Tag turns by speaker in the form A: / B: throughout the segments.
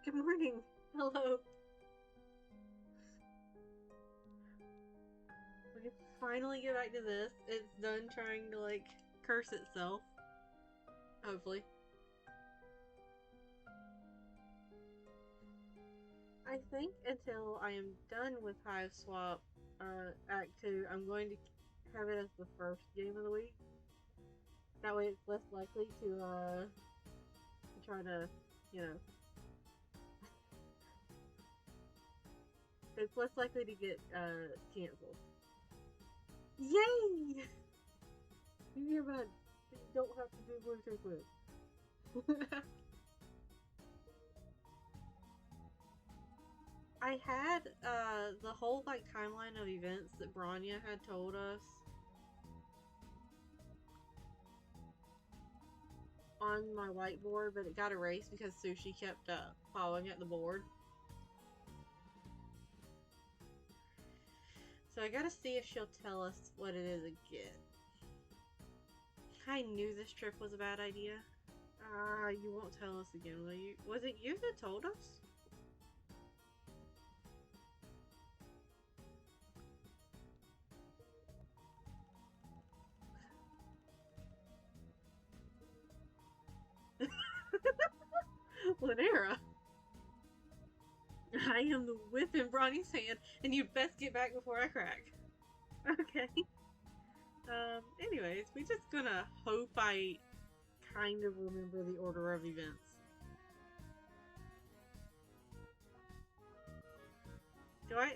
A: Good morning. Hello. We can finally get back to this. It's done trying to, like, curse itself. Hopefully. I think until I am done with HIVESWAP Act 2, I'm going to have it as the first game of the week. That way it's less likely to try to, you know... It's less likely to get, canceled. Yay! You're bad. You don't have to do Bluetooth with. I had, the whole, like, timeline of events that Branya had told us on my whiteboard, but it got erased because Sushi kept, following at the board. So I gotta see if she'll tell us what it is again. I knew this trip was a bad idea. You won't tell us again, will you? Was it you that told us? Lanera! I am the whip in Bronny's hand, and you'd best get back before I crack. Okay. Anyways, we're just gonna hope I kind of remember the order of events.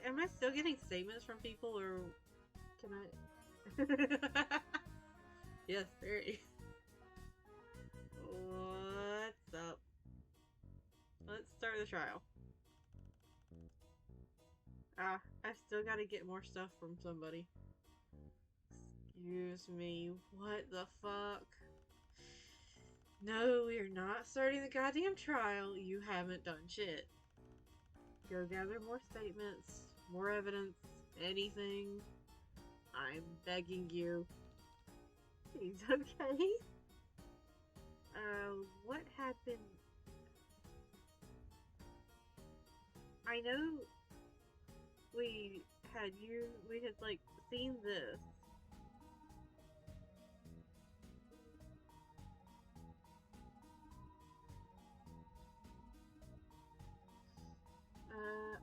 A: Am I still getting statements from people, or can I? Yes, very. What's up? Let's start the trial. I've still got to get more stuff from somebody. Excuse me, what the fuck? No, we're not starting the goddamn trial. You haven't done shit. Go gather more statements, more evidence, anything. I'm begging you. He's okay? What happened? I know we had, like, seen this.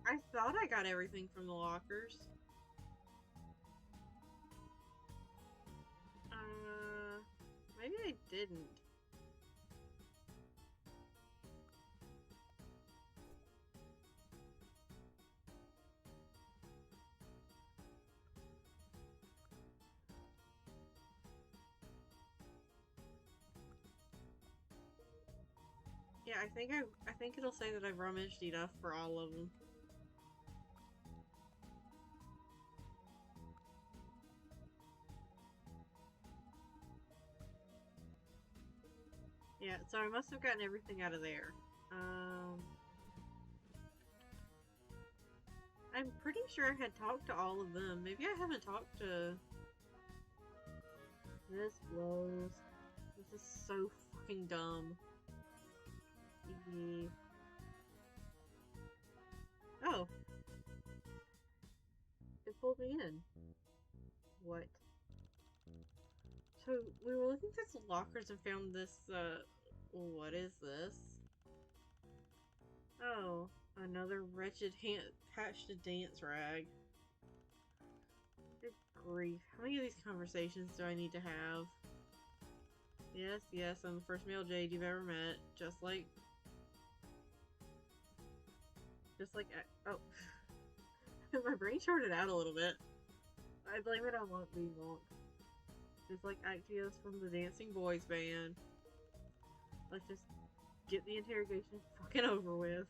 A: I thought I got everything from the lockers. Maybe I didn't. Yeah, I think it'll say that I've rummaged enough for all of them. Yeah, so I must have gotten everything out of there. I'm pretty sure I had talked to all of them. Maybe I haven't talked to... This blows. This is so fucking dumb. Oh. It pulled me in. What? So, we were looking through the lockers and found this, what is this? Oh, another wretched hatched a dance rag. Good grief. How many of these conversations do I need to have? Yes, I'm the first male Jade you've ever met. Just like, oh. My brain shorted out a little bit. I blame it on Won't Be Wonk. Just like Actios from the Dancing Boys band. Let's just get the interrogation fucking over with.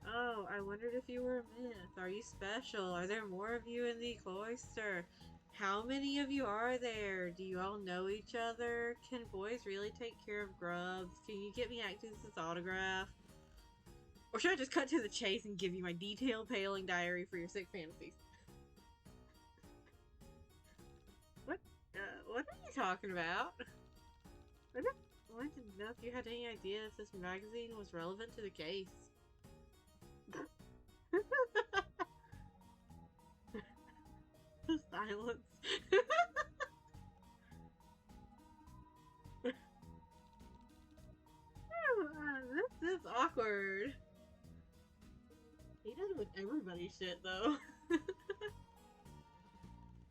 A: Oh, I wondered if you were a myth. Are you special? Are there more of you in the cloister? How many of you are there? Do you all know each other? Can boys really take care of grubs? Can you get me Actios' autograph? Or should I just cut to the chase and give you my detailed paling diary for your sick fantasies? What are you talking about? I wanted to know if you had any idea if this magazine was relevant to the case. The silence. This is awkward. He does it with everybody's shit, though.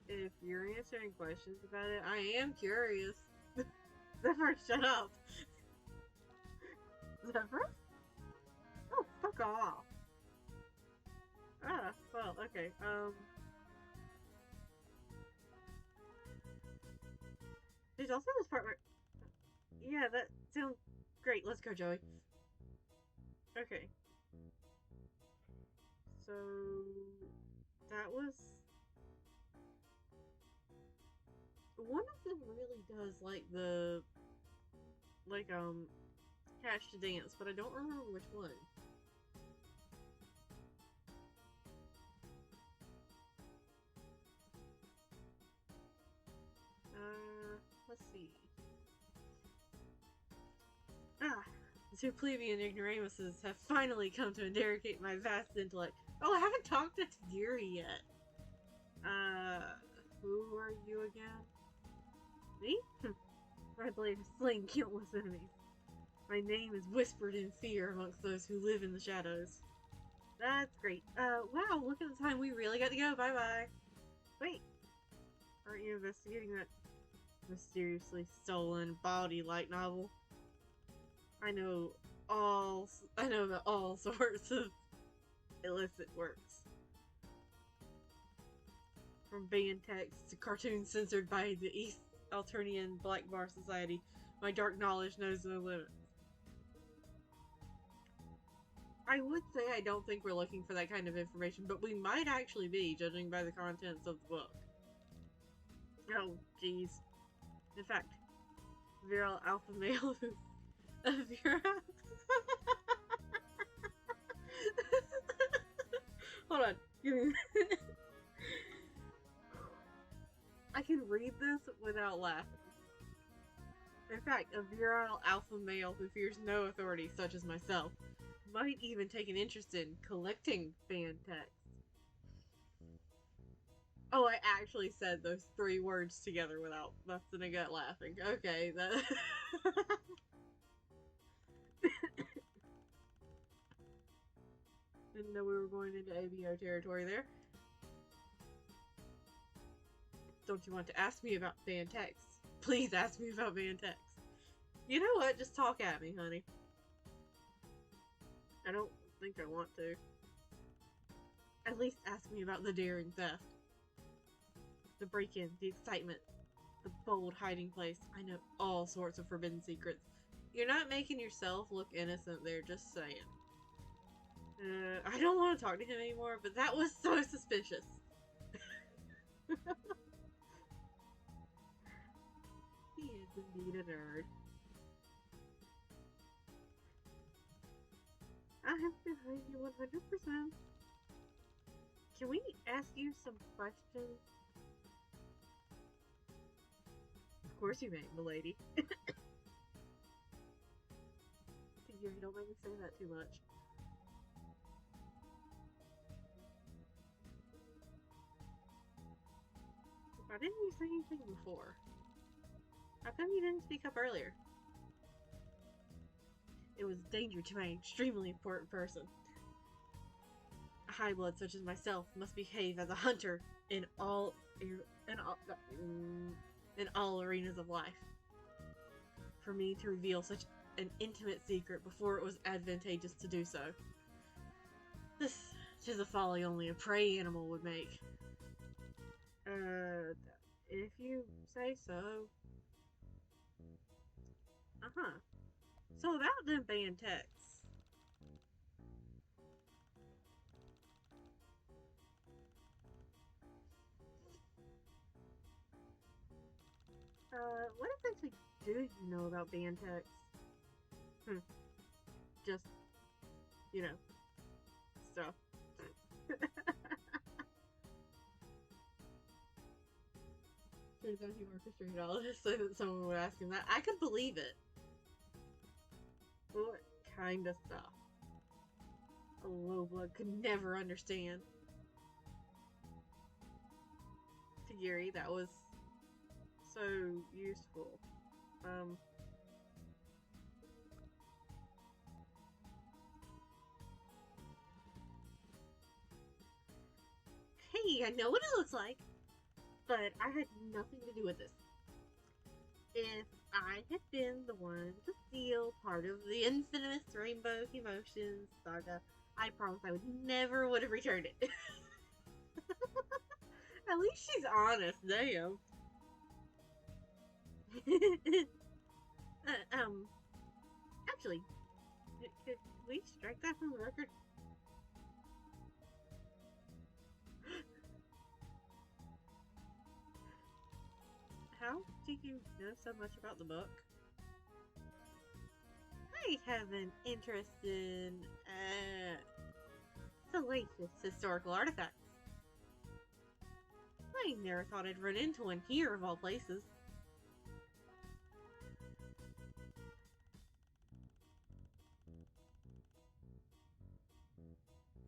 A: If you're answering questions about it, I am curious. Zephyr, shut up. Zephyr? Oh, fuck off. Ah, well, okay, there's also this part where... Yeah, that sounds great. Let's go, Joey. Okay. So... That was... One of them really does, like, the... Like, Catch to Dance, but I don't remember which one. Let's see. The two plebeian ignoramuses have finally come to interrogate my vast intellect. Oh, I haven't talked to Tagiri yet. Who are you again? Me? My blade has slain countless enemies. My name is whispered in fear amongst those who live in the shadows. That's great. Wow, look at the time. We really got to go. Bye-bye. Wait. Aren't you investigating that mysteriously stolen body-like novel? I know about all sorts of illicit works. From banned texts to cartoons censored by the East Alternian Black Bar Society, my dark knowledge knows no limits. I would say I don't think we're looking for that kind of information, but we might actually be, judging by the contents of the book. Oh, jeez. In fact, virile alpha male of your Hold on. I can read this without laughing. In fact, a virile alpha male who fears no authority, such as myself, might even take an interest in collecting fan texts. Oh, I actually said those 3 words together without busting a gut laughing. Okay, that... Didn't know we were going into ABO territory there. Don't you want to ask me about fan texts? Please ask me about fan texts. You know what? Just talk at me, honey. I don't think I want to. At least ask me about the daring theft. The break-in, the excitement, the bold hiding place. I know all sorts of forbidden secrets. You're not making yourself look innocent there, just saying. I don't want to talk to him anymore, but that was so suspicious. He is indeed a nerd. I have behind you 100%. Can we ask you some questions? Of course you may, milady. Yuri, don't make me say that too much. Why didn't you say anything before? How come you didn't speak up earlier? It was danger to my extremely important person. A high blood such as myself must behave as a hunter in all arenas of life. For me to reveal such an intimate secret before it was advantageous to do so. This is a folly only a prey animal would make. If you say so. Uh-huh. So about them ban texts. What exactly do you know about ban texts? Just, you know, stuff. Turns out he orchestrated all of this so that someone would ask him that. I could believe it. kind of stuff a low blood could never understand. To Gary, that was so useful. Hey, I know what it looks like, but I had nothing to do with this. If I had been the one to steal part of the infamous Rainbow Emotions saga, I promise I would have returned it. At least she's honest, damn. Actually, could we strike that from the record? How do you know so much about the book? I have an interest in, salacious historical artifacts. I never thought I'd run into one here, of all places.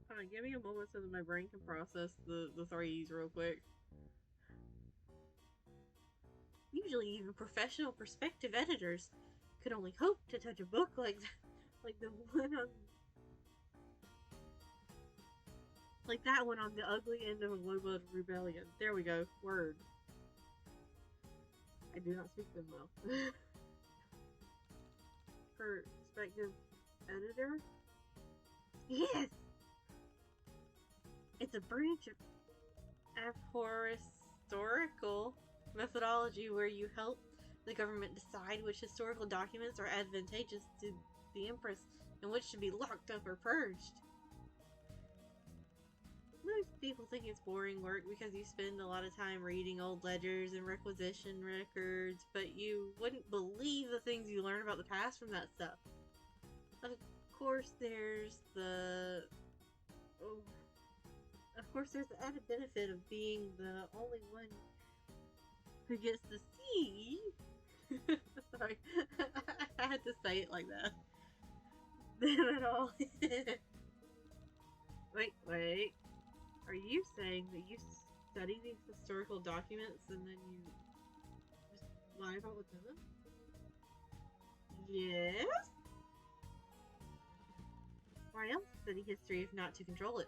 A: Hold on, give me a moment so that my brain can process the threes real quick. Usually even professional perspective editors could only hope to touch a book like the one on... like that one on the ugly end of a low-blood rebellion. There we go. Word. I do not speak them well. Perspective editor? Yes! It's a branch of historical methodology where you help the government decide which historical documents are advantageous to the Empress and which should be locked up or purged. Most people think it's boring work because you spend a lot of time reading old ledgers and requisition records, but you wouldn't believe the things you learn about the past from that stuff. Of course, there's the... Of course, there's the added benefit of being the only one who gets to see... Sorry, I had to say it like that. Them at all. Wait. Are you saying that you study these historical documents and then you just lie about what's in them? Yes? Why else study history if not to control it?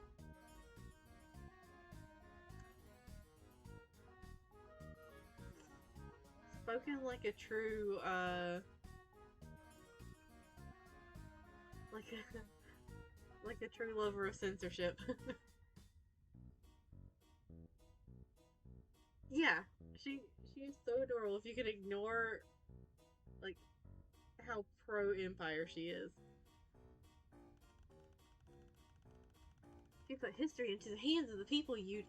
A: Spoken like a true, like a true lover of censorship. Yeah, she is so adorable if you can ignore, like, how pro-Empire she is. If you put history into the hands of the people, you'd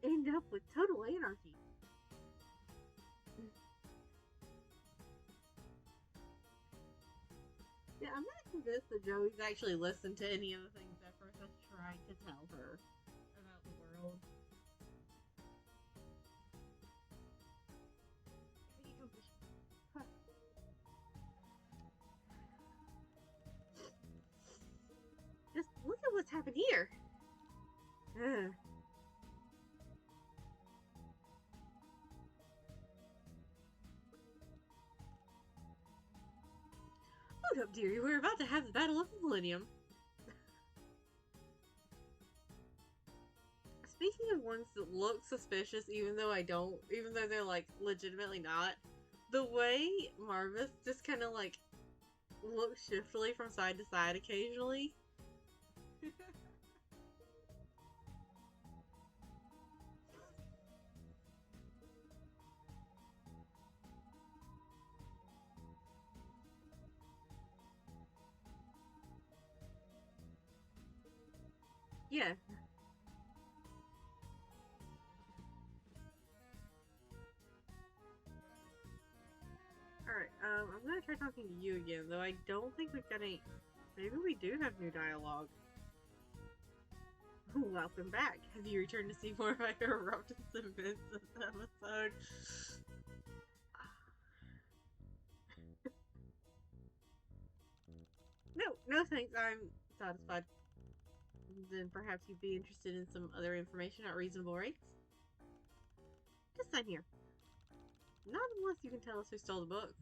A: end up with total anarchy. Yeah, I'm not convinced that Joey's actually listened to any of the things that Bertha tried to tell her about the world. Just look at what's happened here. Hold up, dearie. We're about to have the Battle of the Millennium. Speaking of ones that look suspicious, even though they're like legitimately not, the way Marvis just kind of like looks shiftily from side to side occasionally. Yeah. Alright, I'm gonna try talking to you again, though I don't think we've got any... Maybe we do have new dialogue. Welcome back. Have you returned to see more of my eruptions events this episode? No thanks, I'm satisfied. Then perhaps you'd be interested in some other information at reasonable rates? Just sign here. Not unless you can tell us who stole the book.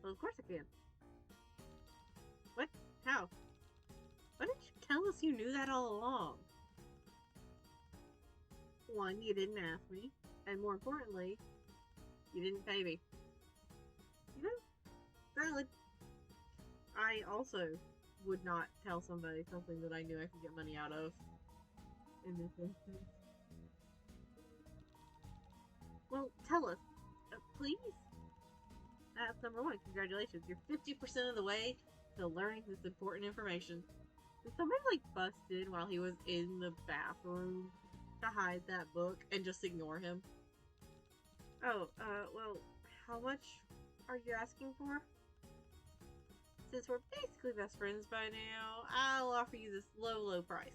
A: Well, of course I can. What? How? Why didn't you tell us you knew that all along? One, you didn't ask me. And more importantly, you didn't pay me. You know, valid. I also would not tell somebody something that I knew I could get money out of in this instance. Well, tell us, please. That's number one. Congratulations. You're 50% of the way to learning this important information. Did somebody, like, bust in while he was in the bathroom to hide that book and just ignore him? Oh, well, how much are you asking for? Since we're basically best friends by now, I'll offer you this low price.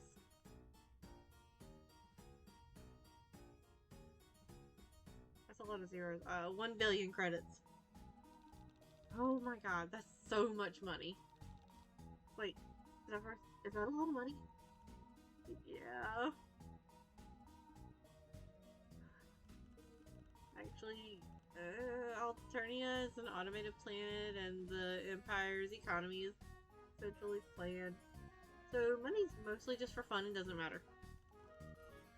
A: That's a lot of zeros. 1 billion credits. Oh my god, that's so much money. Wait, is that a lot of money? Yeah. Actually, Alternia is an automated planet and the Empire's economy is centrally planned. So money's mostly just for fun and doesn't matter.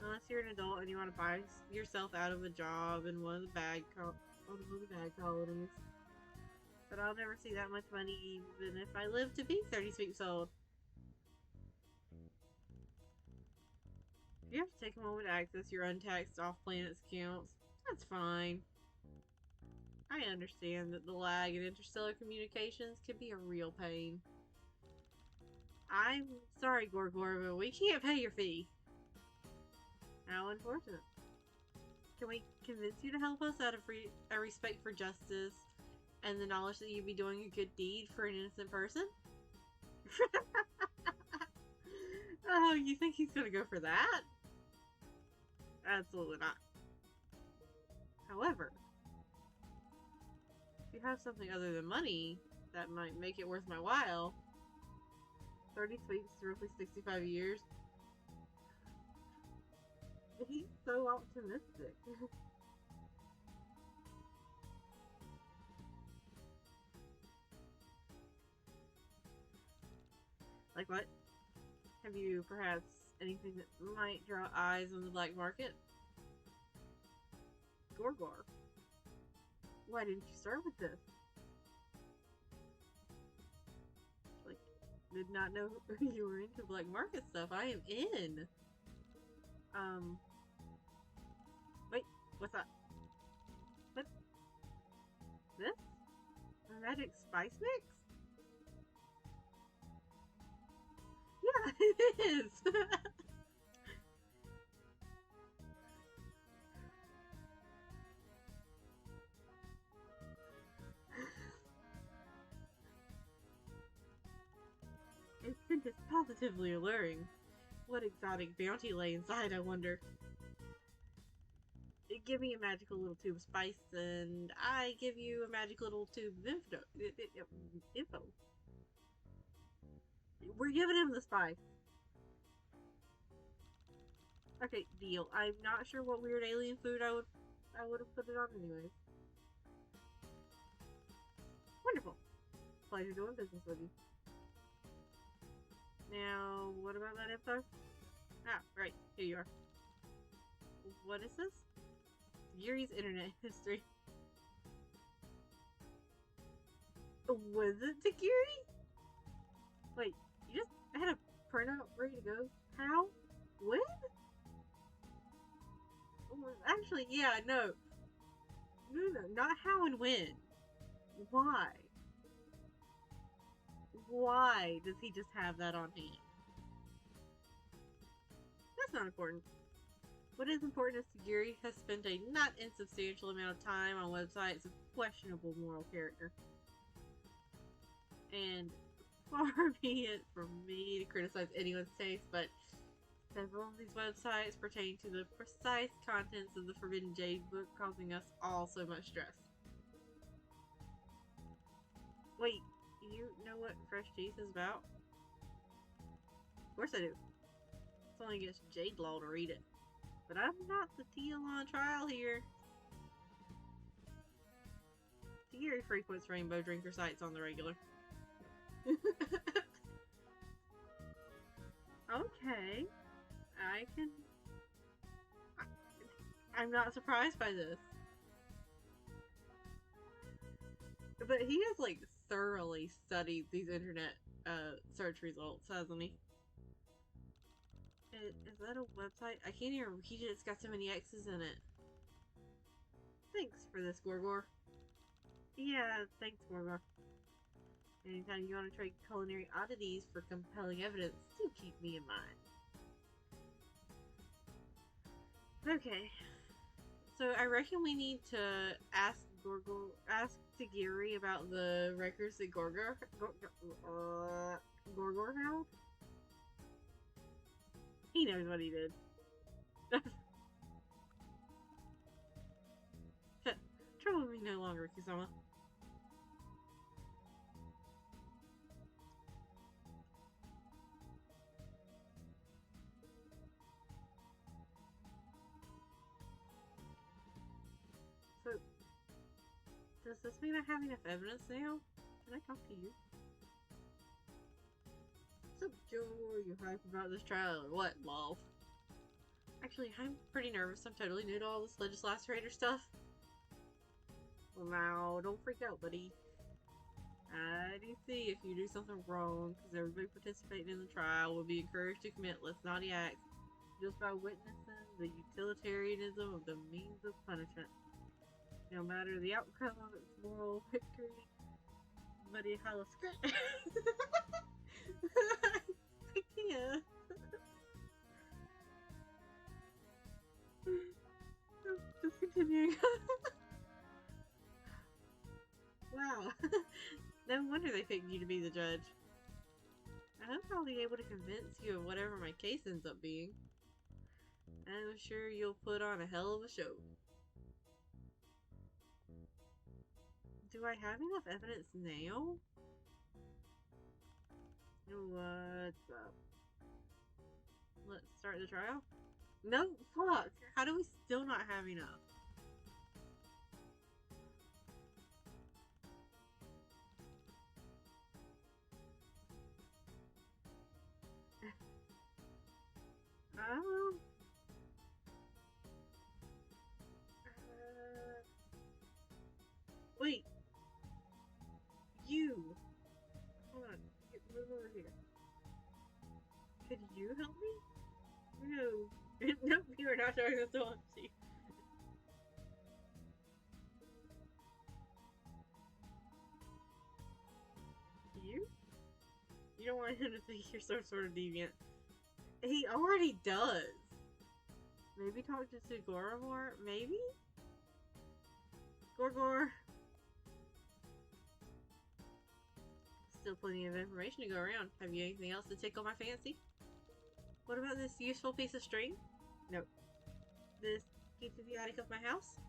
A: Unless you're an adult and you want to buy yourself out of a job in one of the bad colonies. But I'll never see that much money even if I live to be 30 weeks old. If you have to take a moment to access your untaxed off-planets accounts, that's fine. I understand that the lag in interstellar communications can be a real pain. I'm sorry, Gorgor, but we can't pay your fee. How unfortunate. Can we convince you to help us out of a respect for justice and the knowledge that you'd be doing a good deed for an innocent person? Oh, you think he's gonna go for that? Absolutely not. However, if you have something other than money that might make it worth my while, 30 sweeps to roughly 65 years. He's so optimistic. Like what? Have you perhaps anything that might draw eyes on the black market? Gorgor. Why didn't you start with this? Like, did not know you were into black market stuff. I am in. Wait, what's that? What? This? A magic spice mix? Yeah, it is! Its scent is positively alluring. What exotic bounty lay inside, I wonder? Give me a magical little tube of spice, and I give you a magical little tube of info. We're giving him the spice. Okay, deal. I'm not sure what weird alien food I would have put it on anyways. Wonderful. Pleasure doing business with you. Now, what about that info? Ah, right. Here you are. What is this? Yuri's internet history. Was it Takiri? Wait, you just had a printout ready to go? How? When? Actually, yeah, no. No, not how and when. Why? Why does he just have that on hand? That's not important. What is important is Tagiri has spent a not insubstantial amount of time on websites of questionable moral character. And far be it from me to criticize anyone's taste, but several of these websites pertain to the precise contents of the Forbidden Jade book, causing us all so much stress. Wait, you know what fresh teeth is about? Of course I do. It's only against Jade law to read it. But I'm not the teal on trial here. Gary frequents rainbow drinker sites on the regular. Okay. I'm not surprised by this. But he has, like, thoroughly studied these internet search results, hasn't he? Is that a website? I can't even read it. It's got so many X's in it. Thanks for this, Gorgor. Yeah, thanks, Gorgor. Anytime you want to trade culinary oddities for compelling evidence, do keep me in mind. Okay. So I reckon we need to ask Gary about the records that Gorgor held. He knows what he did. Trouble me no longer, Kisama. So, does this mean I have enough evidence now? Can I talk to you? What's up, Joe? Are you hyped about this trial or what, lol? Actually, I'm pretty nervous. I'm totally new to all this legislator stuff. Well, now, don't freak out, buddy. I do see if you do something wrong, because everybody participating in the trial will be encouraged to commit less naughty acts just by witnessing the utilitarianism of the means of punishment. No matter the outcome of its moral victory, buddy, holla skirt. I can't. Just continuing. Wow. No wonder they picked you to be the judge. I hope I'll be able to convince you of whatever my case ends up being. I'm sure you'll put on a hell of a show. Do I have enough evidence now? What's up? Let's start the trial? No, fuck! How do we still not have enough? Wait. You. Hold on. Move over here. Could you help me? No. Nope, you are not showing us the one sheet. You? You don't want him to think you're some sort of deviant. He already does. Maybe talk to Sugora more? Maybe? Gorgor. Still plenty of information to go around. Have you anything else to tickle my fancy? What about this useful piece of string? Nope. This key to the attic of my house?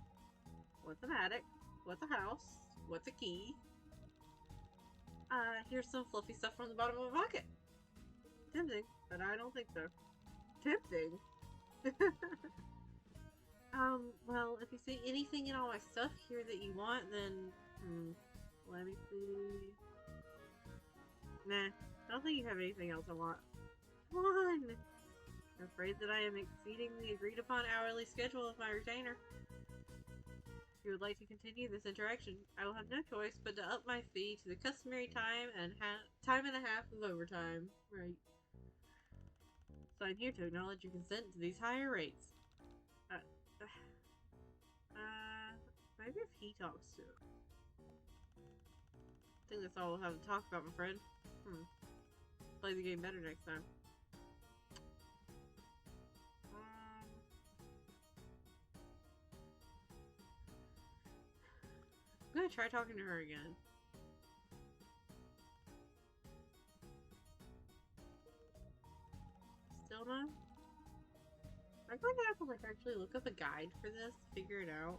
A: What's an attic? What's a house? What's a key? Here's some fluffy stuff from the bottom of a pocket. Tempting, but I don't think so. Tempting? Well, if you see anything in all my stuff here that you want, then, let me see. Nah, I don't think you have anything else I want. Come on! I'm afraid that I am exceeding the agreed upon hourly schedule of my retainer. If you would like to continue this interaction, I will have no choice but to up my fee to the customary time and a half of overtime. Right. So I'm here to acknowledge your consent to these higher rates. Maybe if he talks to him. I think that's all we'll have to talk about, my friend. Play the game better next time. I'm gonna try talking to her again. Still not? I'm going to have to, like, actually look up a guide for this, figure it out.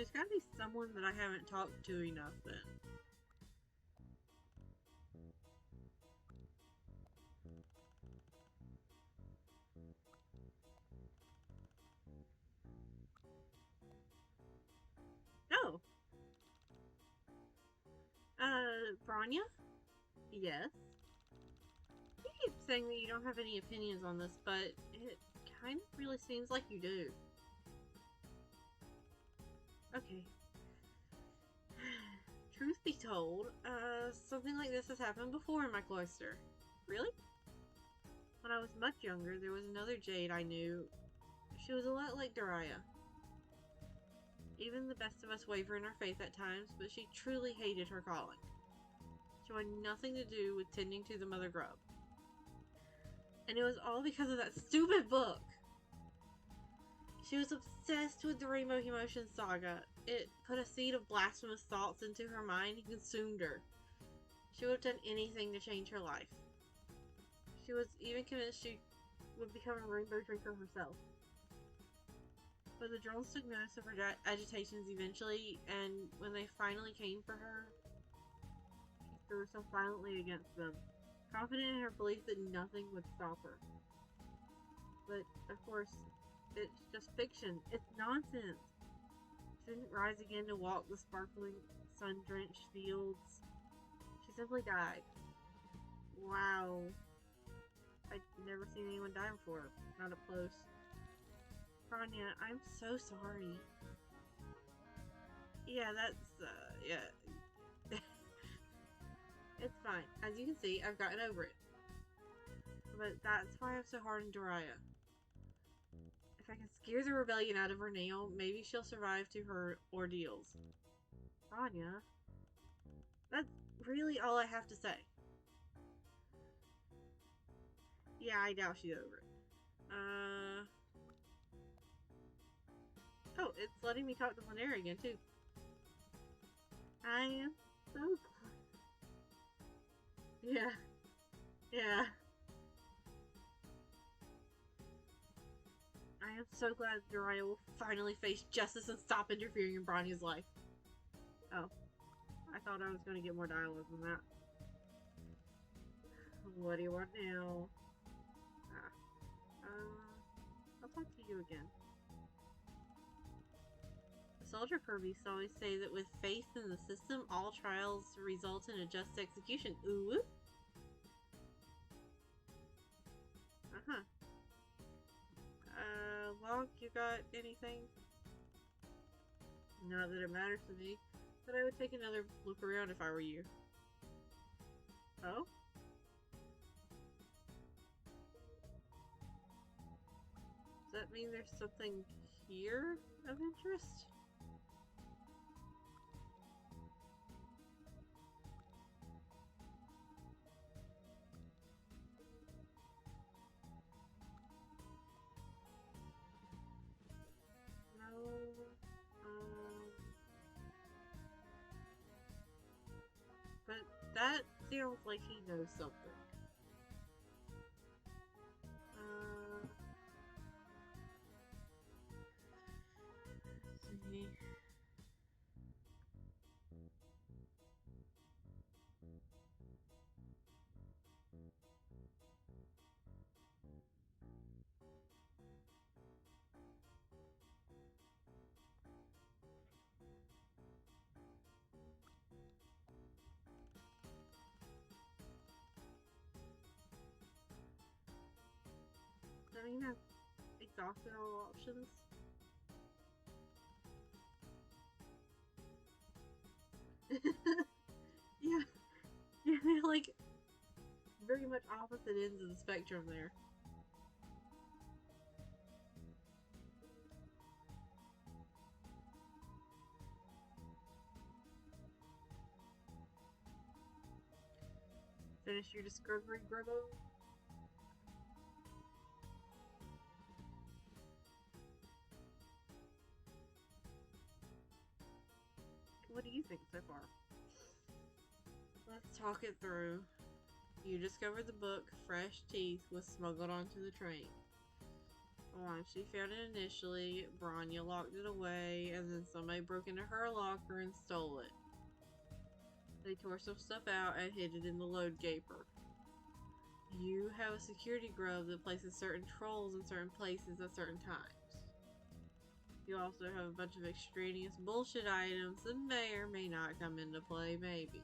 A: There's gotta be someone that I haven't talked to enough then. Oh. Branya? Yes. You keep saying that you don't have any opinions on this, but it kind of really seems like you do. Okay. Truth be told, something like this has happened before in my cloister. Really? When I was much younger, there was another Jade I knew. She was a lot like Dariah. Even the best of us waver in our faith at times, but she truly hated her calling. She wanted nothing to do with tending to the mother grub. And it was all because of that stupid book! She was obsessed with the Rainbow Emotion Saga. It put a seed of blasphemous thoughts into her mind and consumed her. She would have done anything to change her life. She was even convinced she would become a rainbow drinker herself. But the drones took notice of her agitations eventually, and when they finally came for her, she threw herself violently against them, confident in her belief that nothing would stop her. But, of course, it's just fiction. It's nonsense. She didn't rise again to walk the sparkling, sun-drenched fields. She simply died. Wow. I'd never seen anyone die before. Not up close. Branya, I'm so sorry. Yeah, that's, yeah. It's fine. As you can see, I've gotten over it. But that's why I'm so hard on Dariah. If I can scare the rebellion out of her now, maybe she'll survive to her ordeals. Branya, that's really all I have to say. Yeah, I doubt she's over it. Oh, it's letting me talk to Linaire again, too. I am so glad. Yeah. Yeah. I am so glad Dariah will finally face justice and stop interfering in Branya's life. Oh. I thought I was going to get more dialogue than that. What do you want now? I'll talk to you again. Soldier Kirby's always say that with faith in the system, all trials result in a just execution. Ooh. Uh-huh. Log, you got anything? Not that it matters to me, but I would take another look around if I were you. Oh? Does that mean there's something here of interest? But that feels like he knows something. Let's see. I mean, I've exhausted all options. Yeah, they're like very much opposite ends of the spectrum there. Finish your discovery, Grubbo. What do you think so far? Let's talk it through. You discovered the book Fresh Teeth was smuggled onto the train. Once she found it initially, Branya locked it away, and then somebody broke into her locker and stole it. They tore some stuff out and hid it in the load gaper. You have a security grub that places certain trolls in certain places at certain times. You also have a bunch of extraneous bullshit items that may or may not come into play, maybe.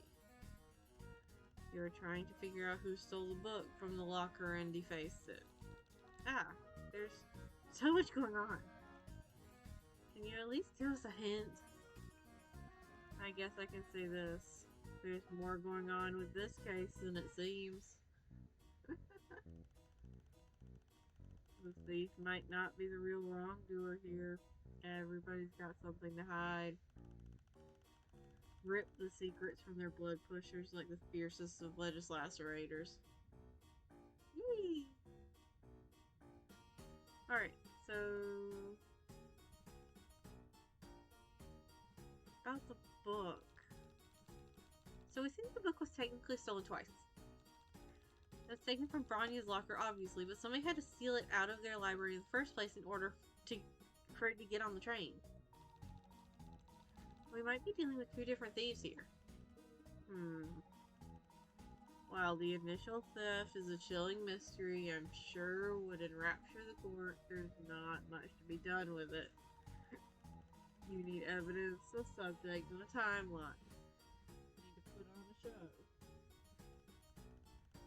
A: You're trying to figure out who stole the book from the locker and defaced it. Ah, there's so much going on. Can you at least give us a hint? I guess I can say this. There's more going on with this case than it seems. The thief might not be the real wrongdoer here. Everybody's got something to hide. Rip the secrets from their blood pushers like the fiercest of legislators. Yee! Alright, so... about the book. So we think the book was technically stolen twice. It was taken from Branya's locker, obviously, but somebody had to steal it out of their library in the first place in order for it to get on the train. We might be dealing with two different thieves here. While the initial theft is a chilling mystery, I'm sure would enrapture the court, there's not much to be done with it. You need evidence, a subject, and a timeline. You need to put on a show.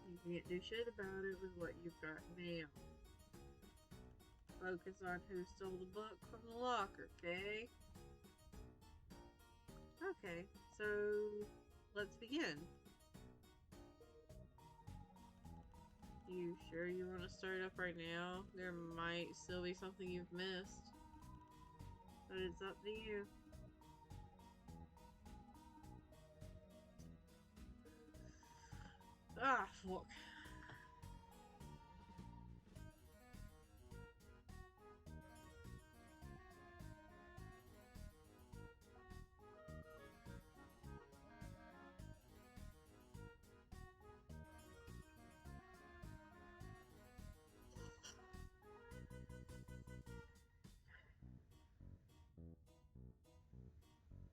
A: You can't do shit about it with what you've got now. Focus on who stole the book from the locker, okay? Okay, so let's begin. You sure you want to start up right now? There might still be something you've missed. But it's up to you. Ah, fuck.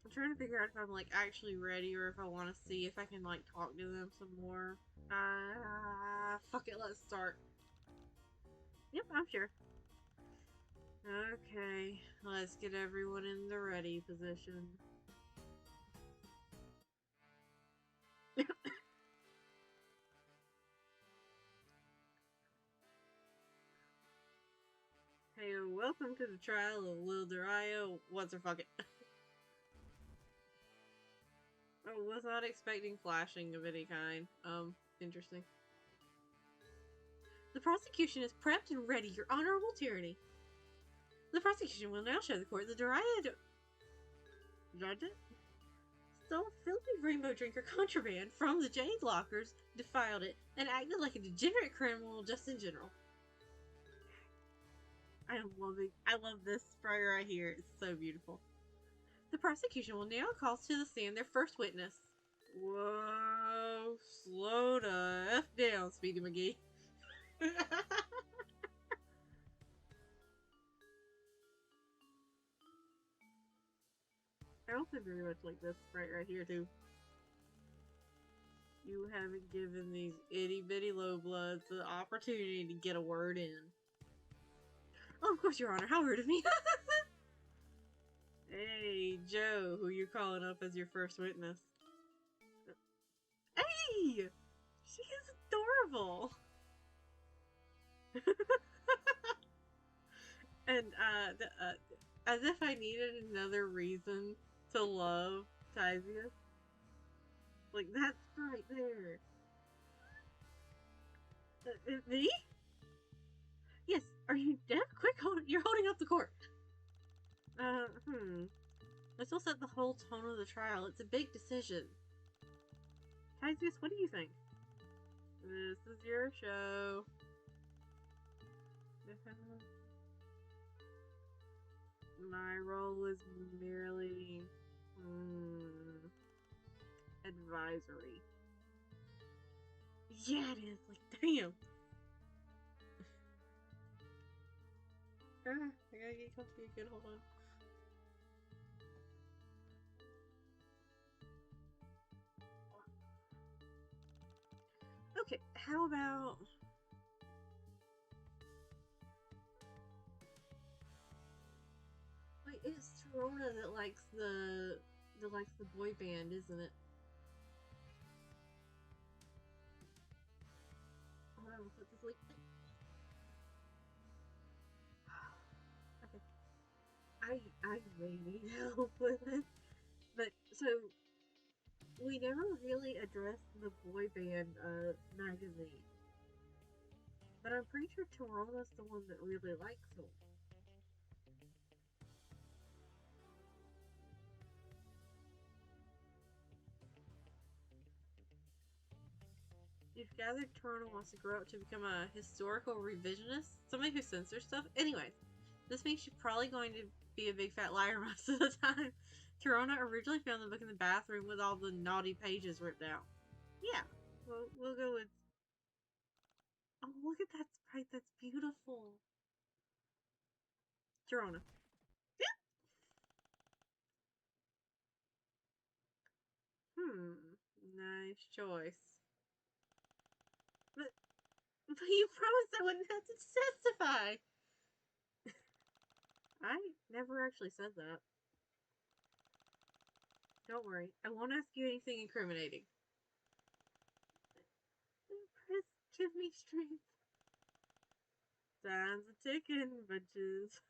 A: I'm trying to figure out if I'm like actually ready or if I want to see if I can like talk to them some more. Fuck it, let's start. Yep, I'm sure. Okay, let's get everyone in the ready position. Hey, welcome to the trial of Lil Dario. What's her fucking... I was not expecting flashing of any kind. Interesting. The prosecution is prepped and ready, your honorable tyranny. The prosecution will now show the court the Dario... Judge it? Stole filthy rainbow drinker contraband from the Jade lockers, defiled it, and acted like a degenerate criminal just in general. I love this sprite right here. It's so beautiful. The prosecution will now call to the stand their first witness. Whoa, slow the F down, Speedy McGee. I also very much like this sprite right here too. You haven't given these itty bitty low bloods the opportunity to get a word in. Oh, of course, Your Honor. How rude of me. Hey, Joe, who you calling up as your first witness? Hey! She is adorable! And, as if I needed another reason to love Tyzius. Like, that's right there. Me? Yes, are you deaf? Quick, you're holding up the court. This will set the whole tone of the trial. It's a big decision. Tyzius, what do you think? This is your show. My role is merely... advisory. Yeah, it is. Like, damn. I gotta get comfy again, hold on. Okay, how about... Wait, it's Torona that likes the boy band, isn't it? Hold on, we'll put this link. Okay. I may need help with it. But so we never really addressed the boy band magazine. But I'm pretty sure Torona's the one that really likes them. You've gathered Torona wants to grow up to become a historical revisionist, somebody who censors stuff. Anyways, this means she's probably going to be a big fat liar most of the time. Torona originally found the book in the bathroom with all the naughty pages ripped out. Yeah, we'll go with... Oh, look at that sprite. That's beautiful. Torona. Nice choice. But you promised I wouldn't have to testify. I never actually said that. Don't worry. I won't ask you anything incriminating. Chris, give me strength. Time's a ticking, bitches.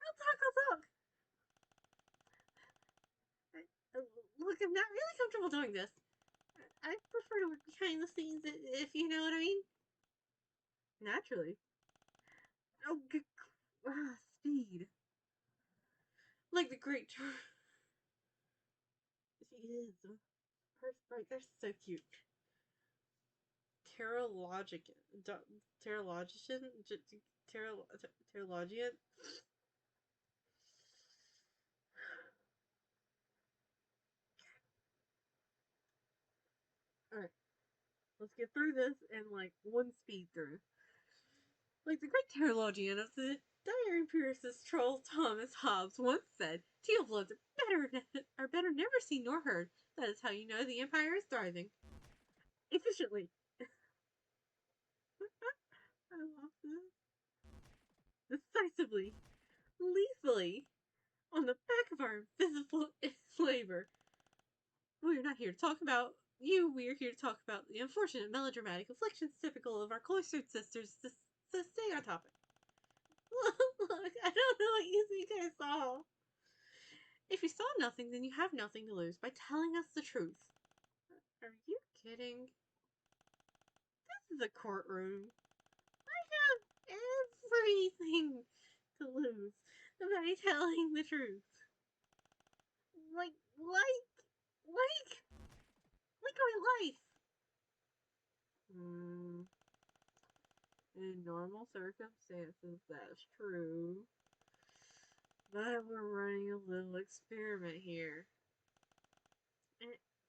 A: I'll talk. Look, I'm not really comfortable doing this. I prefer to work behind the scenes, if you know what I mean. Naturally. Oh, speed. Like the great... She is. Her sprite, they're so cute. Terralogican. Terralogician? Terralogian? Alright. Let's get through this in like one speed through. Like the great Terralogian of the Dire Empiricist troll Thomas Hobbes once said, teal bloods are better never seen nor heard. That is how you know the Empire is thriving. Efficiently. I love this. Decisively. Lethally. On the back of our invisible labor. We're not here to talk about you. We're here to talk about the unfortunate melodramatic afflictions typical of our cloistered sisters. So stay on topic. Look, I don't know what you think I saw. If you saw nothing, then you have nothing to lose by telling us the truth. Are you kidding? This is a courtroom. I have everything to lose by telling the truth. Like my life. In normal circumstances, that's true. But we're running a little experiment here.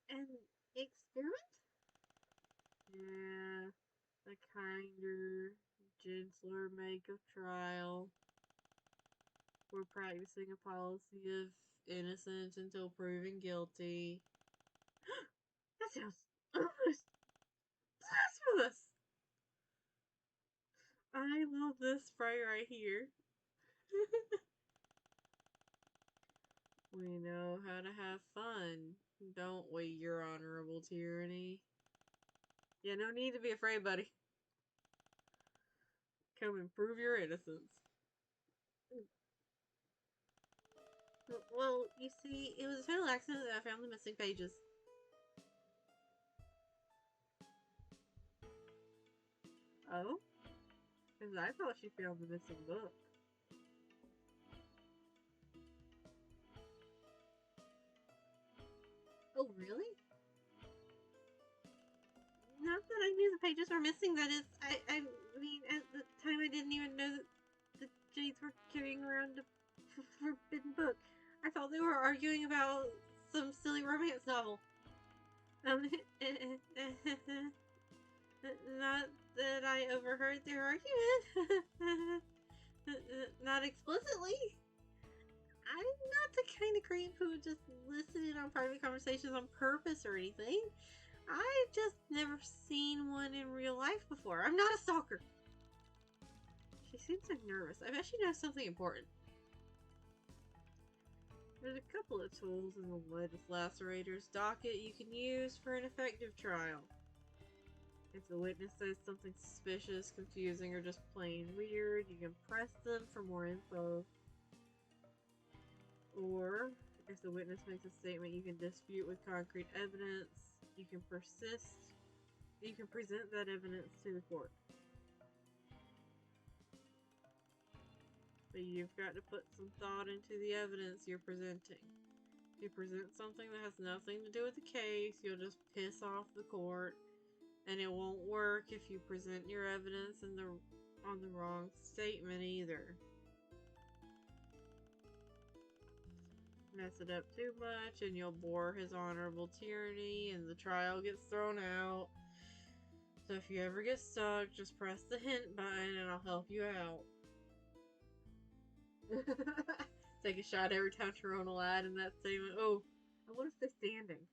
A: An experiment? Yeah, a kinder, gentler make of trial. We're practicing a policy of innocence until proven guilty. That sounds almost blasphemous! I love this sprite right here. We know how to have fun, don't we, your honorable tyranny? Yeah, no need to be afraid, buddy. Come and prove your innocence. Well, you see, it was a total accident that I found the missing pages. Oh? Because I thought she found the missing book. Oh, really? Not that I knew the pages were missing, that is, I mean, at the time I didn't even know that the Jades were carrying around a forbidden book. I thought they were arguing about some silly romance novel. I overheard their argument. Not explicitly. I'm not the kind of creep who would just listen in on private conversations on purpose or anything. I've just never seen one in real life before. I'm not a stalker. She seems so nervous. I bet she knows something important. There's a couple of tools in the Legislator's docket you can use for an effective trial. If the witness says something suspicious, confusing, or just plain weird, you can press them for more info. Or, if the witness makes a statement you can dispute with concrete evidence, you can present that evidence to the court. But you've got to put some thought into the evidence you're presenting. If you present something that has nothing to do with the case, you'll just piss off the court, and it won't work if you present your evidence on the wrong statement either. Mess it up too much, and you'll bore his honorable tyranny, and the trial gets thrown out. So if you ever get stuck, just press the hint button, and I'll help you out. Take a shot every time Tyrone lied in that statement. Oh, I want to stay standing.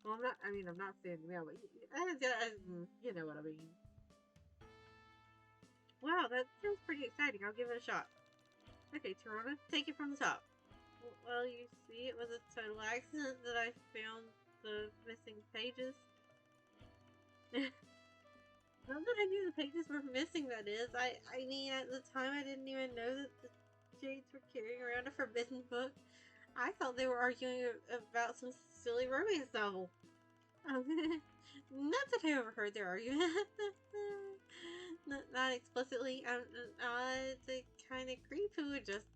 A: Well, I'm not standing now, but you know what I mean. Wow, that sounds pretty exciting. I'll give it a shot. Okay, Tyrone, take it from the top. Well, you see, it was a total accident that I found the missing pages. Not that I knew the pages were missing, that is. I mean, at the time I didn't even know that the Jades were carrying around a forbidden book. I thought they were arguing about some silly romance novel. Not that I overheard their argument. Not explicitly. I'm not the kind of creep who would just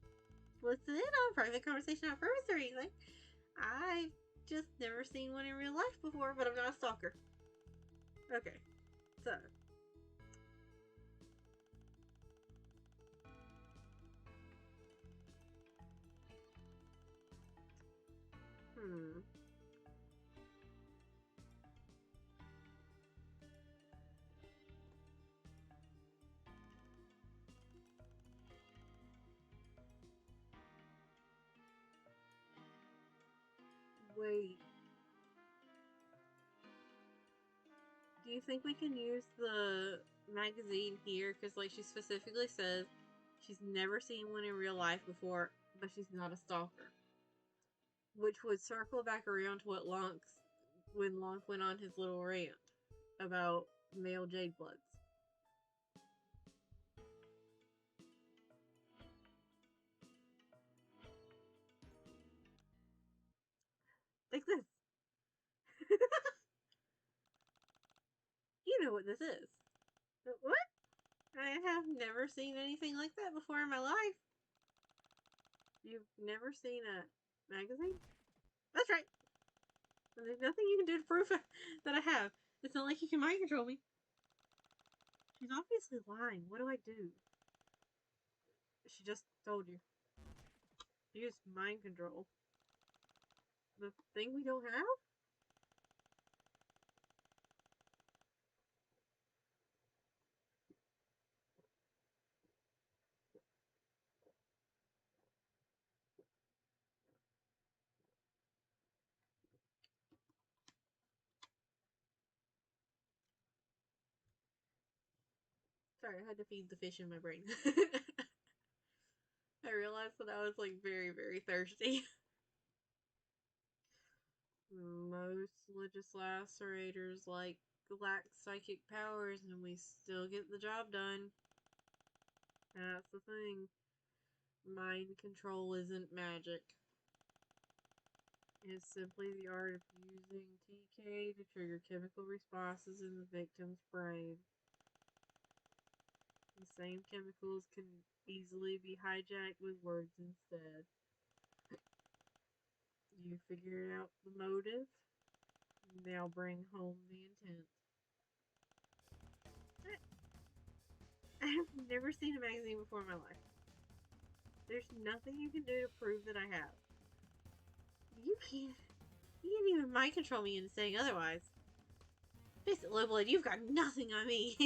A: listen in on private conversation on purpose or anything. I've just never seen one in real life before, but I'm not a stalker. Okay, so. Wait. Do you think we can use the magazine here? Because, like, she specifically says she's never seen one in real life before, but she's not a stalker. Which would circle back around to what when Lonk went on his little rant about male Jade Bloods. Like this. You know what this is. What? I have never seen anything like that before in my life. You've never seen a magazine? That's right. And there's nothing you can do to prove that I have. It's not like you can mind control me. She's obviously lying. What do I do? She just told you. Use mind control. The thing we don't have? Sorry, I had to feed the fish in my brain. I realized that I was like very, very thirsty. Most legislators lack psychic powers, and we still get the job done. That's the thing. Mind control isn't magic. It's simply the art of using TK to trigger chemical responses in the victim's brain. The same chemicals can easily be hijacked with words instead. You figured out the motive. Now bring home the intent. I have never seen a magazine before in my life. There's nothing you can do to prove that I have. You can't even mind control me into saying otherwise. Face it, Lowblade, you've got nothing on me.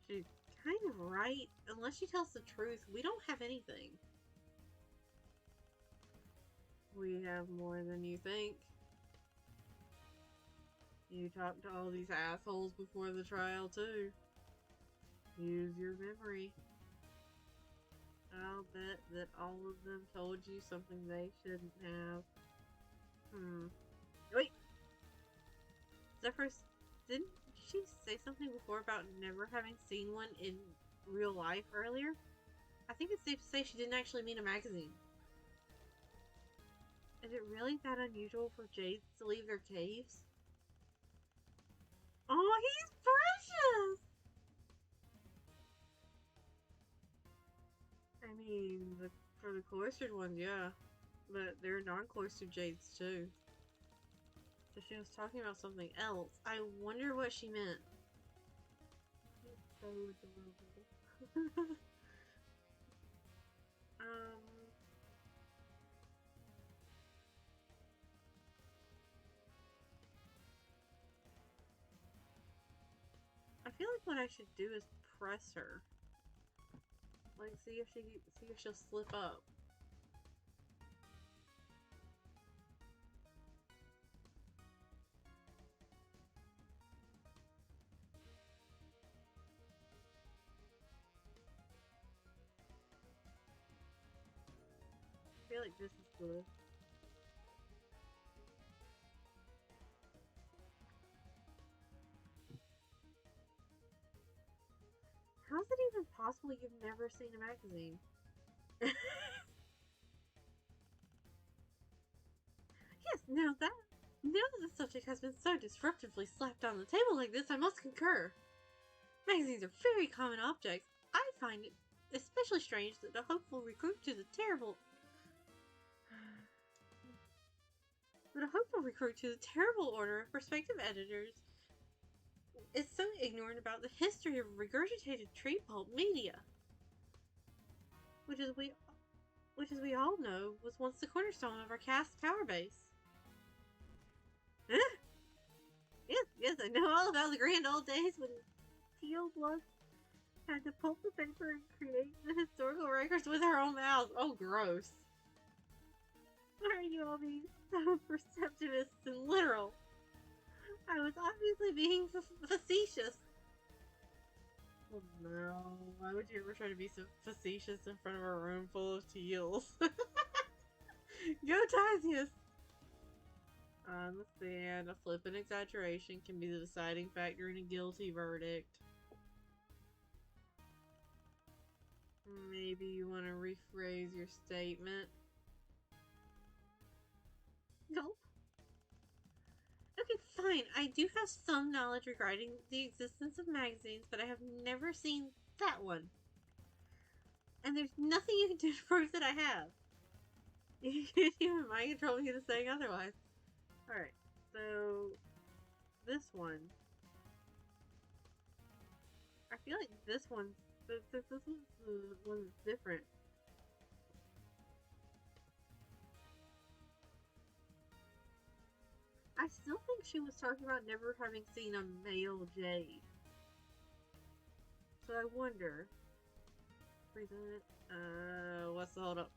A: She's kind of right. Unless she tells the truth, we don't have anything. We have more than you think. You talked to all these assholes before the trial, too. Use your memory. I'll bet that all of them told you something they shouldn't have. Wait! Zephyrus, didn't she say something before about never having seen one in real life earlier? I think it's safe to say she didn't actually mean a magazine. Is it really that unusual for jades to leave their caves? Oh, he's precious! I mean, for the cloistered ones, yeah. But there are non-cloistered jades, too. So she was talking about something else. I wonder what she meant. It's so adorable. I feel like what I should do is press her. Like, see if she'll slip up. I feel like this is good. How's it even possible you've never seen a magazine? Yes, now that the subject has been so disruptively slapped on the table like this, I must concur. Magazines are very common objects. I find it especially strange that a hopeful recruit to the terrible order of prospective editors is so ignorant about the history of regurgitated tree pulp media, which as we all know was once the cornerstone of our caste power base. Yes, I know all about the grand old days when Teal Blood had to pulp the paper and create the historical records with her own mouth. Oh, gross. Why are you all being so perceptivist and literal? I was obviously being facetious. Oh no, why would you ever try to be so facetious in front of a room full of teals? Go Tasius! Understand, a flippant exaggeration can be the deciding factor in a guilty verdict. Maybe you want to rephrase your statement. Nope. Okay, fine. I do have some knowledge regarding the existence of magazines, but I have never seen that one. And there's nothing you can do to prove that I have. You can't even mind control me into saying otherwise. Alright, so this one. I feel like this one's this one's the one that's different. I still think she was talking about never having seen a male jade. So I wonder. What's the hold up?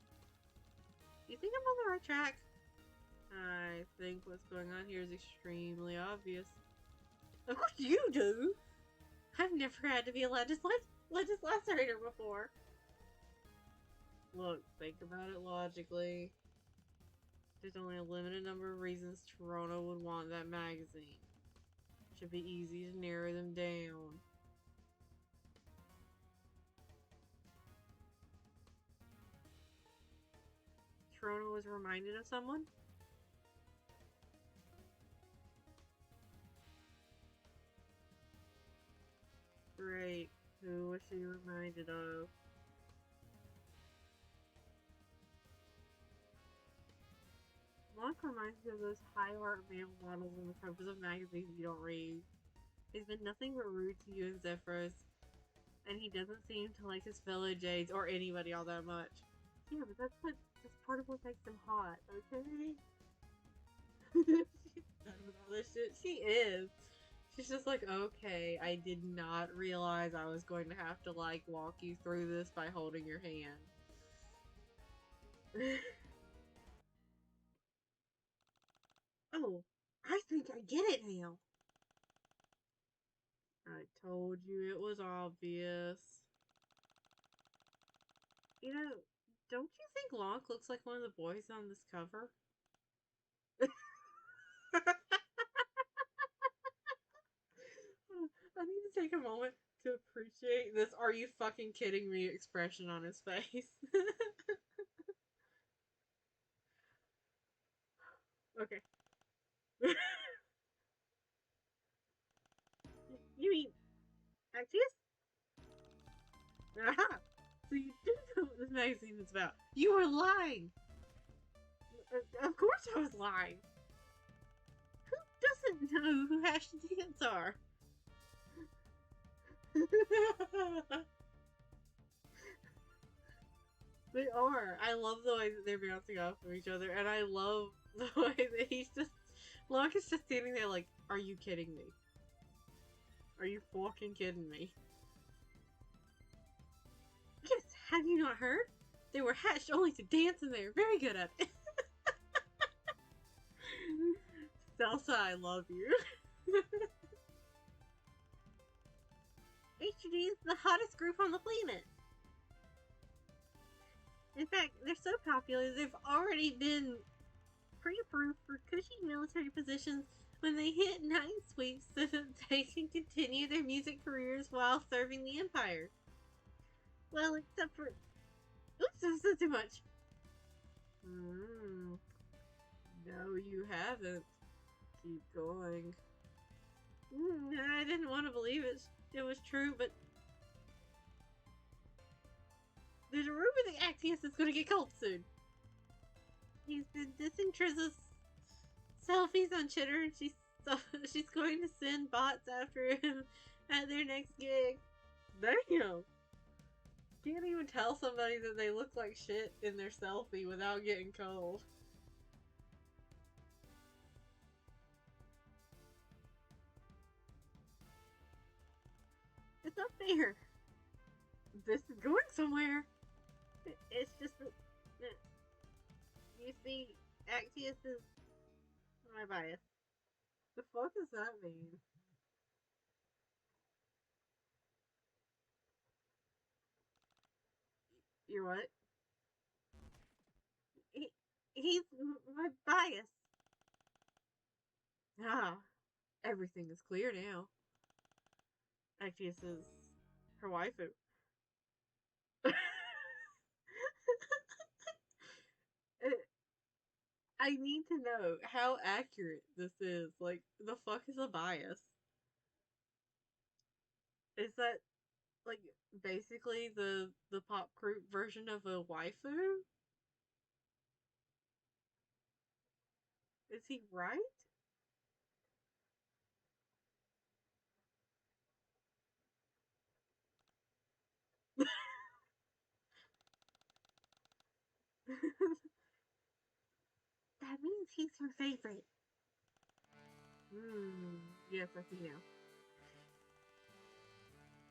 A: Do you think I'm on the right track? I think what's going on here is extremely obvious. Of course you do! I've never had to be a legislator before. Look, think about it logically. There's only a limited number of reasons Toronto would want that magazine. Should be easy to narrow them down. Toronto was reminded of someone? Great. Who was she reminded of? Monk reminds me of those high art male models in the covers of magazines you don't read. He's been nothing but rude to you and Zephyrus, and he doesn't seem to like his fellow Jades or anybody all that much. Yeah, but that's part of what makes him hot, okay? She's done with all this shit. She is. She's just like, okay, I did not realize I was going to have to, like, walk you through this by holding your hand. Oh, I think I get it now. I told you it was obvious. You know, don't you think Locke looks like one of the boys on this cover? I need to take a moment to appreciate this "are you fucking kidding me" expression on his face. Okay. You mean Actius? Aha! So you do know what this magazine is about. You were lying! Of course I was lying! Who doesn't know who Hash and Dance are? They are. I love the way that they're bouncing off of each other, and I love the way that he's just... Locke is just standing there like, are you kidding me? Are you fucking kidding me? Yes, have you not heard? They were hatched only to dance and they're very good at it. Salsa, I love you. HUD is the hottest group on the planet. In fact, they're so popular they've already been pre-approved for cushy military positions when they hit 9 sweeps so that they can continue their music careers while serving the Empire. Well, except for... Oops, this is too much. No, you haven't. Keep going. I didn't want to believe it was true, but... There's a rumor that Actius is going to get cold soon. He's been dissing Triza's selfies on Chitter, and she's going to send bots after him at their next gig. Damn! Can't even tell somebody that they look like shit in their selfie without getting cold. It's not fair. This is going somewhere. It's just that you see, Actius is my bias. The fuck does that mean? You're what? He's my bias. Ah, everything is clear now. Actius is her waifu. I need to know how accurate this is. Like, the fuck is a bias? Is that, like, basically the pop group version of a waifu? Is he right? That means he's her favorite. Yes, I see now.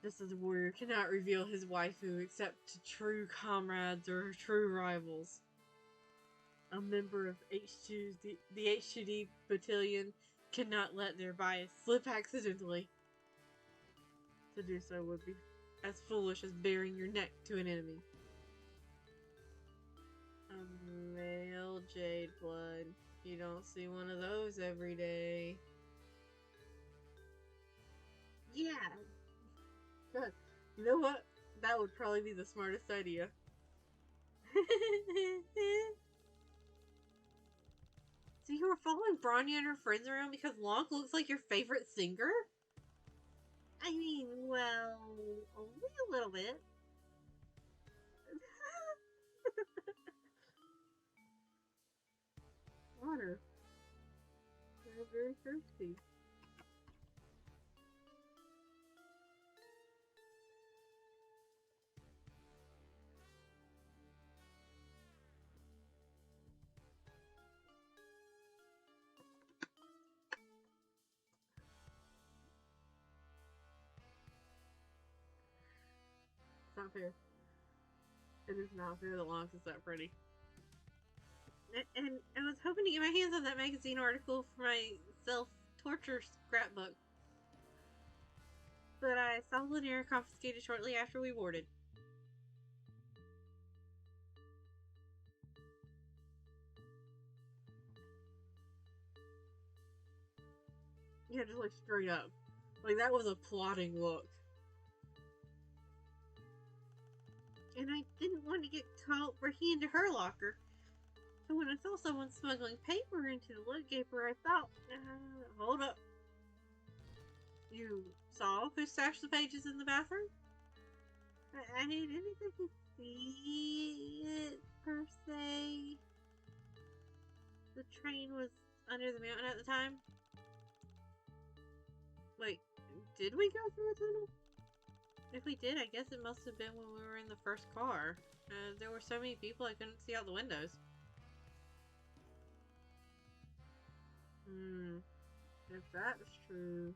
A: Just as a warrior cannot reveal his waifu except to true comrades or true rivals. A member of the H2D battalion cannot let their bias slip accidentally. To do so would be as foolish as baring your neck to an enemy. A male jade blood. You don't see one of those every day. Yeah. Good. You know what? That would probably be the smartest idea. So you were following Bronya and her friends around because Locke looks like your favorite singer? I mean, well, only a little bit. Water. They're very thirsty. not fair. It is not fair that Lawrence is that pretty. And I was hoping to get my hands on that magazine article for my self-torture scrapbook. But I saw Lanier confiscated shortly after we boarded. Yeah, just like straight up. Like that was a plotting look. And I didn't want to get caught breaking into her locker. So when I saw someone smuggling paper into the look gaper, I thought, hold up. You saw who stashed the pages in the bathroom? I didn't exactly see it, per se. The train was under the mountain at the time. Wait, did we go through a tunnel? If we did, I guess it must have been when we were in the first car. There were so many people I couldn't see out the windows. If that's true,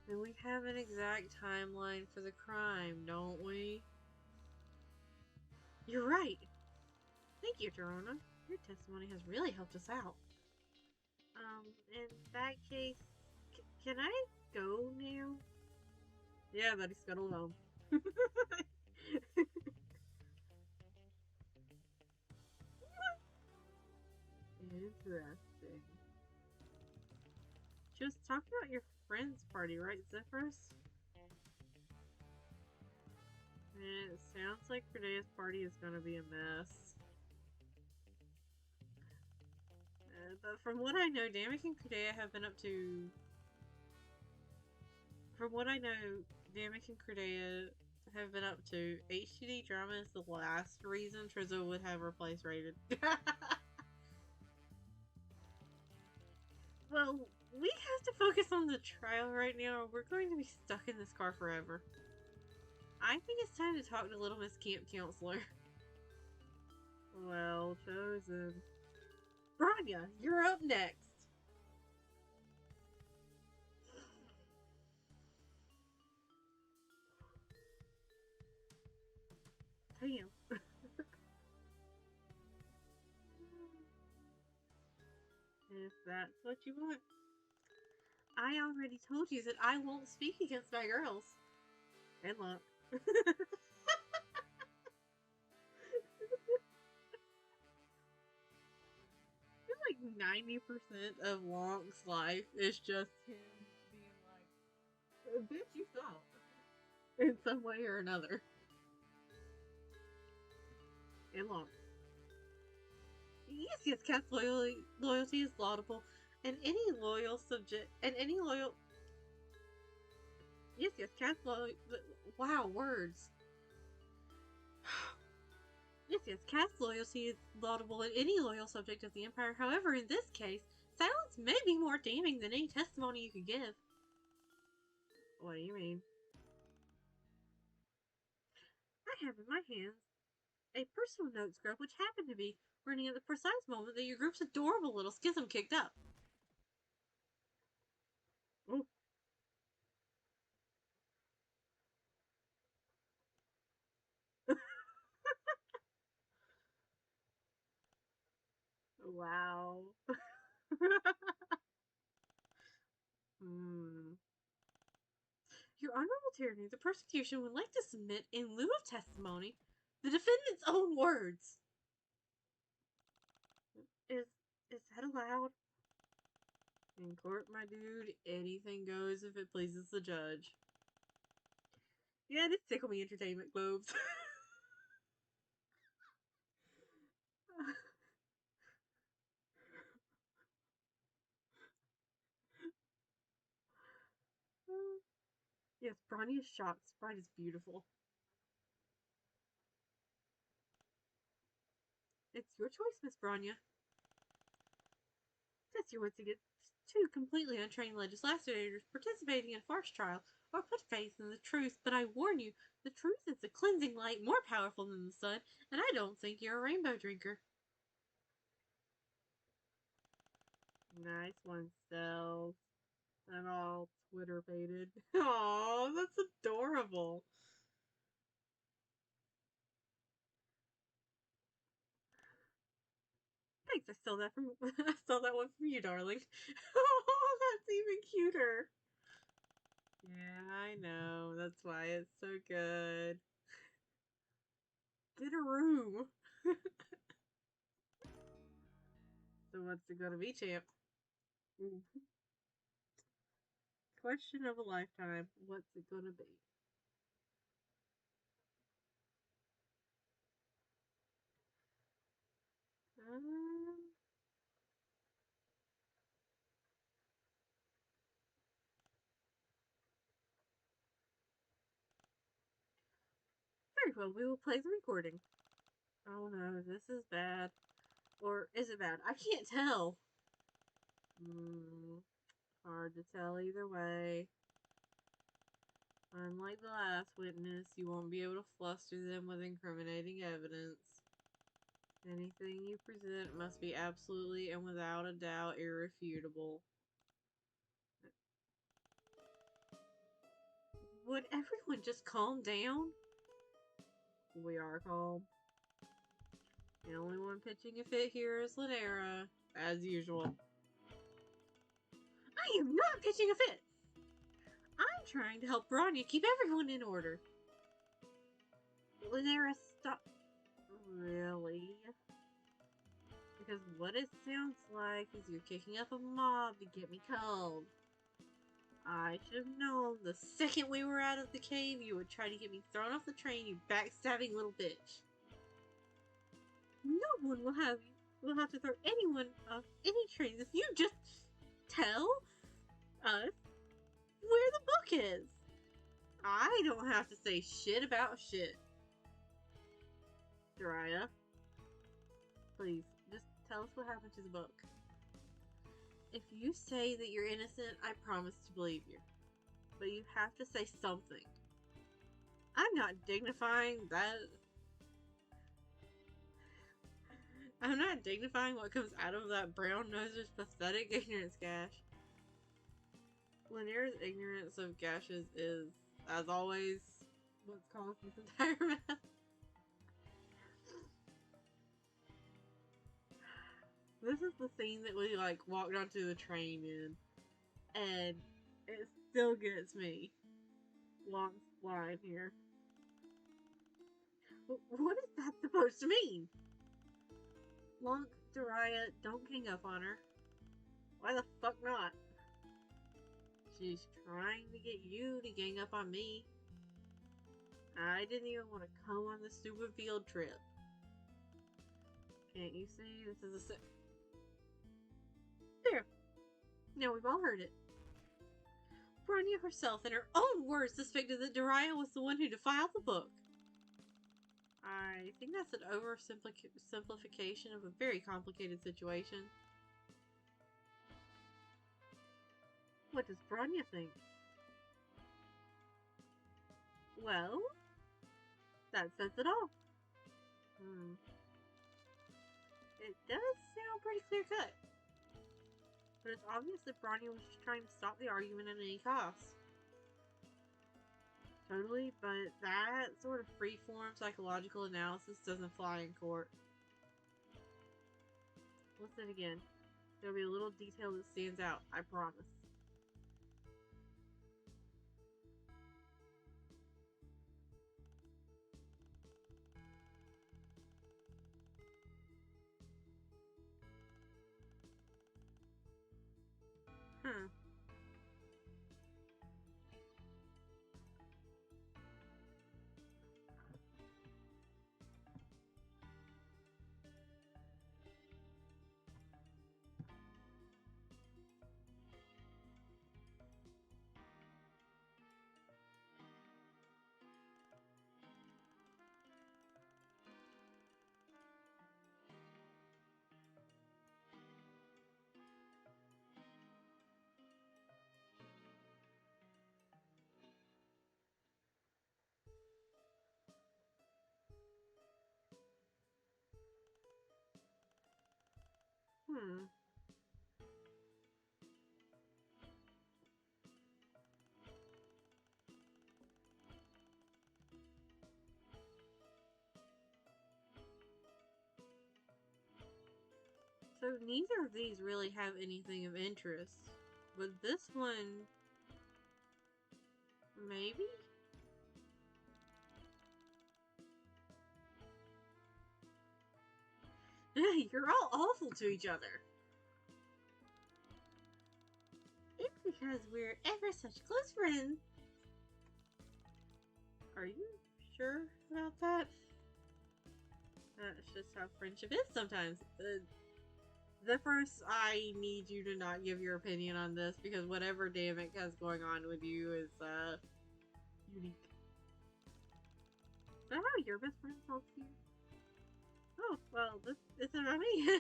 A: then we have an exact timeline for the crime, don't we? You're right! Thank you, Torona. Your testimony has really helped us out. In that case, can I go now? Yeah, buddy, scuttle home. Interesting. Just talk about your friend's party, right, Zephyrus? It sounds like Credea's party is gonna be a mess. But from what I know, Damek and Credea have been up to... From what I know, Damek and Credea have been up to, HTD drama is the last reason Trizzo would have her place raided. Well, we have to focus on the trial right now, or we're going to be stuck in this car forever. I think it's time to talk to Little Miss Camp Counselor. Well chosen. Branya, you're up next. Damn. If that's what you want. I already told you that I won't speak against my girls. And luck. I feel like 90% of Lonk's life is just him being like, bitch, you stop. In some way or another. And Lonk. Yes, Cat's loyalty is laudable, and any loyal subject, and any loyal... Yes, Cat's loyalty... Wow, words. Yes, Cat's loyalty is laudable in any loyal subject of the Empire. However, in this case, silence may be more damning than any testimony you could give. What do you mean? I have in my hands a personal note scrub which happened to be running at the precise moment that your group's adorable little schism kicked up. Ooh. Wow. Your Honorable Tyranny, the prosecution would like to submit, in lieu of testimony, the defendant's own words. Is that allowed? In court, my dude, anything goes if it pleases the judge. Yeah, just tickle me entertainment globes. Yes, Bronny is shocked. Sprite is beautiful. It's your choice, Miss Bronya. Test your wits against two completely untrained legislators participating in a farce trial, or put faith in the truth, but I warn you, the truth is a cleansing light more powerful than the sun, and I don't think you're a rainbow drinker. Nice one, Stell. I'm all Twitter baited. Aw, that's adorable. I stole that from I stole that one from you, darling. Oh, that's even cuter. Yeah, I know. That's why it's so good. Get a room. So what's it gonna be, champ? Question of a lifetime. What's it gonna be? Um, Very well. We will play the recording. Oh no, this is bad. Or is it bad? I can't tell. Hard to tell either way. Unlike the last witness, you won't be able to fluster them with incriminating evidence. Anything you present must be absolutely and without a doubt irrefutable. Would everyone just calm down? We are calm. The only one pitching a fit here is Lynera, as usual. I am not pitching a fit! I'm trying to help Bronya keep everyone in order. Lynera, stop. Really? Because what it sounds like is you're kicking up a mob to get me killed. I should have known the second we were out of the cave you would try to get me thrown off the train, you backstabbing little bitch. No one will have to throw anyone off any trains if you just tell us where the book is. I don't have to say shit about shit. Jiraiya, please, just tell us what happened to the book. If you say that you're innocent, I promise to believe you. But you have to say something. I'm not dignifying that. I'm not dignifying what comes out of that brown noser's pathetic ignorance gash. Lynera's ignorance of gashes is, as always, what's caused this entire mess. This is the scene that we, like, walked onto the train in. And it still gets me. Long line here. What is that supposed to mean? Long, Jiraiya, don't gang up on her. Why the fuck not? She's trying to get you to gang up on me. I didn't even want to come on this stupid field trip. Can't you see this is a There! Now we've all heard it. Bronya herself, in her own words, suspected that Jiraiya was the one who defiled the book. I think that's an oversimplification of a very complicated situation. What does Bronya think? Well, that says it all. It does sound pretty clear-cut. But it's obvious that Bronya was just trying to stop the argument at any cost. Totally, but that sort of free-form psychological analysis doesn't fly in court. Listen again. There'll be a little detail that stands out, I promise. Huh. So So neither of these really have anything of interest. But this one... maybe? You're all awful to each other. It's because we're ever such close friends. Are you sure about that? That's just how friendship is sometimes. The first, I need you to not give your opinion on this because whatever dynamic has going on with you is unique. Is that how your best friend talks to you? Oh, well, this isn't about me.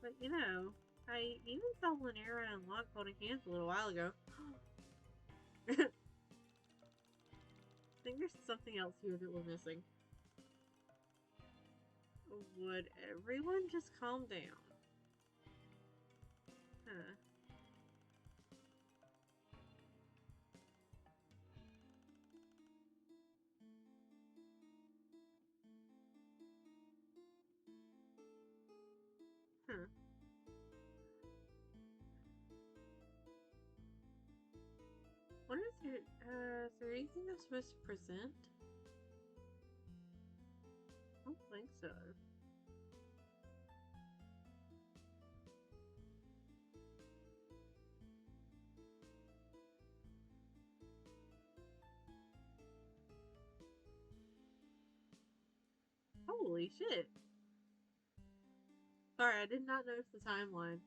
A: But you know, I even saw Lynera and Locke holding hands a little while ago. I think there's something else here that we're missing. Would everyone just calm down? Huh. Huh. What is there? Is there anything I'm supposed to present? I don't think so. Holy shit. Sorry, I did not notice the timeline.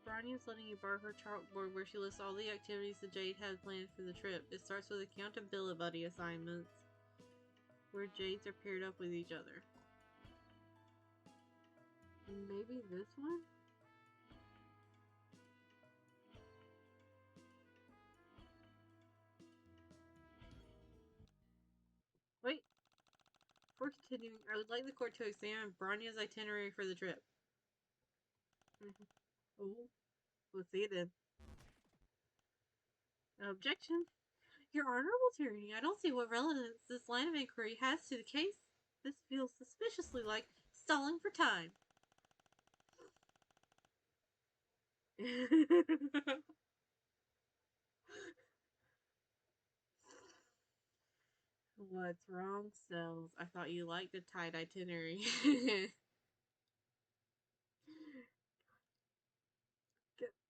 A: Bronya's letting you borrow her chalkboard where she lists all the activities the Jade had planned for the trip. It starts with accountability assignments, where Jades are paired up with each other. Maybe this one? Wait. Before continuing, I would like the court to examine Bronya's itinerary for the trip. Oh, let's see it then. Objection. Your Honorable Tyranny, I don't see what relevance this line of inquiry has to the case. This feels suspiciously like stalling for time. What's wrong, Cells? I thought you liked a tight itinerary.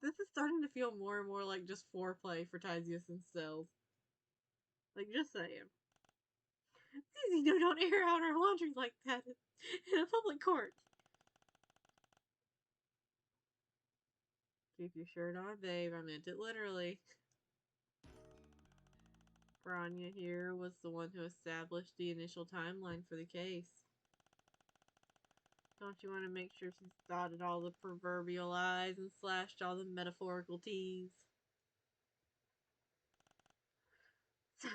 A: This is starting to feel more and more like just foreplay for Tyzius and Cells. Like, just saying. Easy, no, don't air out our laundry like that in a public court. Keep your shirt on, babe. I meant it literally. Bronya here was the one who established the initial timeline for the case. Don't you want to make sure she's dotted all the proverbial I's and slashed all the metaphorical T's? Sigh.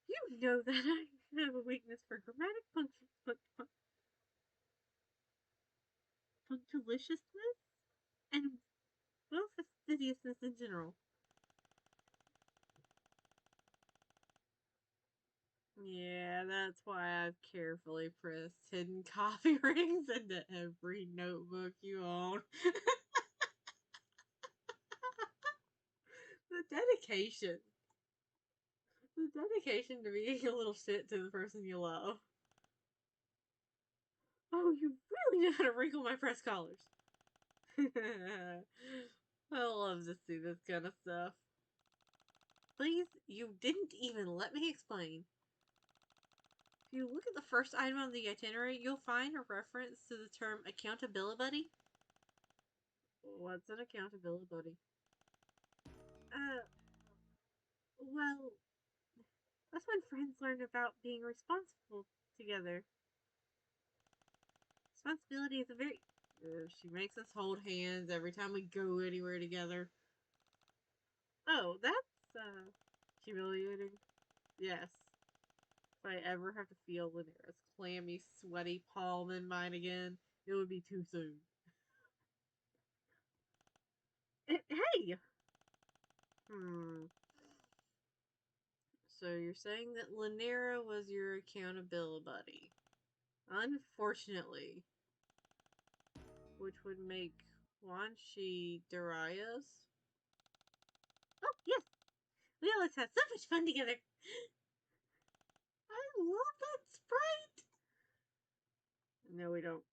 A: You know that I have a weakness for grammatic punctiliousness and, well, fastidiousness in general. Yeah, that's why I've carefully pressed hidden coffee rings into every notebook you own. The dedication. The dedication to being a little shit to the person you love. Oh, you really know how to wrinkle my press collars. I love to see this kind of stuff. Please, you didn't even let me explain. If you look at the first item on the itinerary, you'll find a reference to the term accountability buddy. What's an accountability buddy? Well, that's when friends learn about being responsible together. Responsibility is a very... she makes us hold hands every time we go anywhere together. Oh, that's, humiliating. Yes. If I ever have to feel Lynera's clammy, sweaty palm in mine again, it would be too soon. Hey! Hmm. So you're saying that Lanera was your accountability buddy. Unfortunately, which would make Wanshi Darius. Oh, yes! We always have so much fun together! I love that sprite! No, we don't.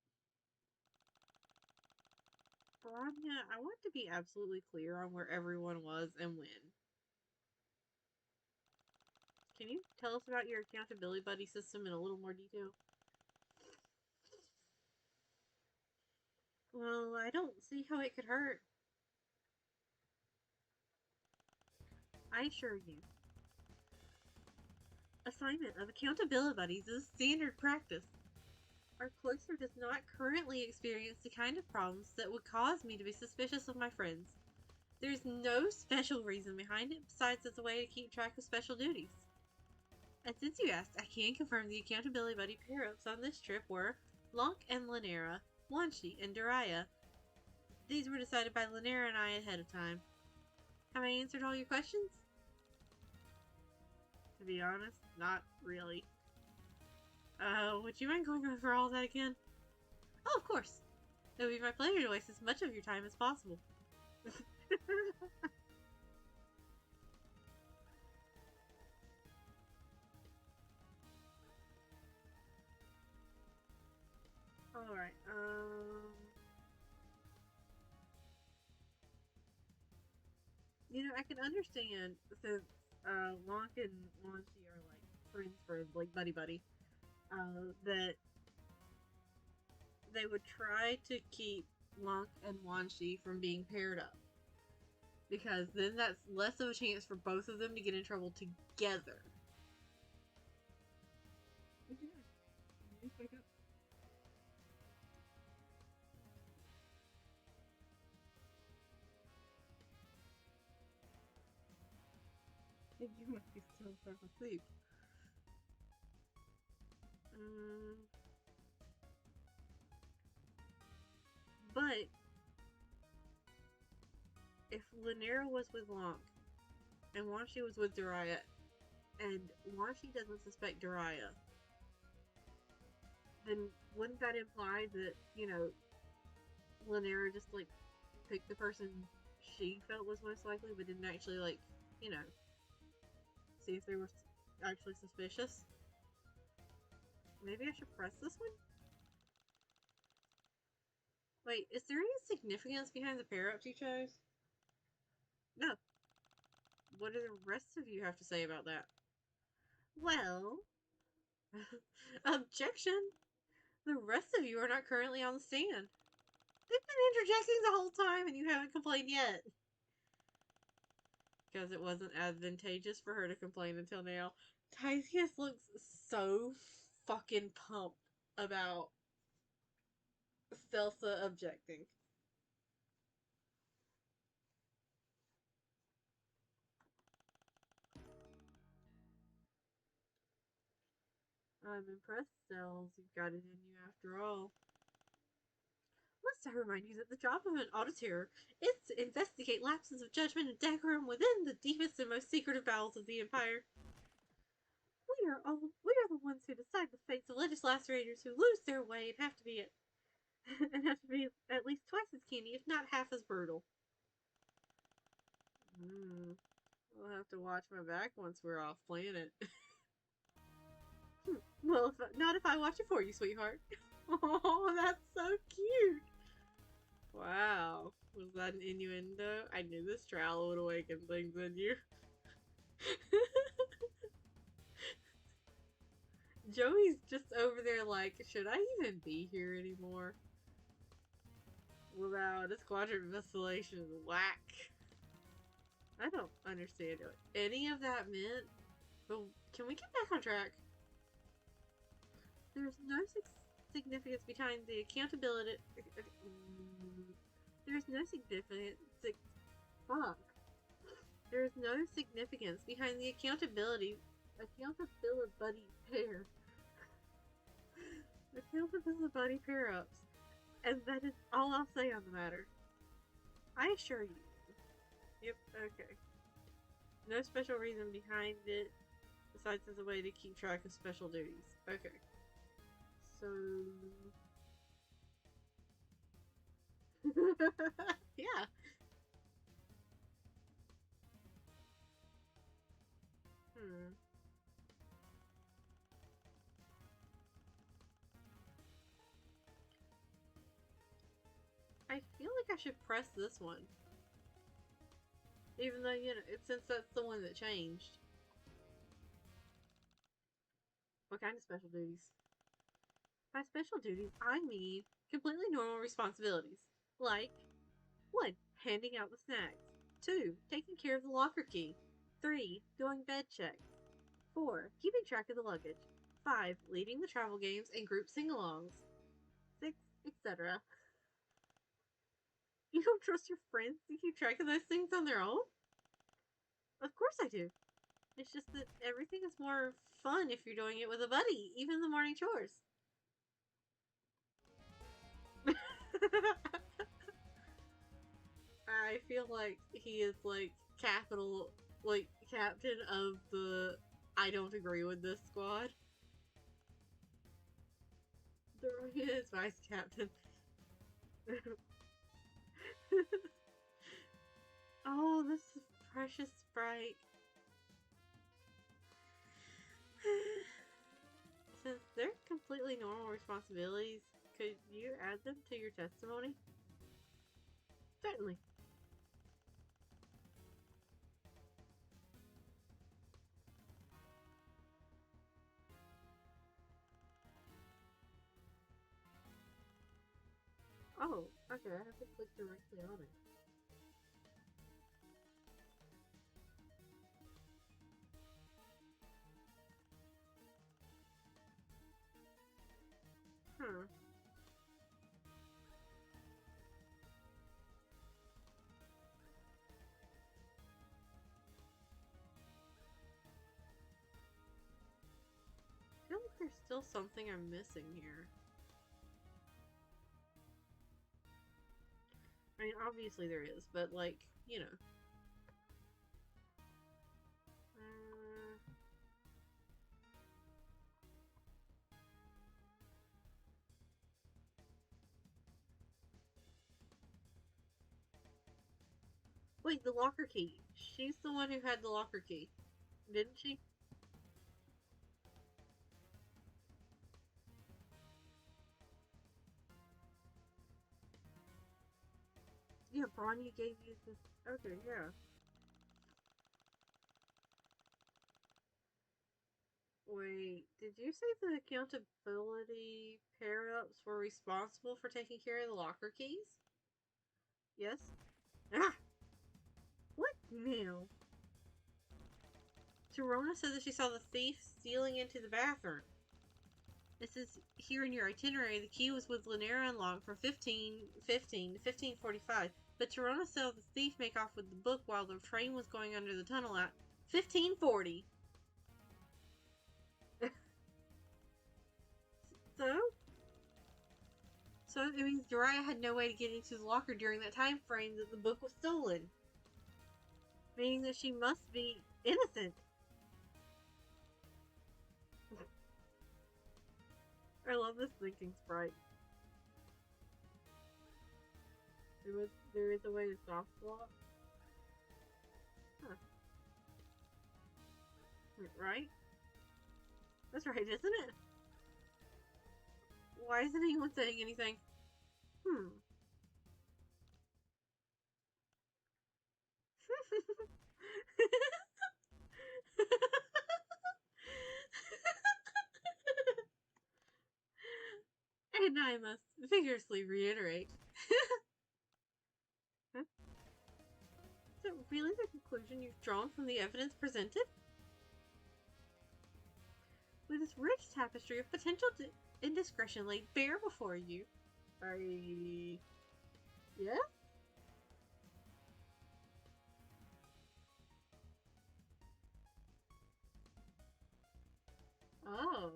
A: Bronya, I want to be absolutely clear on where everyone was and when. Can you tell us about your accountability buddy system in a little more detail? Well, I don't see how it could hurt. I assure you. Assignment of accountability buddies is standard practice. Our cloister does not currently experience the kind of problems that would cause me to be suspicious of my friends. There's no special reason behind it besides as a way to keep track of special duties. And since you asked, I can confirm the accountability buddy pair-ups on this trip were Lonk and Lanera, Wanshi and Daria. These were decided by Lanera and I ahead of time. Have I answered all your questions? To be honest, not really. Would you mind going over all that again? Oh, of course. It would be my pleasure to waste as much of your time as possible. Alright, you know, I can understand since, Lonk and Wanshi are, like, friends, like, buddy-buddy, that they would try to keep Lonk and Wanshi from being paired up. Because then that's less of a chance for both of them to get in trouble together. You must be still half asleep. But if Lanera was with Lonk and Wanshi was with Daria, and Wanshi doesn't suspect Daria, then wouldn't that imply that, you know, Lanera just, like, picked the person she felt was most likely, but didn't actually, like, you know, see if they were actually suspicious? Maybe I should press this one? Wait, is there any significance behind the pair-ups you chose? No. What do the rest of you have to say about that? Well... Objection! The rest of you are not currently on the stand. They've been interjecting the whole time and you haven't complained yet. Because it wasn't advantageous for her to complain until now. Tysius looks so fucking pumped about Stelsa objecting. I'm impressed, Stels. You've got it in you after all. Must I remind you that the job of an auditor is to investigate lapses of judgment and decorum within the deepest and most secretive bowels of the Empire? We are the ones who decide the fates of legislators who lose their way and have to be at least twice as canny, if not half as brutal. We'll have to watch my back once we're off planet. Well, not if I watch it for you, sweetheart. Oh, that's so cute. Wow. Was that an innuendo? I knew this trial would awaken things in you. Joey's just over there like, should I even be here anymore? Without a squadron vacillation, whack. I don't understand what any of that meant, but can we get back on track? There's no significance behind the accountability. There's no significance. Fuck. There's no significance behind the accountability buddy pair. Accountability buddy pair ups. And that is all I'll say on the matter. I assure you, Yep, okay. No special reason behind it, besides as a way to keep track of special duties. Okay. So... yeah. Hmm. I feel like I should press this one. Even though, you know, since that's the one that changed. What kind of special duties? By special duties, I mean completely normal responsibilities. Like, 1. Handing out the snacks. 2. Taking care of the locker key. 3. Doing bed checks. 4. Keeping track of the luggage. 5. Leading the travel games and group sing-alongs. 6. Etc. You don't trust your friends to keep track of those things on their own? Of course I do. It's just that everything is more fun if you're doing it with a buddy, even the morning chores. I feel like he is like capital, like captain of the I don't agree with this squad. There is vice captain. Oh, this is precious Sprite. Since they're completely normal responsibilities, could you add them to your testimony? Certainly. Oh, okay, I have to click directly on it. Huh. I feel like there's still something I'm missing here. I mean, obviously there is, but like, you know. Uh, wait, the locker key. She's the one who had the locker key, didn't she? Yeah, Bronya gave you this. Okay, yeah. Wait, did you say the accountability pair ups were responsible for taking care of the locker keys? Yes? Ah! What now? Sharona said that she saw the thief stealing into the bathroom. This is here in your itinerary. The key was with Linaire unlocked from 15:15 to 15:45, but Sharona saw the thief make off with the book while the train was going under the tunnel at 15:40. So? So it means Jiraiya had no way to get into the locker during that time frame that the book was stolen. Meaning that she must be innocent. I love this thinking sprite. There is a way to soft swap. Huh. Right? That's right, isn't it? Why isn't anyone saying anything? Hmm. And I must vigorously reiterate. Huh? Is that really the conclusion you've drawn from the evidence presented? With this rich tapestry of potential indiscretion laid bare before you. Yeah? Oh.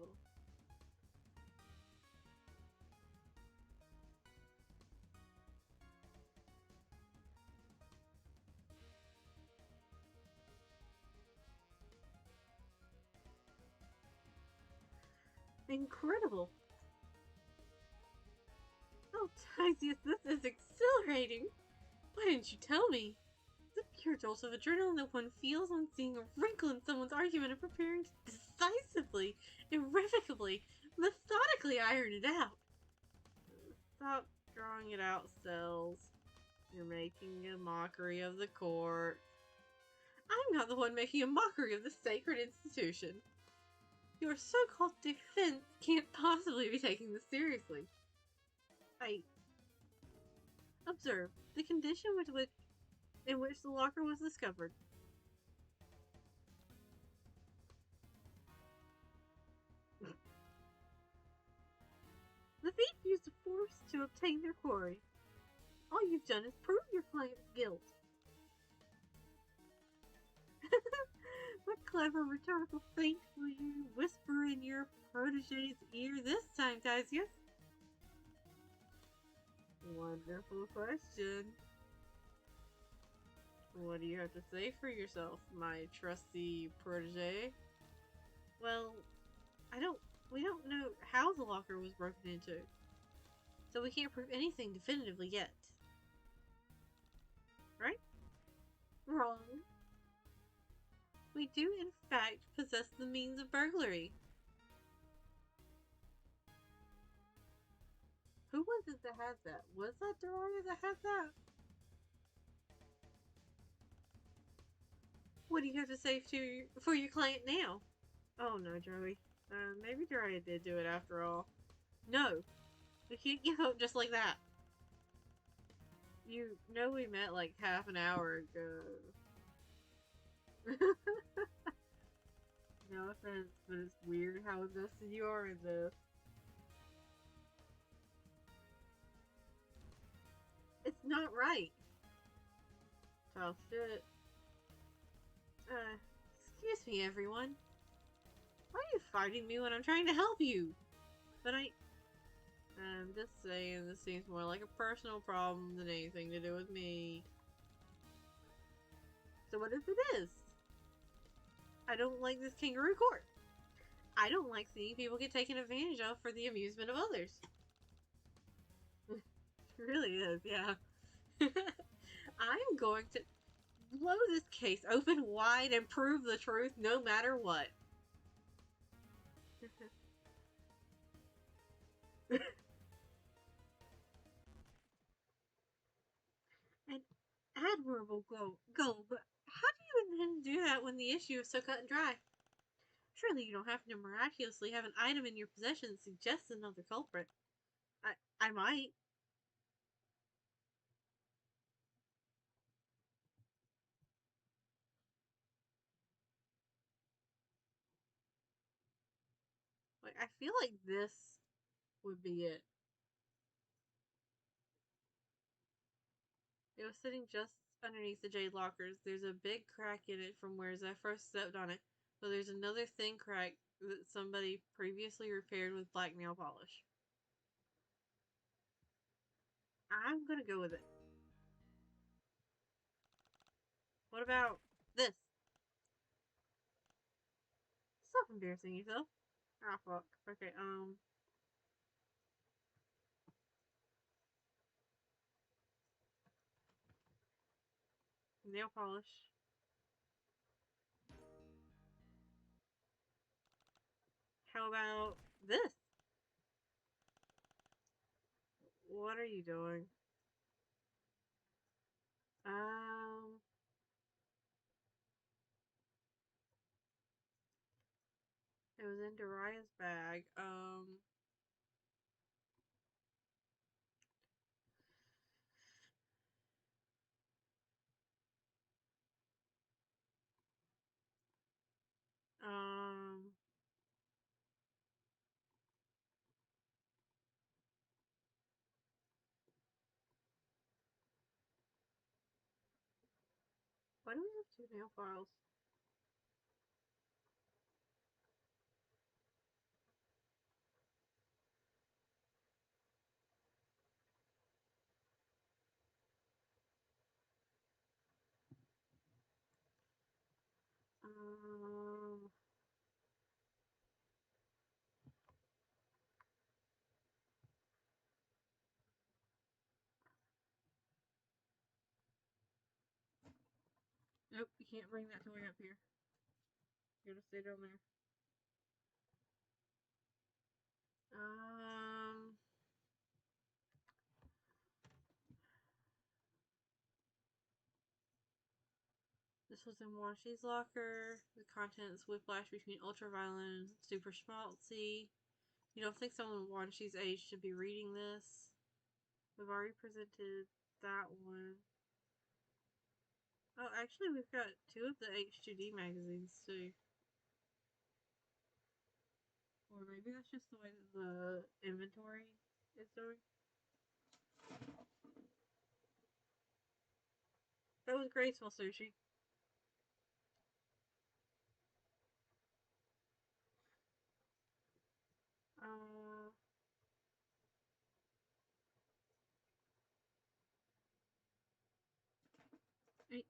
A: Incredible! Oh, Tisius, this is exhilarating! Why didn't you tell me? The pure jolt of adrenaline that one feels on seeing a wrinkle in someone's argument and preparing to decisively, irrevocably, methodically iron it out. Stop drawing it out, Cells. You're making a mockery of the court. I'm not the one making a mockery of the sacred institution. Your so-called defense can't possibly be taking this seriously. Observe the condition in which the locker was discovered. The thief used force to obtain their quarry. All you've done is prove your client's guilt. What clever rhetorical feint will you whisper in your protege's ear this time, Tisius? Wonderful question. What do you have to say for yourself, my trusty protege? Well, we don't know how the locker was broken into, so we can't prove anything definitively yet. Right? Wrong. We do, in fact, possess the means of burglary. Who was it that had that? Was that Daria that had that? What do you have to say for your client now? Oh no, Joey. Maybe Daria did do it after all. No, we can't give up just like that. You know we met like half an hour ago. No offense, but it's weird how invested you are in this. It's not right. Tough shit. Excuse me, everyone. Why are you fighting me when I'm trying to help you? But I'm just saying this seems more like a personal problem than anything to do with me. So what if it is? I don't like this kangaroo court. I don't like seeing people get taken advantage of for the amusement of others. It really is, yeah. I'm going to blow this case open wide and prove the truth no matter what. An admirable goal, but how do you intend to do that when the issue is so cut and dry? Surely you don't happen to miraculously have an item in your possession that suggests another culprit. I might. Like, I feel like this would be it. It was sitting just underneath the jade lockers. There's a big crack in it from where I first stepped on it, but there's another thin crack that somebody previously repaired with black nail polish. I'm gonna go with it. What about this? Stop embarrassing yourself. Ah, fuck. Okay, nail polish. How about this? What are you doing? Um, it was in Daria's bag. Um, why do we have two nail files? Um, Nope, you can't bring that toy up here. You gotta stay down there. This was in Washi's locker. The contents whiplash between ultraviolet and super schmaltzy. You don't think someone Washi's age should be reading this? We've already presented that one. Oh, actually, we've got 2 of the H2D magazines, too. Or maybe that's just the way that the inventory is doing. That was graceful sushi. Uh, hey.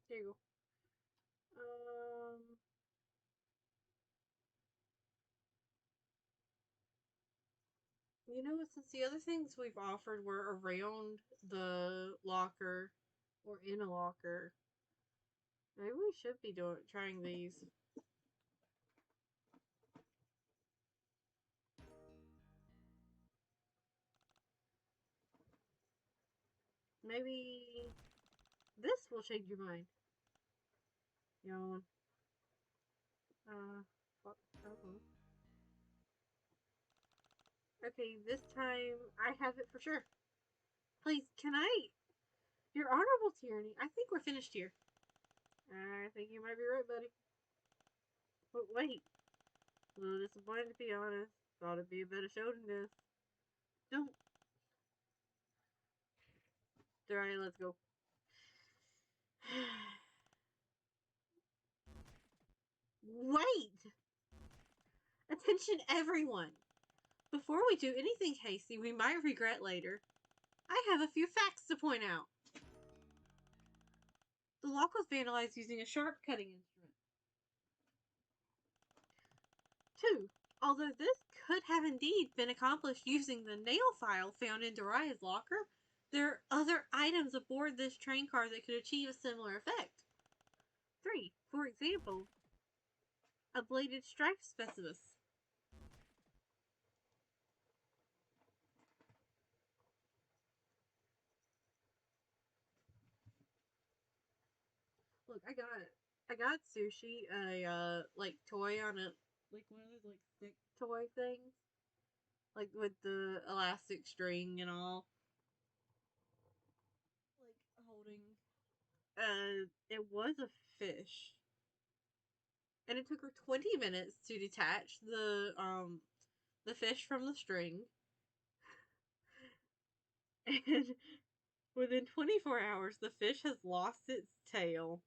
A: There you go. You know what? Since the other things we've offered were around the locker or in a locker, maybe we should be trying these. Maybe this will change your mind. Yawn. Fuck. Okay, this time I have it for sure. Please, can I? Your honorable tyranny. I think we're finished here. I think you might be right, buddy. But wait. A little disappointed, to be honest. Thought it'd be a better show than this. Don't. Alright, let's go. Wait! Attention, everyone! Before we do anything hasty we might regret later, I have a few facts to point out. The lock was vandalized using a sharp cutting instrument. 2. Although this could have indeed been accomplished using the nail file found in Daria's locker, there are other items aboard this train car that could achieve a similar effect. 3. For example, a bladed stripe specimen. Look, I got Sushi a like toy on a like one of those like stick toy things, like with the elastic string and all, like holding. It was a fish, and it took her 20 minutes to detach the fish from the string, and within 24 hours, the fish has lost its tail.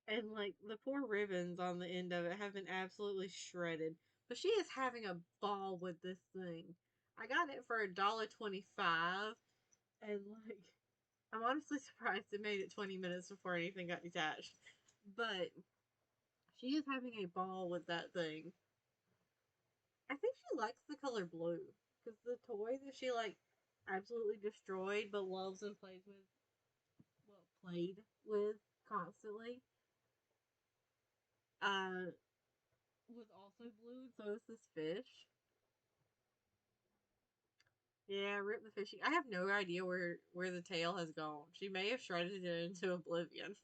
A: And, like, the poor ribbons on the end of it have been absolutely shredded. But she is having a ball with this thing. I got it for $1.25. And, like, I'm honestly surprised it made it 20 minutes before anything got detached. But she is having a ball with that thing. I think she likes the color blue. Because the toy that she, like, absolutely destroyed but loves and plays with, well, played with constantly, was also blue, so is this fish. Yeah, rip the fishy. I have no idea where the tail has gone. She may have shredded it into oblivion.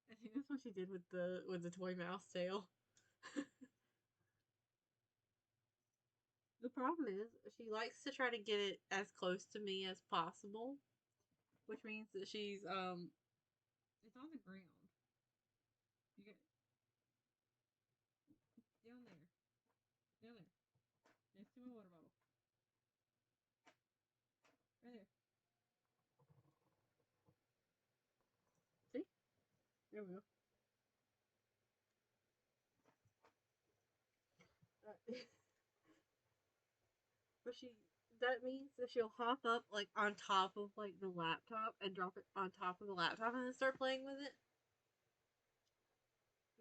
A: I think that's what she did with the toy mouse tail. The problem is she likes to try to get it as close to me as possible, which means that she's it's on the ground. You get down there, down there, next to my water bottle, right there. See? There we go. But that means that she'll hop up like on top of like the laptop and drop it on top of the laptop and then start playing with it.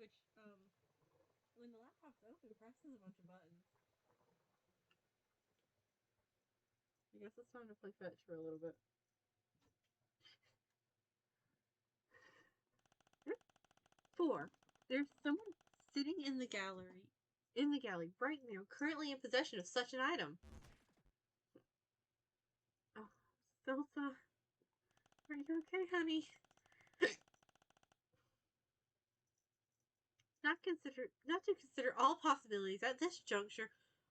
A: Which when the laptop's open, presses a bunch of buttons. I guess it's time to play fetch for a little bit. 4. There's someone sitting in the gallery right now, currently in possession of such an item. Oh, Salsa, are you okay, honey? Not to consider all possibilities at this juncture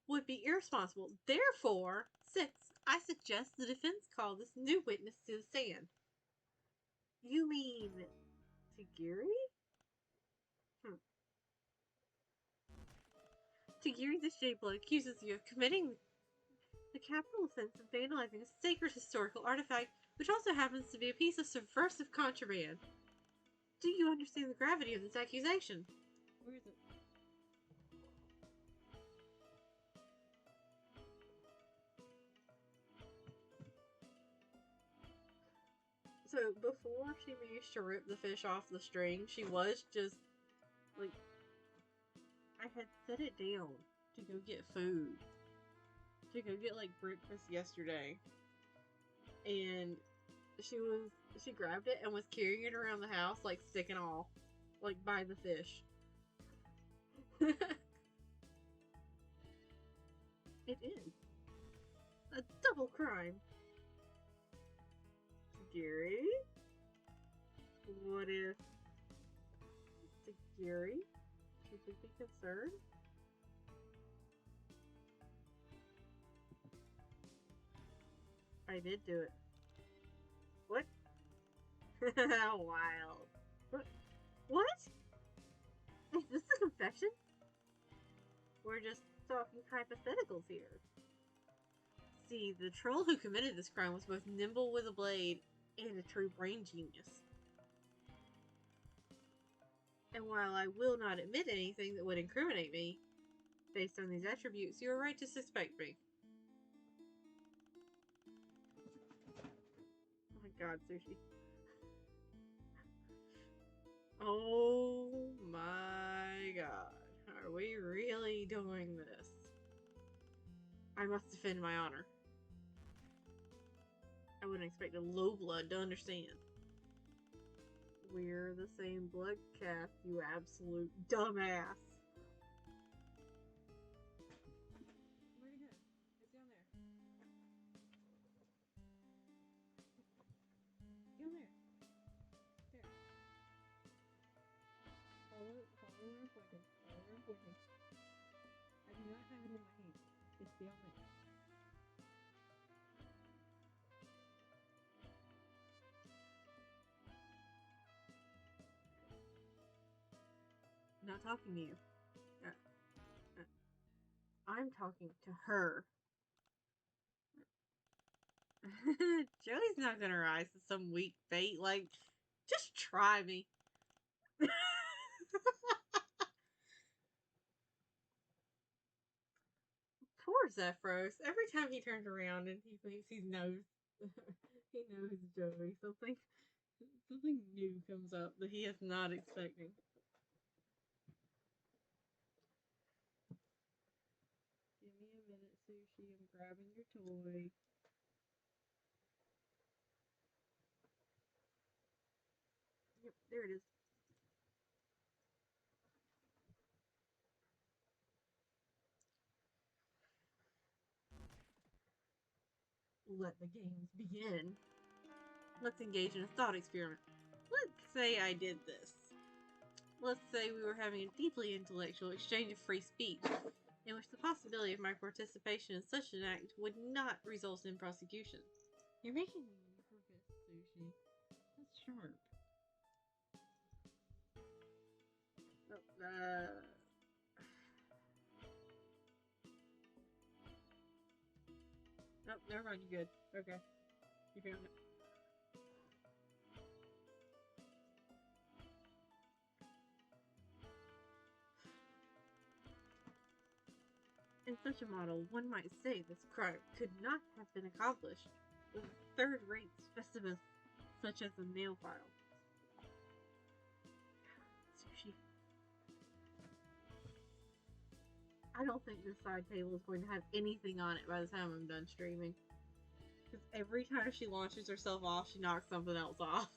A: would be irresponsible. Therefore, 6. I suggest the defense call this new witness to the stand. You mean Tagiri? Tagiri the Shade-Blood accuses you of committing the capital offense of vandalizing a sacred historical artifact, which also happens to be a piece of subversive contraband. Do you understand the gravity of this accusation? Where is it? So before she managed to rip the fish off the string, she was just like, I had set it down to go get food, to go get like breakfast yesterday, and she grabbed it and was carrying it around the house like stick and all, like by the fish. It is a double crime. Gary? What if Gary should we be concerned? I did do it. What? Wild. What? Is this a confession? We're just talking hypotheticals here. See, the troll who committed this crime was both nimble with a blade and a true brain genius. And while I will not admit anything that would incriminate me, based on these attributes, you are right to suspect me. Oh my god, Sushi. Oh my god. Are we really doing this? I must defend my honor. I wouldn't expect a low blood to understand. We're the same blood caste, you absolute dumbass. Where'd he go? It's down there. Down there. There. Follow where I'm pointing. Follow where I'm pointing. I do not have it in my hand. It's down there. I'm not talking to you. I'm talking to her. Joey's not gonna rise to some weak fate. Like, just try me. Poor Zephyros. Every time he turns around and he thinks he knows, he knows Joey. Something new comes up that he is not expecting. Give me a minute, Sushi. I'm grabbing your toy. Yep, there it is. Let the games begin. Let's engage in a thought experiment. Let's say I did this. Let's say we were having a deeply intellectual exchange of free speech, in which the possibility of my participation in such an act would not result in prosecution. You're making me nervous, Sushi. That's sharp. Oh, never mind, you're good. Okay. You found it. In such a model, one might say this crime could not have been accomplished with a third-rate specimen such as a nail file. Sushi. I don't think this side table is going to have anything on it by the time I'm done streaming. every time she launches herself off, she knocks something else off.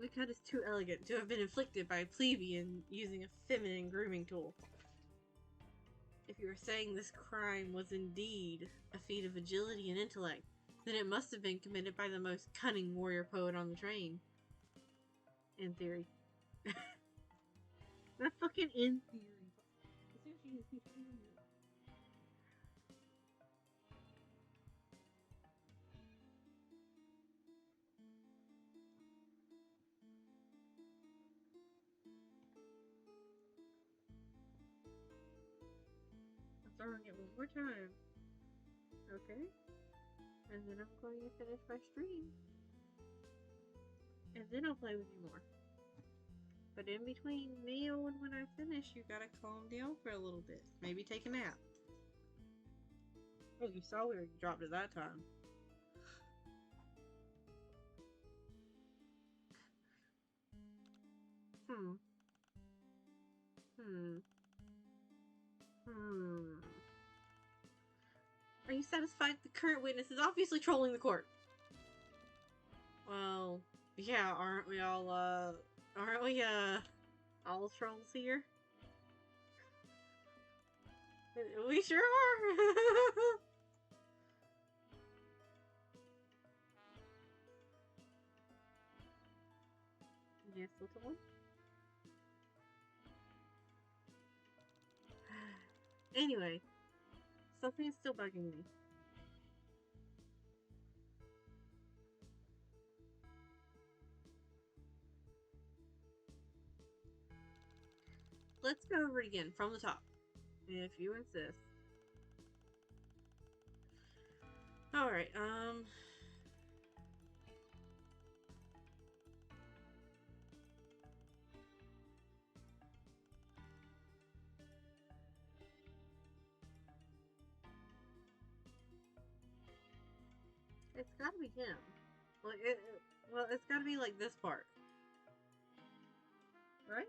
A: The cut is too elegant to have been inflicted by a plebeian using a feminine grooming tool. If you are saying this crime was indeed a feat of agility and intellect, then it must have been committed by the most cunning warrior poet on the train. In theory. That's fucking in theory. I'm throwing it one more time. Okay? And then I'm going to finish my stream. And then I'll play with you more. But in between now and when I finish, you gotta calm down for a little bit. Maybe take a nap. Oh, you saw where you dropped it that time. Are you satisfied the current witness is obviously trolling the court? Well, yeah, aren't we all trolls here? We sure are! Yes, little one? Anyway, something is still bugging me. Let's go over it again from the top, if you insist. Alright, it's gotta be him. Well, it's gotta be like this part. Right?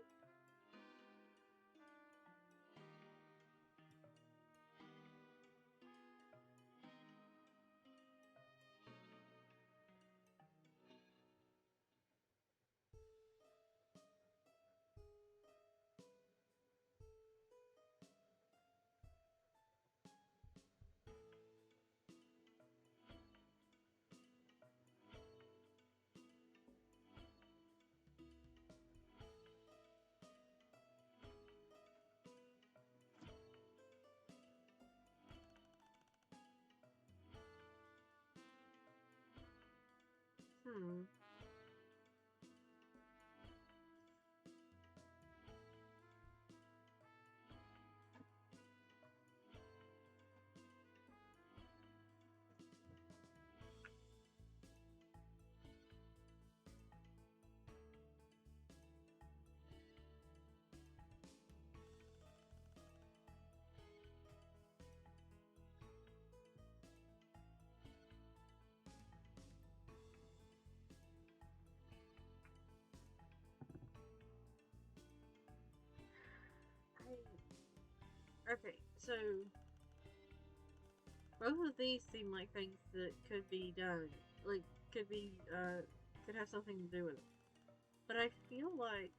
A: Okay, so both of these seem like things that could be done, like could have something to do with it. But I feel like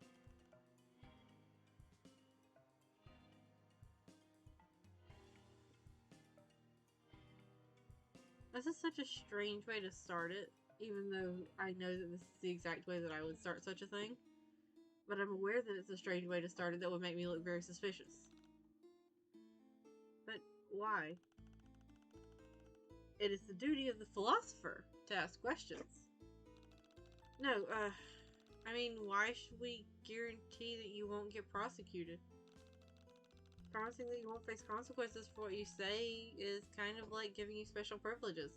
A: this is such a strange way to start it, even though I know that this is the exact way that I would start such a thing. But I'm aware that it's a strange way to start it that would make me look very suspicious. But why? It is the duty of the philosopher to ask questions. No, I mean, why should we guarantee that you won't get prosecuted? Promising that you won't face consequences for what you say is kind of like giving you special privileges.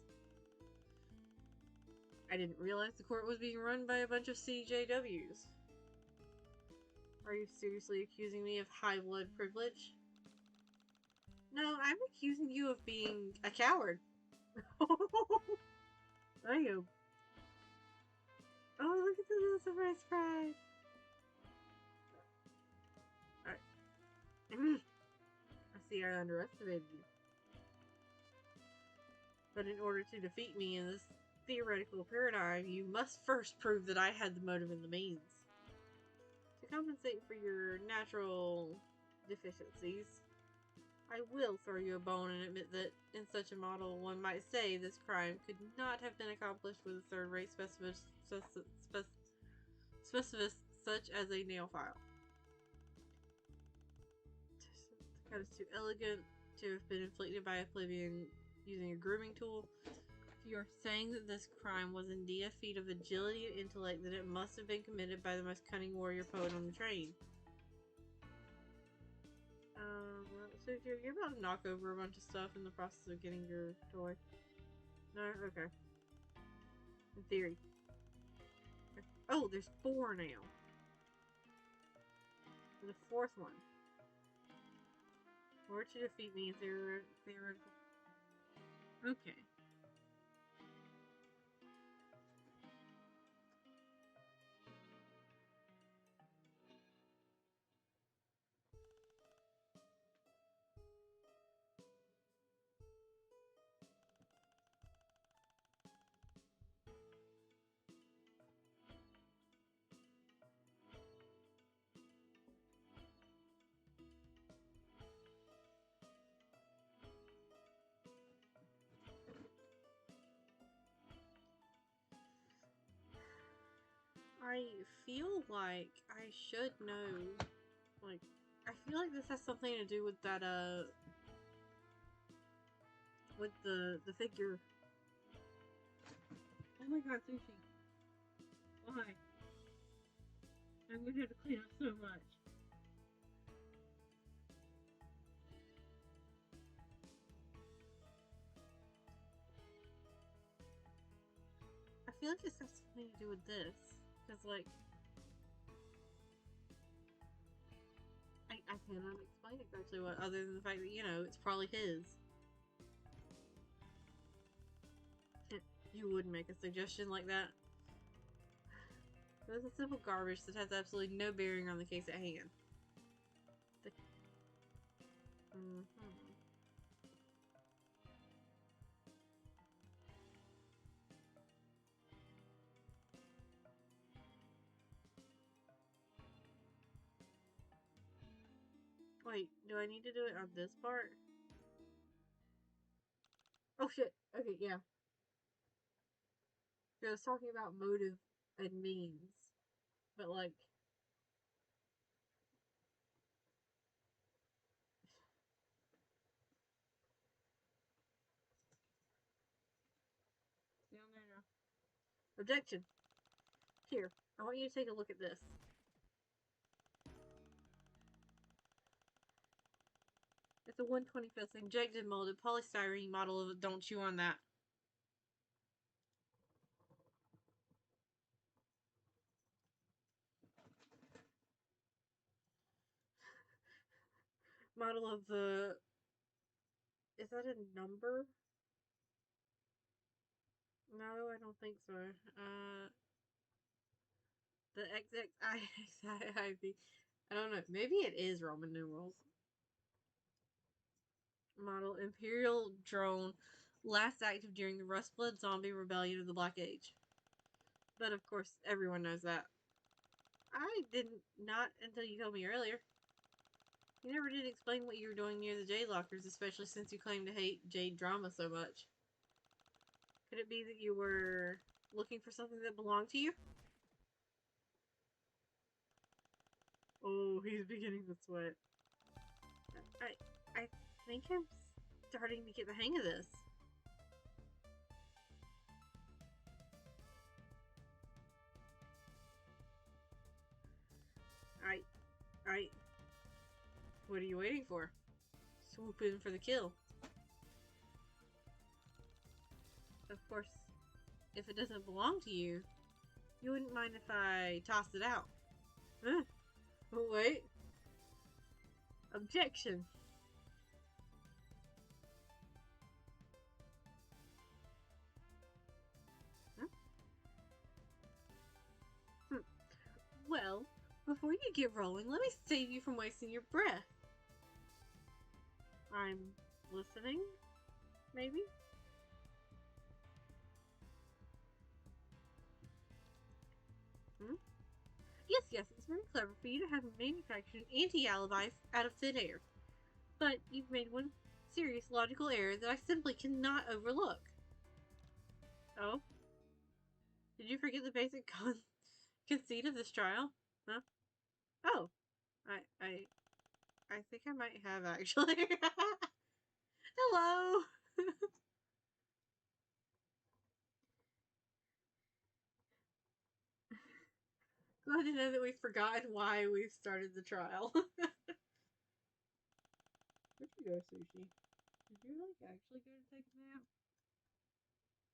A: I didn't realize the court was being run by a bunch of CJWs. Are you seriously accusing me of high blood privilege? No, I'm accusing you of being a coward. There you go. Oh Everyone's cried. Alright. I see I underestimated you. But in order to defeat me in this theoretical paradigm, you must first prove that I had the motive and the means. To compensate for your natural deficiencies, I will throw you a bone and admit that in such a model, one might say this crime could not have been accomplished with a third-rate specificist such as a nail file. The cut is too elegant to have been inflicted by a plebeian using a grooming tool. If you are saying that this crime was indeed a feat of agility and intellect, then it must have been committed by the most cunning warrior poet on the train. So you're about to knock over a bunch of stuff in the process of getting your toy. No? Okay. In theory. Okay. Oh, there's 4 now. The 4th one. Or to defeat me in theoretical. Okay. I feel like I should know, like, I feel like this has something to do with that, with the figure. Oh my god, Sushi. Why? I'm gonna have to clean up so much. I feel like this has something to do with this. Because, like, I cannot explain exactly what, other than the fact that, you know, it's probably his. You wouldn't make a suggestion like that. It's a simple garbage that has absolutely no bearing on the case at hand. Wait, do I need to do it on this part? Oh shit, okay, yeah. I was talking about motive and means, but like... No. Objection. Here, I want you to take a look at this. It's a 1/25th injected molded polystyrene model of Don't Chew on That. Model of the... Is that a number? No, I don't think so. The XXIXIIV. I don't know. Maybe it is Roman numerals. Model Imperial Drone, last active during the Rust Blood Zombie Rebellion of the Black Age. But of course, everyone knows that. I didn't, not until you told me earlier. You never did explain what you were doing near the Jade Lockers, especially since you claim to hate Jade drama so much. Could it be that you were looking for something that belonged to you? Oh, he's beginning to sweat. I think I'm starting to get the hang of this. What are you waiting for? Swoop in for the kill. Of course, if it doesn't belong to you, you wouldn't mind if I tossed it out. Huh? Wait. Objection. Huh? Well, before you get rolling, let me save you from wasting your breath. I'm listening, maybe? Yes, it's very clever for you to have manufactured an anti-alibi out of thin air. But you've made one serious logical error that I simply cannot overlook. Oh? Did you forget the basic conceit of this trial? Huh? Oh. I think I might have, actually. Hello! Glad to know that we've forgotten why we started the trial. Where'd you go, Sushi? Did you, actually go to take a nap?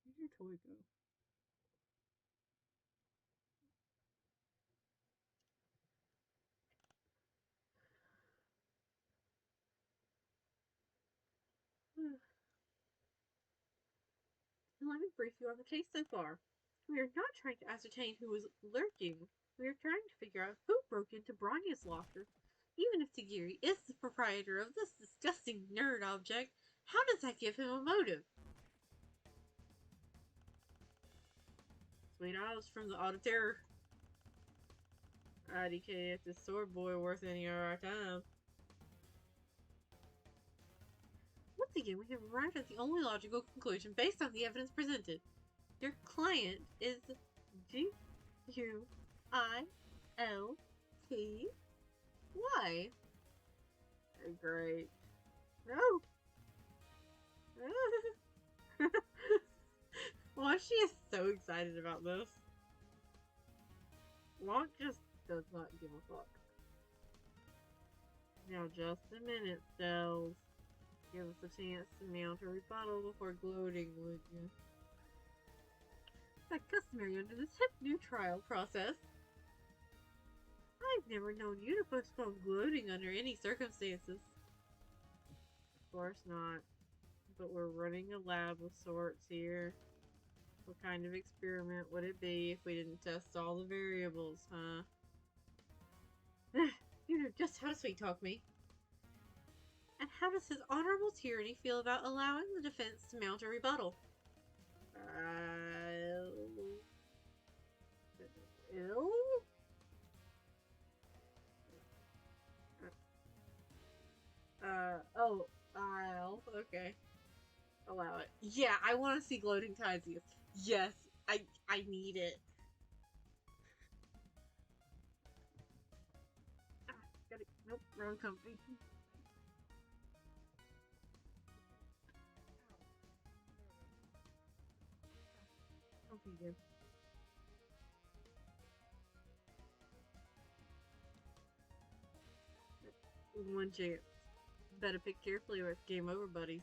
A: Where'd your toy go? Let me brief you on the case so far. We are not trying to ascertain who was lurking. We are trying to figure out who broke into Bronya's locker. Even if Tagiri is the proprietor of this disgusting nerd object, how does that give him a motive? Sweet Isles from the Auditor. IDK if this sword boy worth any of our time. Once again, we have arrived at the only logical conclusion based on the evidence presented. Your client is G-U-I-L-T-Y. Great. No! Why she is so excited about this? Wonk just does not give a fuck. Now just a minute, Stells. Give us a chance to mount a rebuttal before gloating, would you? Is that customary under this hip new trial process? I've never known you to postpone gloating under any circumstances. Of course not. But we're running a lab of sorts here. What kind of experiment would it be if we didn't test all the variables, huh? You know just how to sweet talk me. And how does his honorable tyranny feel about allowing the defense to mount a rebuttal? Ill? Okay. Allow it. Yeah, I want to see gloating Tysius. Yes, I need it. Got it. Nope, wrong company. Okay, good. One chance. Better pick carefully or it's game over, buddies.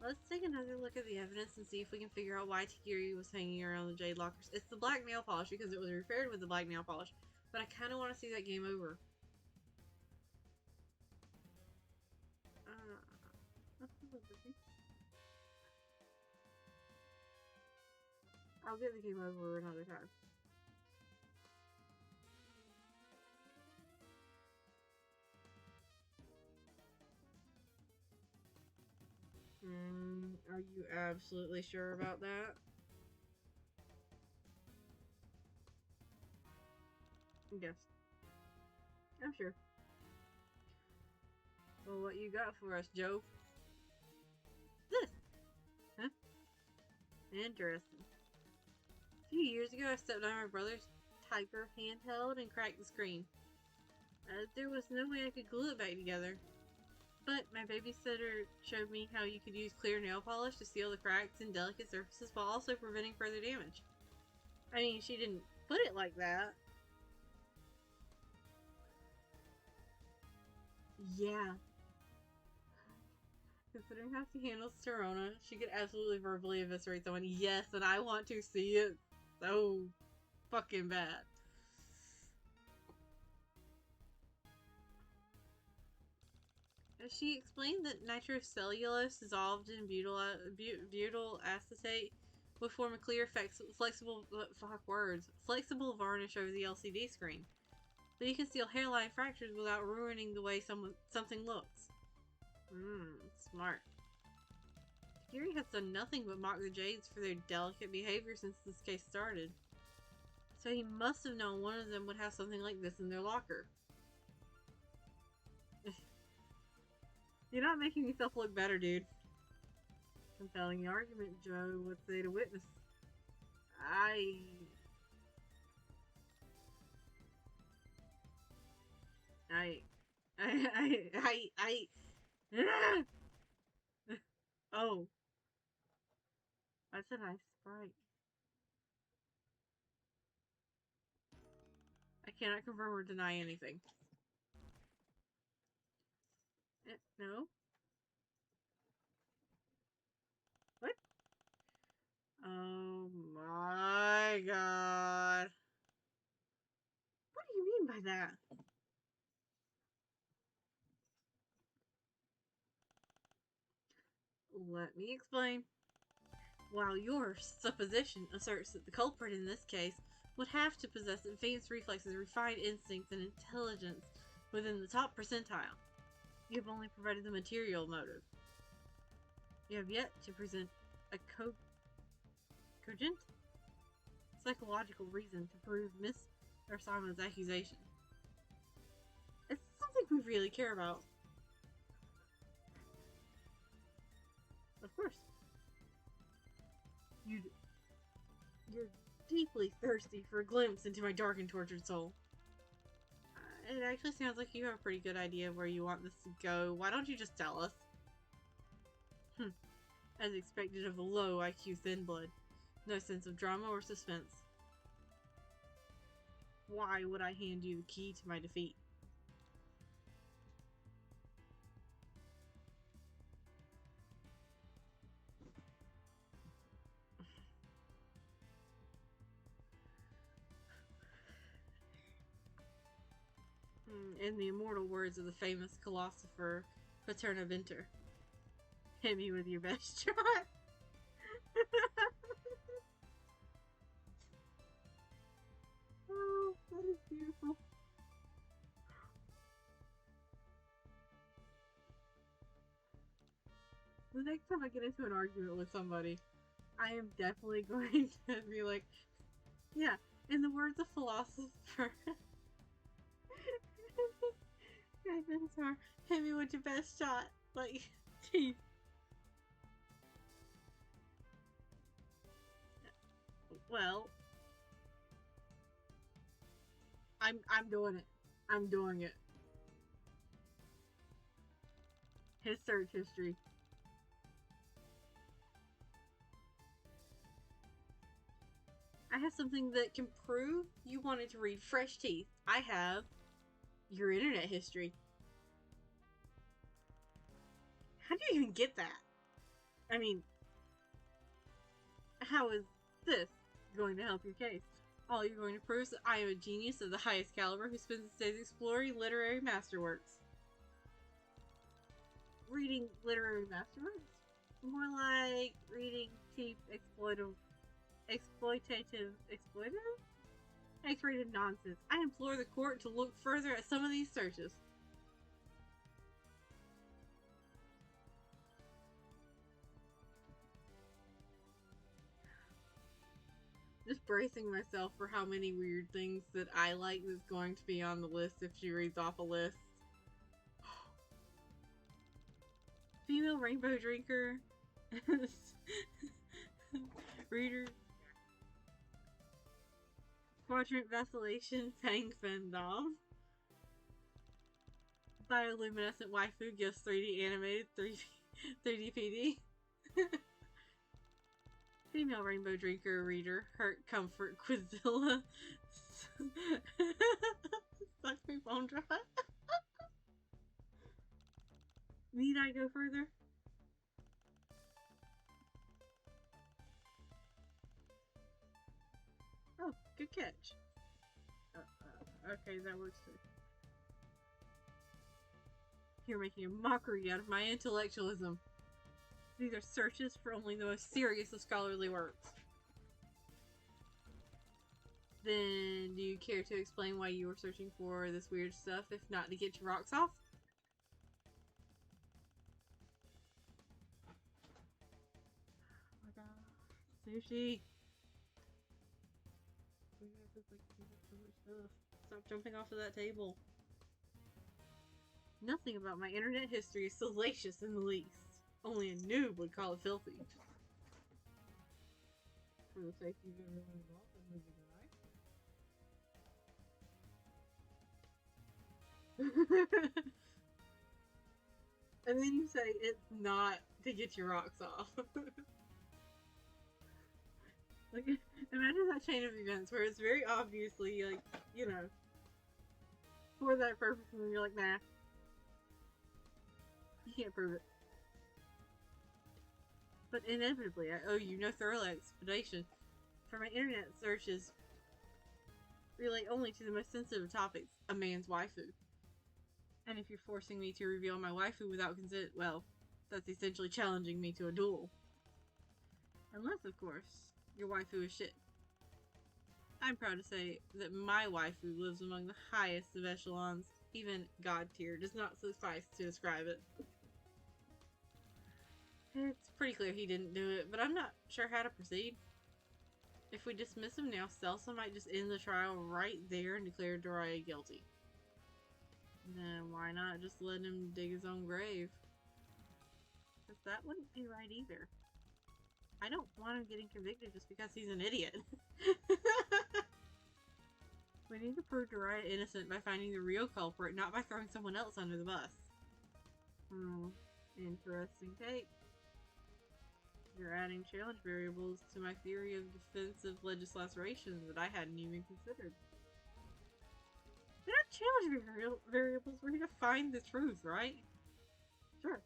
A: Let's take another look at the evidence and see if we can figure out why Tagiri was hanging around the Jade Lockers. It's the black nail polish because it was repaired with the black nail polish. But I kind of want to see that game over. I'll get the game over another time. Are you absolutely sure about that? Yes. I'm sure. Well, what you got for us, Joe? This! Huh? Interesting. A few years ago, I stepped on my brother's typer handheld and cracked the screen. There was no way I could glue it back together. But my babysitter showed me how you could use clear nail polish to seal the cracks and delicate surfaces while also preventing further damage. I mean, she didn't put it like that. Yeah. Considering how she handles Serona, she could absolutely verbally eviscerate someone. Yes, and I want to see it so fucking bad. She explained that nitrocellulose dissolved in butyl acetate
B: would form a clear, flexible varnish over the LCD screen. So you can seal hairline fractures without ruining the way something looks. Smart. Takiri has done nothing but mock the Jades for their delicate behavior since this case started. So he must have known one of them would have something like this in their locker. You're not making yourself look better, dude. Compelling argument, Joe. What say to witness? Oh. That's a nice sprite. I cannot confirm or deny anything. No? What? Oh my god. What do you mean by that? Let me explain. While your supposition asserts that the culprit in this case would have to possess advanced reflexes, refined instincts, and intelligence within the top percentile, you have only provided the material motive. You have yet to present a cogent psychological reason to prove Miss Ursama's accusation. It's something we really care about. Of course. You're deeply thirsty for a glimpse into my dark and tortured soul. It actually sounds like you have a pretty good idea of where you want this to go. Why don't you just tell us? As expected of a low IQ thin blood. No sense of drama or suspense. Why would I hand you the key to my defeat? In the immortal words of the famous philosopher Paterna Venter, hit me with your best shot. Oh, that is beautiful. The next time I get into an argument with somebody, I am definitely going to be like, yeah, in the words of philosopher hit me with your best shot. Like, geez. Well, I'm doing it. I'm doing it. His search history. I have something that can prove you wanted to read Fresh Teeth. I have your internet history. How do you even get that? I mean, how is this going to help your case? All you're going to prove is that I am a genius of the highest caliber who spends his days exploring literary masterworks. Reading literary masterworks? More like reading cheap, exploitative? X-rated nonsense. I implore the court to look further at some of these searches. Just bracing myself for how many weird things that I like that's going to be on the list if she reads off a list. Female rainbow drinker. Reader. Quadrant vacillation. Fang Fendom. Bioluminescent waifu gives 3D animated 3D PD. Female rainbow drinker reader. Hurt comfort Quizilla. Suck me bone dry. Need I go further? Oh, good catch. Okay, that works too. You're making a mockery out of my intellectualism. These are searches for only the most serious of scholarly works. Then, do you care to explain why you were searching for this weird stuff, if not to get your rocks off? Oh my god. Sushi! We have just, like, so much stuff. Stop jumping off of that table. Nothing about my internet history is salacious in the least. Only a noob would call it filthy. For the safety of everyone involved, I'm moving away. And then you say it's not to get your rocks off. Like, imagine that chain of events where it's very obviously, like, you know, for that purpose, and you're like, nah. You can't prove it. But inevitably, I owe you no thorough explanation, for my internet searches relate only to the most sensitive topics, a man's waifu. And if you're forcing me to reveal my waifu without consent, well, that's essentially challenging me to a duel. Unless, of course, your waifu is shit. I'm proud to say that my waifu lives among the highest of echelons. Even God tier does not suffice to describe it. It's pretty clear he didn't do it, but I'm not sure how to proceed. If we dismiss him now, Celsa might just end the trial right there and declare Doraya guilty. Then why not just let him dig his own grave? Because that wouldn't be right either. I don't want him getting convicted just because he's an idiot. We need to prove Doraya innocent by finding the real culprit, not by throwing someone else under the bus. Interesting take. You're adding challenge variables to my theory of defensive legislation that I hadn't even considered. They're not challenge variables, we're here to find the truth, right? Sure.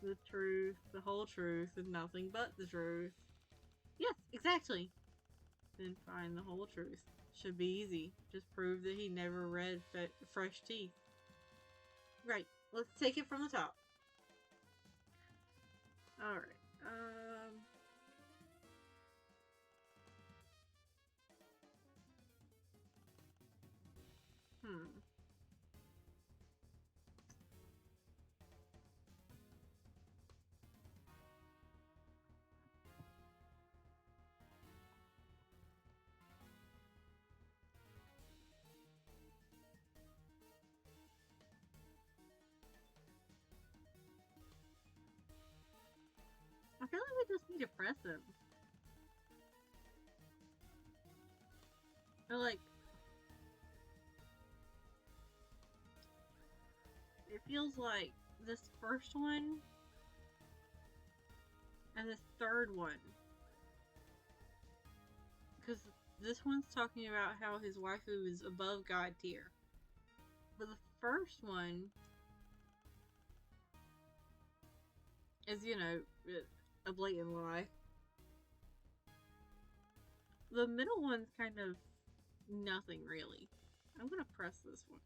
B: The truth, the whole truth, and nothing but the truth. Yes, exactly. Then find the whole truth. Should be easy. Just prove that he never read fresh teeth. Right, let's take it from the top. Alright, I feel like we just need to press him. Or like, it feels like this first one and this third one, because this one's talking about how his waifu is above God tier, but the first one is, you know, a blatant lie. The middle one's kind of nothing really. I'm gonna press this one.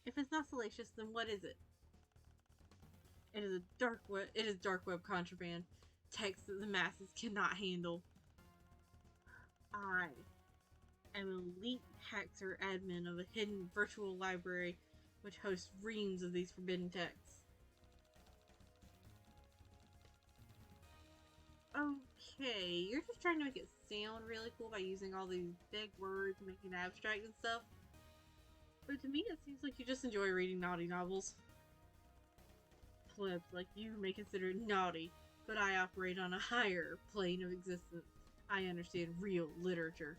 B: If it's not salacious, then what is it? It is dark web contraband. Text that the masses cannot handle. I am elite hacker admin of a hidden virtual library which hosts reams of these forbidden texts. Okay, you're just trying to make it sound really cool by using all these big words and making it abstract and stuff. But to me, it seems like you just enjoy reading naughty novels. Plebs like you may consider it naughty, but I operate on a higher plane of existence. I understand real literature.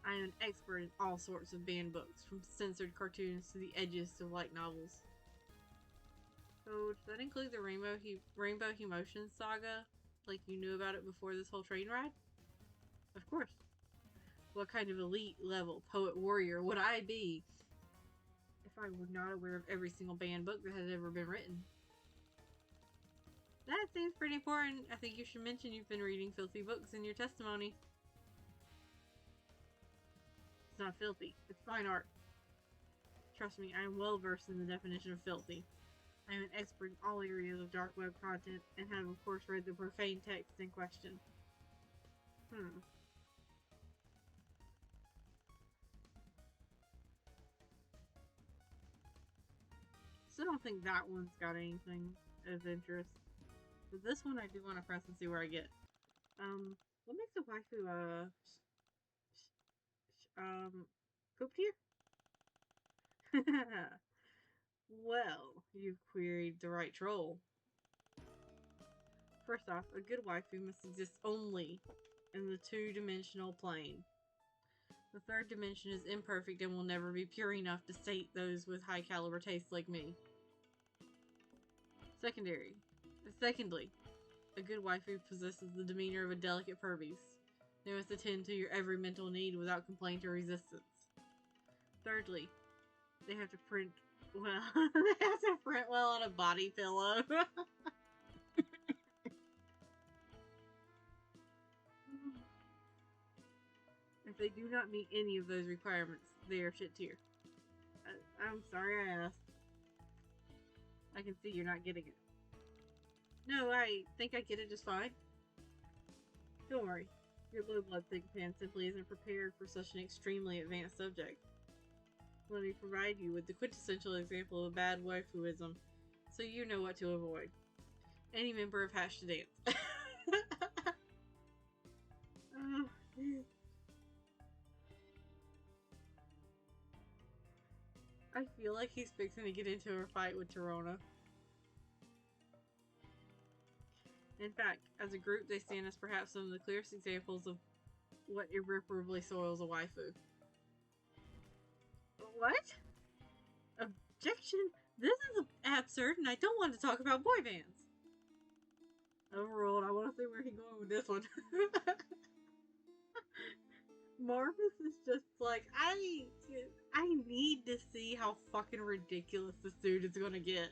B: I am an expert in all sorts of banned books, from censored cartoons to the edgiest of light novels. So, does that include the Rainbow Emotions saga? Like you knew about it before this whole train ride? Of course. What kind of elite level poet warrior would I be if I were not aware of every single banned book that has ever been written? That seems pretty important. I think you should mention you've been reading filthy books in your testimony. It's not filthy. It's fine art. Trust me, I am well versed in the definition of filthy. I am an expert in all areas of dark web content and have, of course, read the profane text in question. So I don't think that one's got anything of interest. But this one I do want to press and see where I get. What makes a waifu, poop tier? Well, you've queried the right troll. First off, a good waifu must exist only in the two-dimensional plane. The third dimension is imperfect and will never be pure enough to sate those with high-caliber tastes like me. Secondly, a good waifu possesses the demeanor of a delicate purbeast. They must attend to your every mental need without complaint or resistance. Thirdly, they have to print well on a body pillow. If they do not meet any of those requirements, they are shit tier. I'm sorry I asked. I can see you're not getting it. No, I think I get it just fine. Don't worry. Your low blood syndicate simply isn't prepared for such an extremely advanced subject. Let me provide you with the quintessential example of bad waifuism, so you know what to avoid. Any member of Hash to Dance. I feel like he's fixing to get into a fight with Torona. In fact, as a group, they stand as perhaps some of the clearest examples of what irreparably soils a waifu. What? Objection? This is absurd, and I don't want to talk about boy bands. Overruled. I want to see where he's going with this one. Marvis is just like, I need to see how fucking ridiculous this dude is gonna get.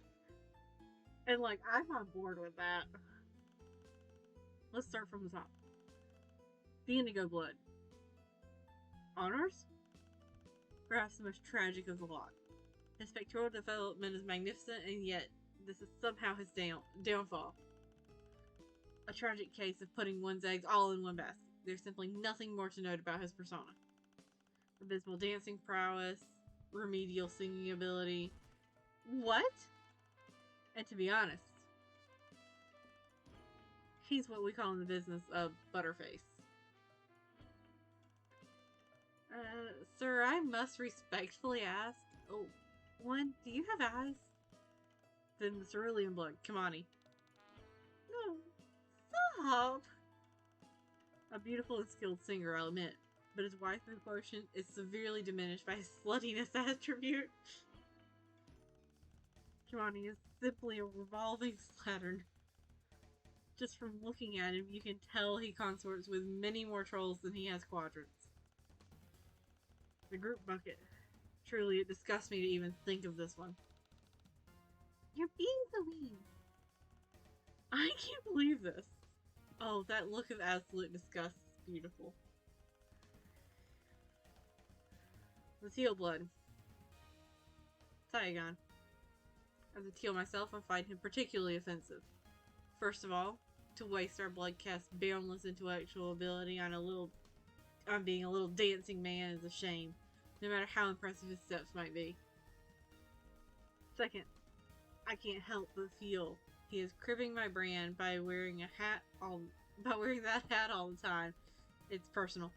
B: And like, I'm on board with that. Let's start from the top. The Indigo Blood. Honors? Perhaps the most tragic of the lot. His pectoral development is magnificent, and yet this is somehow his downfall. A tragic case of putting one's eggs all in one basket. There's simply nothing more to note about his persona. Abysmal dancing prowess, remedial singing ability. What? And to be honest, he's what we call in the business a butterface. Sir, I must respectfully ask. Oh, one, do you have eyes? Then the cerulean blood, Kamani. No, stop! A beautiful and skilled singer, I'll admit, but his waifu quotient is severely diminished by his sluttiness attribute. Kamani is simply a revolving slattern. Just from looking at him, you can tell he consorts with many more trolls than he has quadrants. The group bucket. Truly, it disgusts me to even think of this one. You're being so mean. I can't believe this. Oh, that look of absolute disgust is beautiful. The Teal Blood. Saigon. As a teal myself, I find him particularly offensive. First of all, to waste our blood-cast boundless intellectual ability on being a little dancing man is a shame, no matter how impressive his steps might be. Second, I can't help but feel he is cribbing my brand by wearing that hat all the time. It's personal.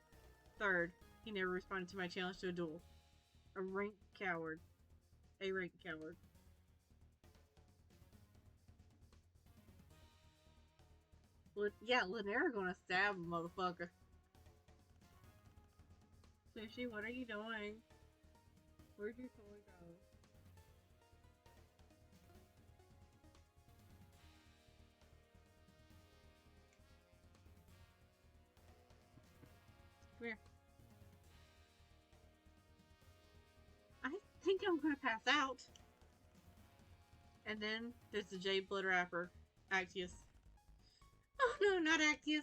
B: Third, he never responded to my challenge to a duel. A rank coward. Yeah, Linnea gonna stab a motherfucker. Sushi, what are you doing? Where'd your toy go? Come here. I think I'm gonna pass out. And then there's the Jade Blood Rapper, Actius. Oh no, not Actius.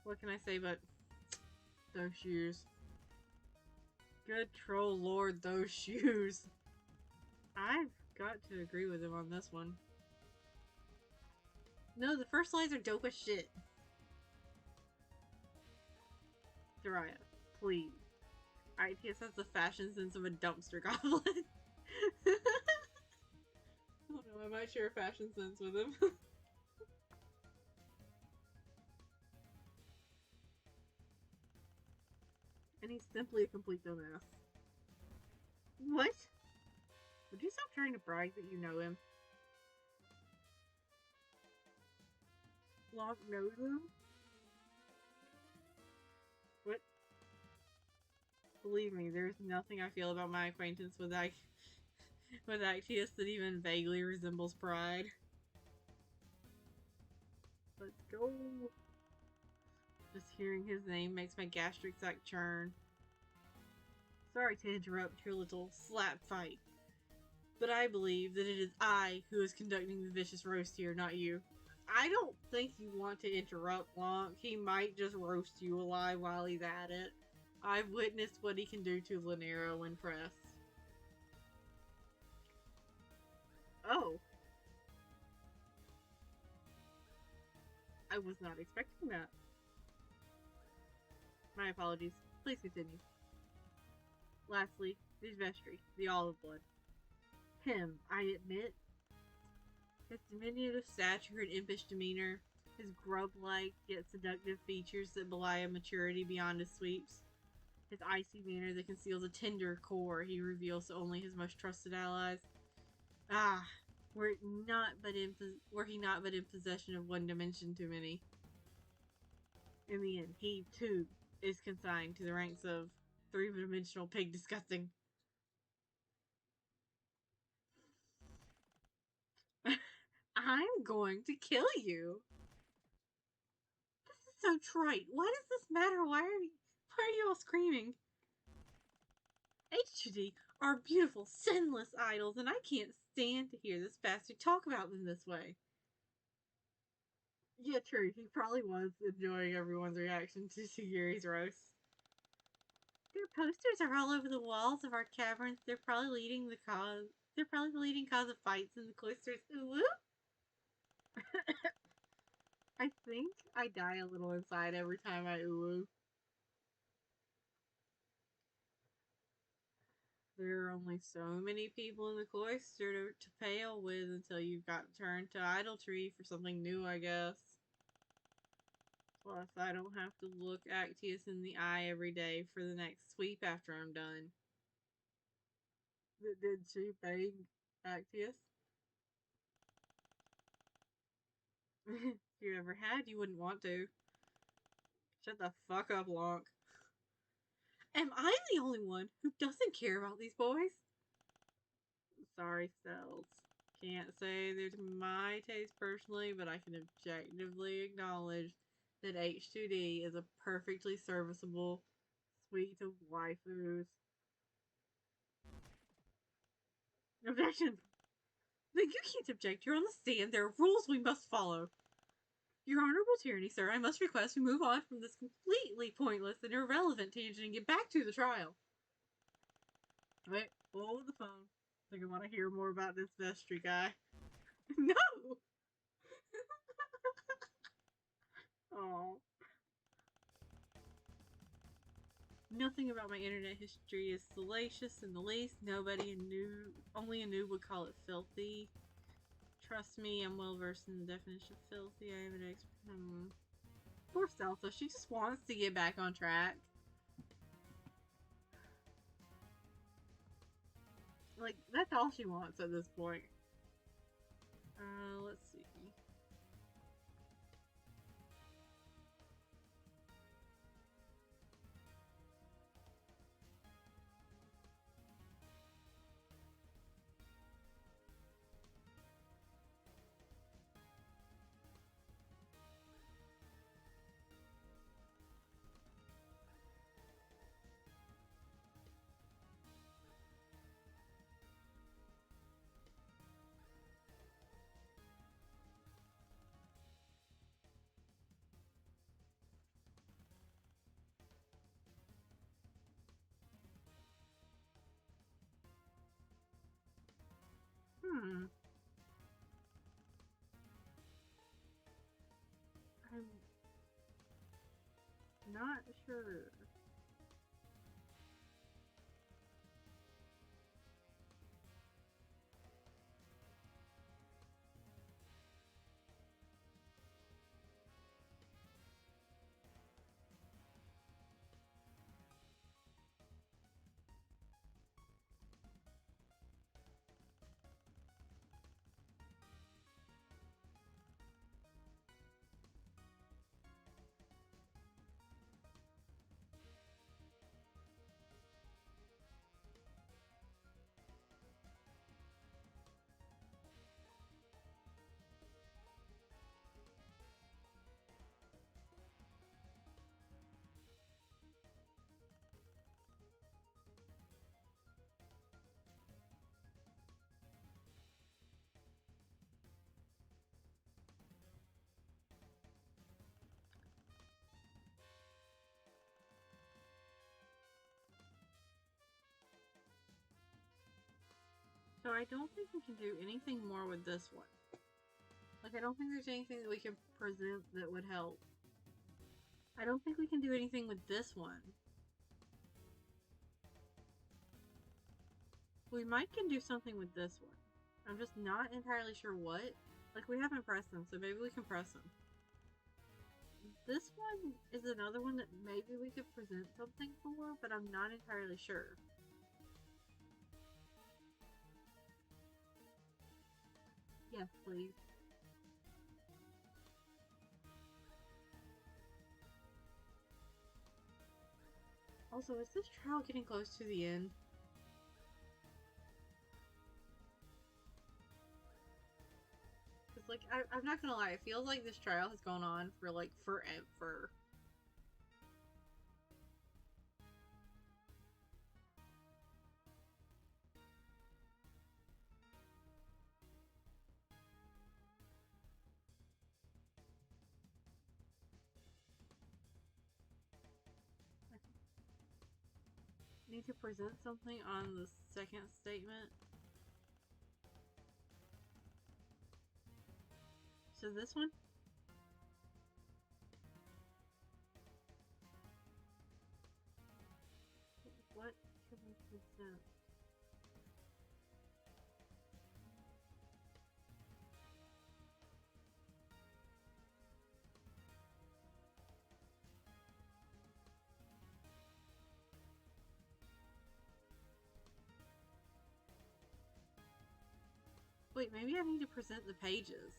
B: What can I say but those shoes? Good troll lord, those shoes. I've got to agree with him on this one. No, the first lines are dope as shit. Soraya, please. ITS has the fashion sense of a dumpster goblin. I don't know, I might share a fashion sense with him. And he's simply a complete dumbass. What? Would you stop trying to brag that you know him? Locke knows him? What? Believe me, there's nothing I feel about my acquaintance with Actius that even vaguely resembles pride. Let's go. Just hearing his name makes my gastric sac churn. Sorry to interrupt your little slap fight, but I believe that it is I who is conducting the vicious roast here, not you. I don't think you want to interrupt Locke. He might just roast you alive while he's at it. I've witnessed what he can do to Lanero when pressed. Oh. I was not expecting that. My apologies. Please continue. Lastly, his vestry, the olive blood. Him, I admit. His diminutive stature and impish demeanor, his grub-like yet seductive features that belie a maturity beyond his sweeps, his icy manner that conceals a tender core he reveals to only his most trusted allies. Ah, were he not but in possession of one dimension too many. In the end, he, too, is consigned to the ranks of three-dimensional pig disgusting. I'm going to kill you. This is so trite. Why does this matter? Why are you all screaming? H2D are beautiful, sinless idols, and I can't stand to hear this bastard talk about them this way. Yeah, true. He probably was enjoying everyone's reaction to Shigiri's roast. Their posters are all over the walls of our caverns. They're probably the leading cause of fights in the cloisters. Ooh. I think I die a little inside every time I ooh. There are only so many people in the cloister to pale with until you've got turned to idolatry for something new, I guess. Plus, I don't have to look Actius in the eye every day for the next sweep after I'm done. Did she bang Actius? If you ever had, you wouldn't want to. Shut the fuck up, Locke. Am I the only one who doesn't care about these boys? Sorry, Stells. Can't say they're to my taste personally, but I can objectively acknowledge that H2D is a perfectly serviceable suite of waifus. Objection! No, you can't object. You're on the stand. There are rules we must follow. Your honorable tyranny, sir, I must request we move on from this completely pointless and irrelevant tangent and get back to the trial. Wait, hold the phone. I think I want to hear more about this vestry guy. No! Oh. Nothing about my internet history is salacious in the least. Only a noob would call it filthy. Trust me, I'm well versed in the definition of filthy. I am an expert. Poor Stelsa, she just wants to get back on track. Like, that's all she wants at this point. Let's see.
A: not sure. So I don't think we can do anything more with this one. Like, I don't think there's anything that we can present that would help. I don't think we can do anything with this one. We might can do something with this one. I'm just not entirely sure what. Like, we haven't pressed them, so maybe we can press them. This one is another one that maybe we could present something for, but I'm not entirely sure. Yes, please. Also, is this trial getting close to the end? Because, like, I'm not gonna lie, it feels like this trial has gone on for, like, forever. Need to present something on the second statement. So this one? What can we present? Wait, maybe I need to present the pages.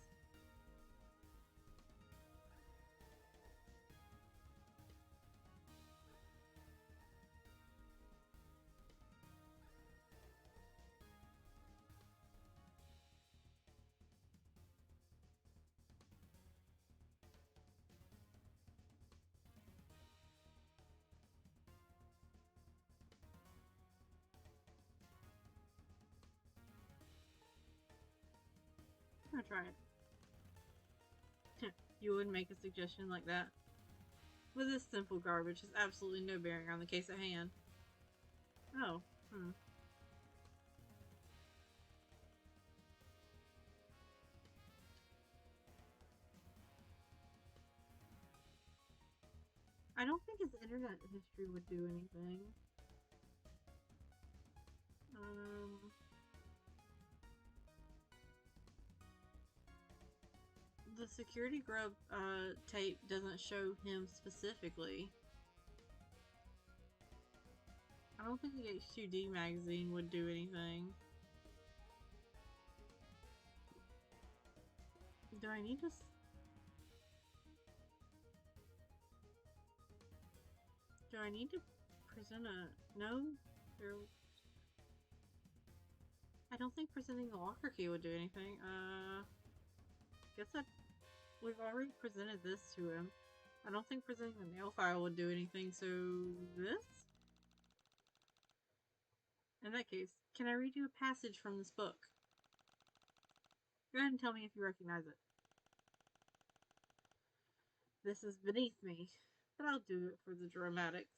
A: I'm gonna try it. You would make a suggestion like that? With this simple garbage has absolutely no bearing on the case at hand. Oh, I don't think his internet history would do anything. The security grub tape doesn't show him specifically. I don't think the H2D magazine would do anything. Do I need to... Do I need to present a... No? I don't think presenting the locker key would do anything. Guess that... We've already presented this to him. I don't think presenting the nail file would do anything, so... This? In that case, can I read you a passage from this book? Go ahead and tell me if you recognize it. This is beneath me, but I'll do it for the dramatics.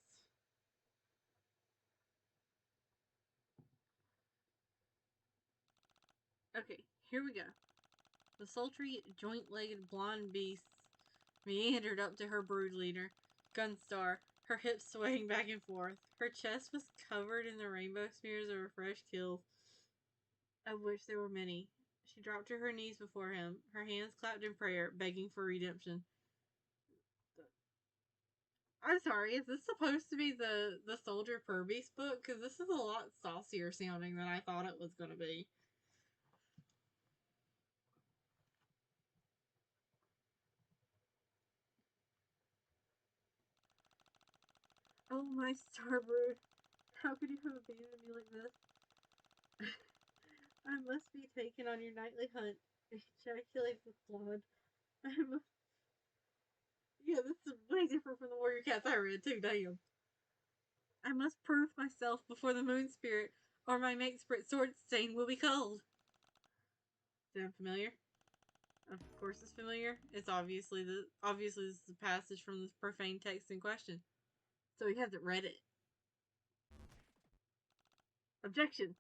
A: Okay, here we go. The sultry, joint-legged blonde beast meandered up to her brood leader.
B: Gunstar, her hips swaying back and forth. Her chest was covered in the rainbow smears of her fresh kills, of which there were many. She dropped to her knees before him, her hands clapped in prayer, begging for redemption. I'm sorry, is this supposed to be the Soldier Purbeast book? Because this is a lot saucier sounding than I thought it was going to be. Oh, my Starbrood. How could you have abandoned me like this? I must be taken on your nightly hunt. Ejaculates with blood. Yeah, this is way different from the Warrior Cats I read, too, damn. I must prove myself before the Moon Spirit, or my Make Spirit sword stain will be cold. Sound familiar? Of course it's familiar. It's obviously this is the passage from this profane text in question. So he hasn't read it. Objection!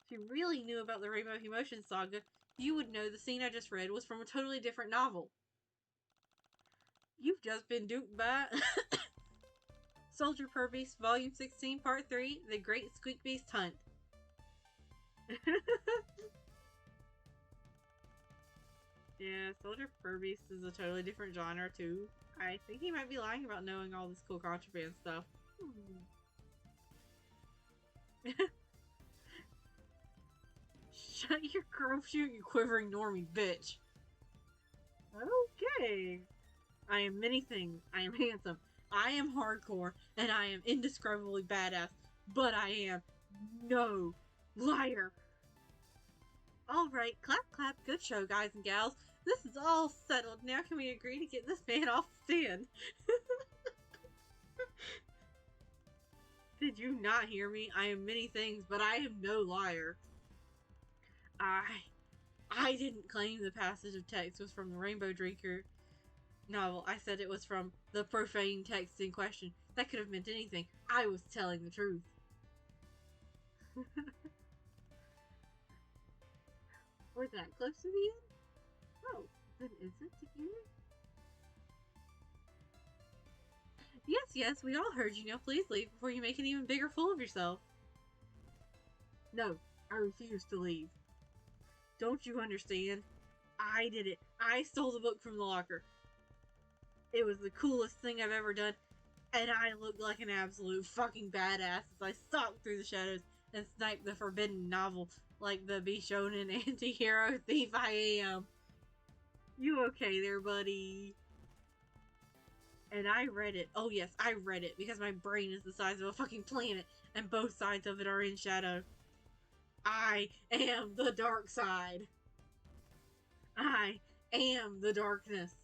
B: If you really knew about the Rainbow Emotion Saga, you would know the scene I just read was from a totally different novel. You've just been duped by Soldier Purbeast, Volume 16, Part 3, The Great Squeak Beast Hunt. Yeah, Soldier Purbeast is a totally different genre, too. I think he might be lying about knowing all this cool contraband stuff. Shut your girl shoot, you quivering normie bitch. Okay. I am many things. I am handsome. I am hardcore. And I am indescribably badass. But I am no liar. Alright, clap clap, good show guys and gals. This is all settled. Now can we agree to get this man off the stand? Did you not hear me? I am many things, but I am no liar. I didn't claim the passage of text was from the Rainbow Drinker novel. I said it was from the profane text in question. That could have meant anything. I was telling the truth. We're that close to the end? Oh, then is it the end? Yes, we all heard you. Now please leave before you make an even bigger fool of yourself. No, I refuse to leave. Don't you understand? I did it. I stole the book from the locker. It was the coolest thing I've ever done, and I looked like an absolute fucking badass as I stalked through the shadows and sniped the forbidden novel like the Bishonen anti-hero thief I am. You okay there, buddy? And I read it. Oh yes, I read it because my brain is the size of a fucking planet and both sides of it are in shadow. I am the dark side. I am the darkness.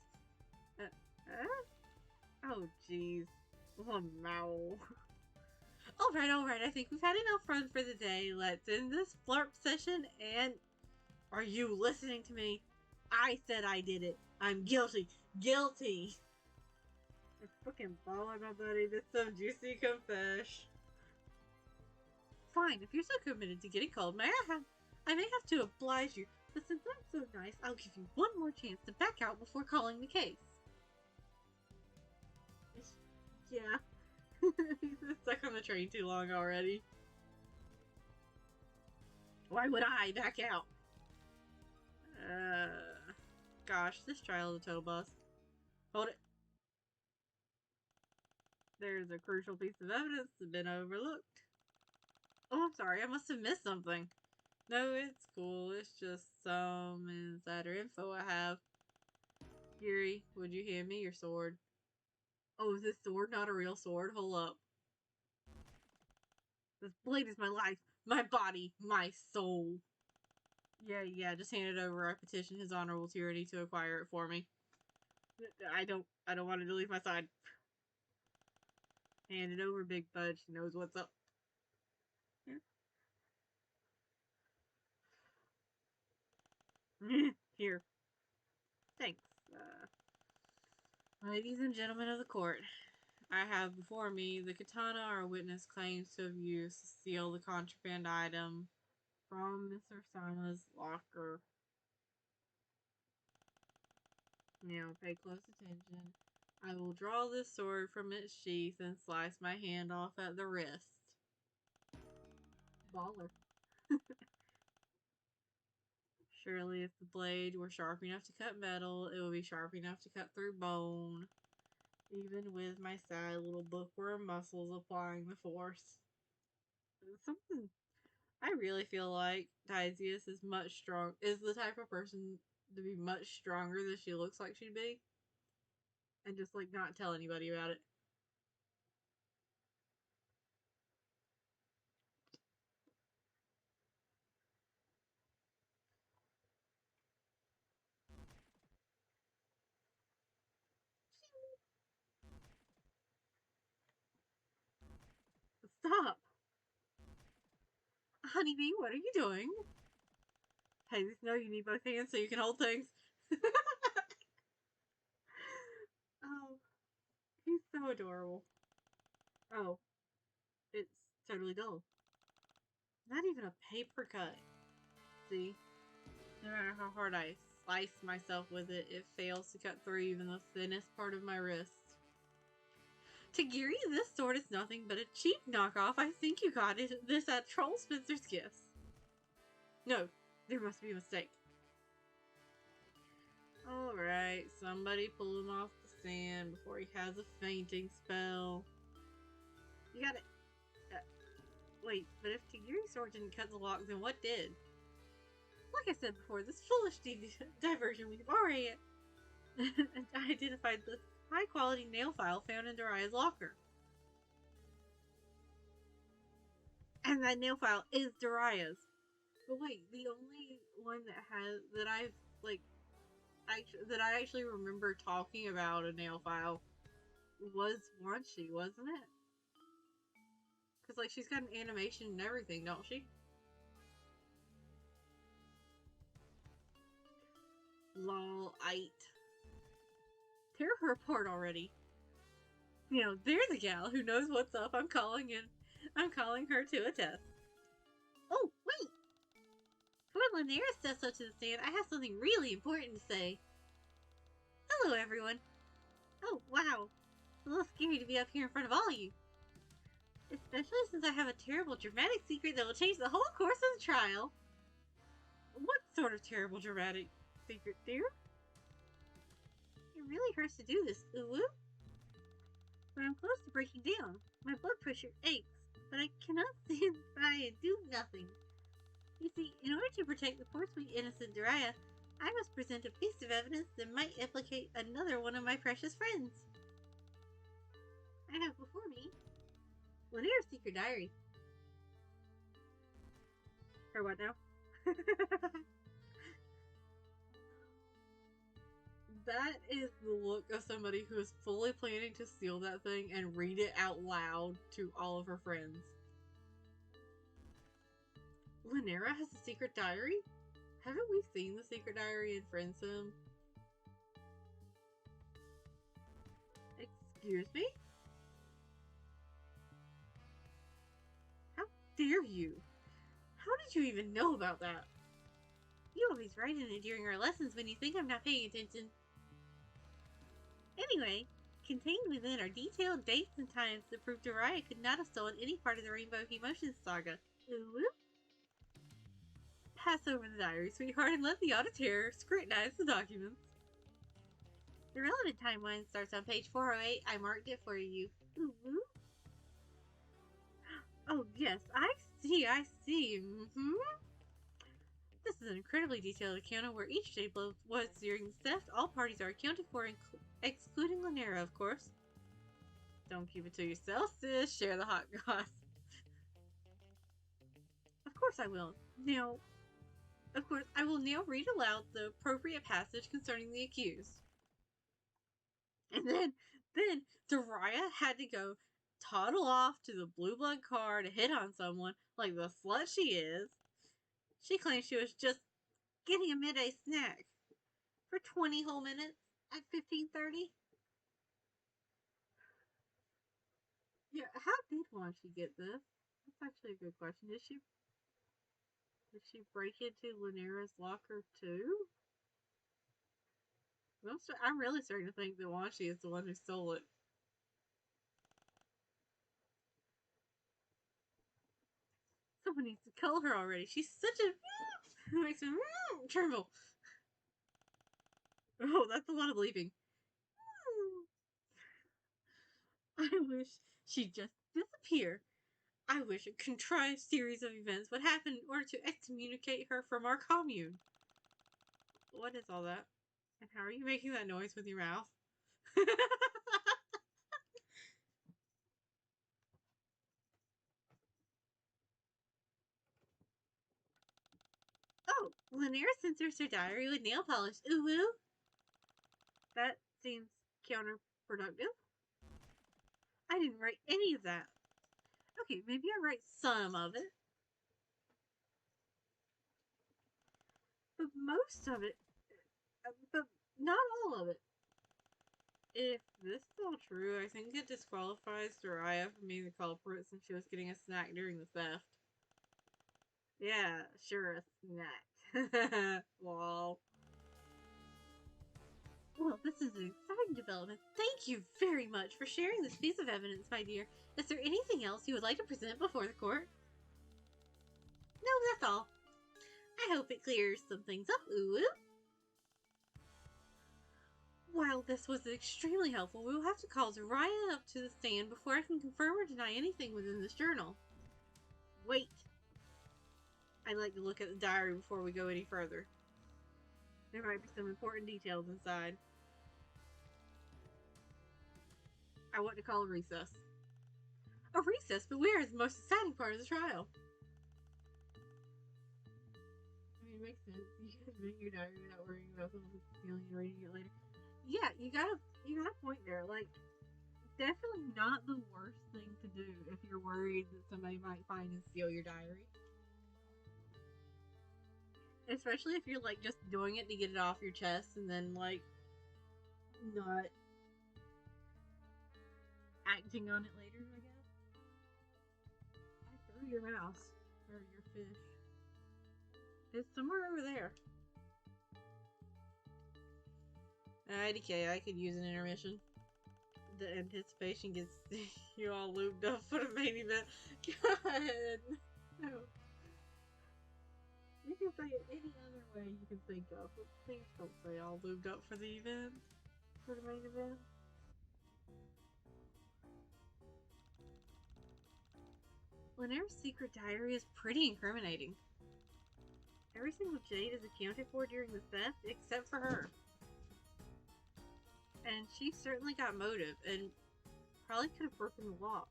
B: Oh jeez. Oh no. Alright, I think we've had enough fun for the day. Let's end this flirt session and... Are you listening to me? I said I did it. I'm guilty. Guilty! I'm fucking balling, my buddy. This is some juicy confession. Fine, if you're so committed to getting cold, I may have to oblige you, but since I'm so nice, I'll give you one more chance to back out before calling the case. Yeah. He's been stuck on the train too long already. Why would I back out? Gosh, this trial is a total bust. Hold it. There's a crucial piece of evidence that's been overlooked. Oh, I'm sorry, I must have missed something. No, it's cool. It's just some insider info I have. Yuri, would you hand me your sword? Oh, is this sword not a real sword? Hold up. This blade is my life, my body, my soul. Yeah, just hand it over. I petition his honorable tyranny to acquire it for me. I don't want it to leave my side. Hand it over, Big Fudge. He knows what's up. Here. Here. Thanks. Ladies and gentlemen of the court, I have before me the katana our witness claims to have used to steal the contraband item from Mr. Sama's locker. Now, pay close attention. I will draw this sword from its sheath and slice my hand off at the wrist.
A: Baller.
B: Surely if the blade were sharp enough to cut metal, it would be sharp enough to cut through bone. Even with my sad little bookworm muscles applying the force.
A: Something.
B: I really feel like Dizius is the type of person to be much stronger than she looks like she'd be. And just like not tell anybody about it.
A: Stop.
B: Honeybee, what are you doing?
A: Hey, just know you need both hands so you can hold things. Oh, he's so adorable. Oh, it's totally dull.
B: Not even a paper cut. See? No matter how hard I slice myself with it, it fails to cut through even the thinnest part of my wrist. Tagiri, this sword is nothing but a cheap knockoff. I think you got this at Troll Spencer's Gifts.
A: No, there must be a mistake.
B: Alright, somebody pull him off the sand before he has a fainting spell.
A: You got it. Wait, but if Tagiri's sword didn't cut the lock, then what did?
B: Like I said before, this foolish diversion, we've already identified the high-quality nail file found in Daria's locker.
A: And that nail file is Daria's. But wait, the only one that I actually remember talking about a nail file was Wanshi, wasn't it? Because, like, she's got an animation and everything, don't she?
B: Lol-ite.
A: Tear her apart already.
B: You know, there's a gal who knows what's up. I'm calling her to a test.
A: Oh, wait!
B: Before Linares steps up to the stand, I have something really important to say. Hello, everyone.
A: Oh, wow.
B: It's a little scary to be up here in front of all of you. Especially since I have a terrible dramatic secret that will change the whole course of the trial.
A: What sort of terrible dramatic secret, dear?
B: It really hurts to do this, Uwu. But I'm close to breaking down. My blood pressure aches, but I cannot stand by and do nothing. You see, in order to protect the poor sweet innocent Daria, I must present a piece of evidence that might implicate another one of my precious friends. I have before me Linare's secret diary.
A: Her what now?
B: That is the look of somebody who is fully planning to steal that thing and read it out loud to all of her friends. Linera has a secret diary? Haven't we seen the secret diary in Friendsim? Excuse me? How dare you? How did you even know about that? You always write in it during our lessons when you think I'm not paying attention. Anyway, contained within are detailed dates and times that prove Daria could not have stolen any part of the Rainbow Emotions saga. Ooh. Pass over the diary, sweetheart, and let the auditor scrutinize the documents. The relevant timeline starts on page 408. I marked it for you. Ooh. Oh, yes, I see. This is an incredibly detailed account of where each day was during the theft. All parties are accounted for, excluding Linera, of course. Don't keep it to yourself, sis. Share the hot goss. Of course I will. I will now read aloud the appropriate passage concerning the accused. And then Daria had to go toddle off to the Blue Blood car to hit on someone like the slut she is. She claims she was just getting a midday snack for 20 whole minutes at 15:30.
A: Yeah, how did Wanshi get this? That's actually a good question. Did she break into Linera's locker too? I'm really starting to think that Wanshi is the one who stole it. Someone needs to call her already. She's such a... It makes me tremble. Oh, that's a lot of leaping. I wish she'd just disappear. I wish a contrived series of events would happen in order to excommunicate her from our commune. What is all that? And how are you making that noise with your mouth? Oh, Lanier censors her diary with nail polish. Ooh woo. That seems counterproductive. I didn't write any of that. Okay, maybe I write some of it. But most of it. But not all of it. If this is all true, I think it disqualifies Soraya from being the culprit since she was getting a snack during the theft. Yeah, sure, a snack. Lol. Well, this is an exciting development. Thank you very much for sharing this piece of evidence, my dear. Is there anything else you would like to present before the court? No, that's all. I hope it clears some things up, ooh. While this was extremely helpful, we will have to call Soraya up to the stand before I can confirm or deny anything within this journal. Wait. I'd like to look at the diary before we go any further. There might be some important details inside. I want to call a recess. A recess? But where is the most exciting part of the trial? I mean, it makes sense. You can make your diary without worrying about someone stealing and reading it later. Yeah, you got a point there. Like, definitely not the worst thing to do if you're worried that somebody might find and steal your diary. Especially if you're, like, just doing it to get it off your chest and then, like, not acting on it later, I guess. I threw your mouse. Or your fish. It's somewhere over there. IDK, I could use an intermission. The anticipation gets you all lubed up for the main event. God! No. You can say it any other way you can think of, but please don't say all lubed up for the event. For the main event. Lanaire's secret diary is pretty incriminating. Every single jade is accounted for during the theft, except for her. And she certainly got motive, and probably could have broken the lock.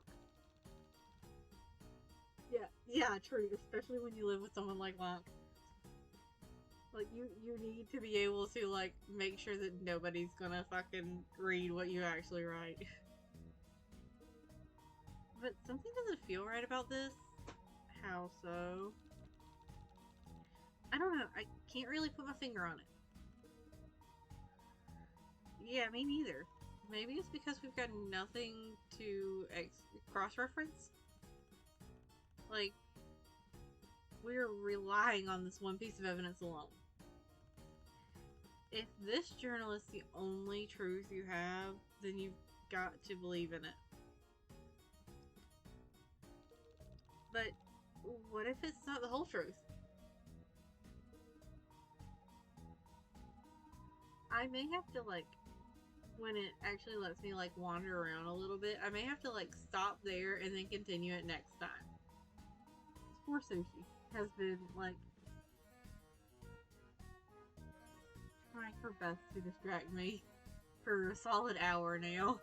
A: Yeah, true. Especially when you live with someone like Locke. Like, you need to be able to, like, make sure that nobody's gonna fucking read what you actually write. But something doesn't feel right about this. How so? I don't know. I can't really put my finger on it. Yeah, me neither. Maybe it's because we've got nothing to cross-reference? Like, we're relying on this one piece of evidence alone. If this journal is the only truth you have, then you've got to believe in it. But what if it's not the whole truth? I may have to, like, when it actually lets me, like, wander around a little bit, I may have to, like, stop there and then continue it next time. Poor Sushi has been, like, trying her best to distract me for a solid hour now.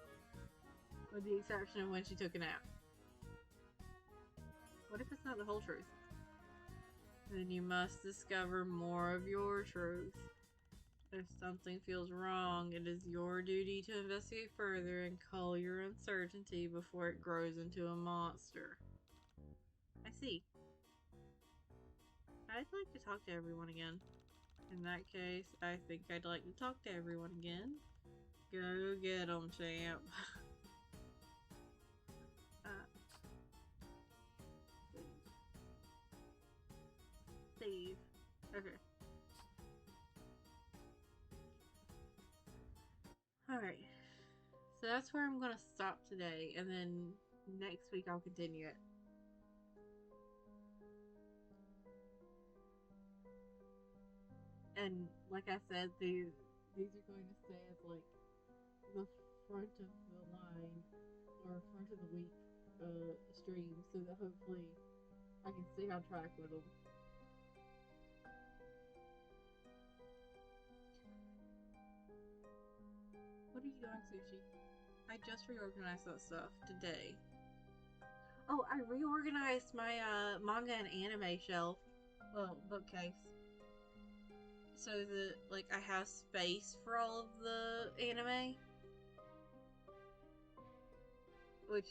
A: With the exception of when she took a nap. What if it's not the whole truth? Then you must discover more of your truth. If something feels wrong, it is your duty to investigate further and cull your uncertainty before it grows into a monster. I see. I'd like to talk to everyone again. In that case, I think I'd like to talk to everyone again. Go get 'em, champ. Save. Okay.
B: Alright. So that's where I'm gonna stop today, and then next week I'll continue it. And like I said, these are going to stay as like the front of the line or front of the week stream, so that hopefully I can stay on track with them. What are you doing, Sushi? I just reorganized that stuff today. Oh, I reorganized my manga and anime shelf, well, bookcase, so that like I have space for all of the anime. Which,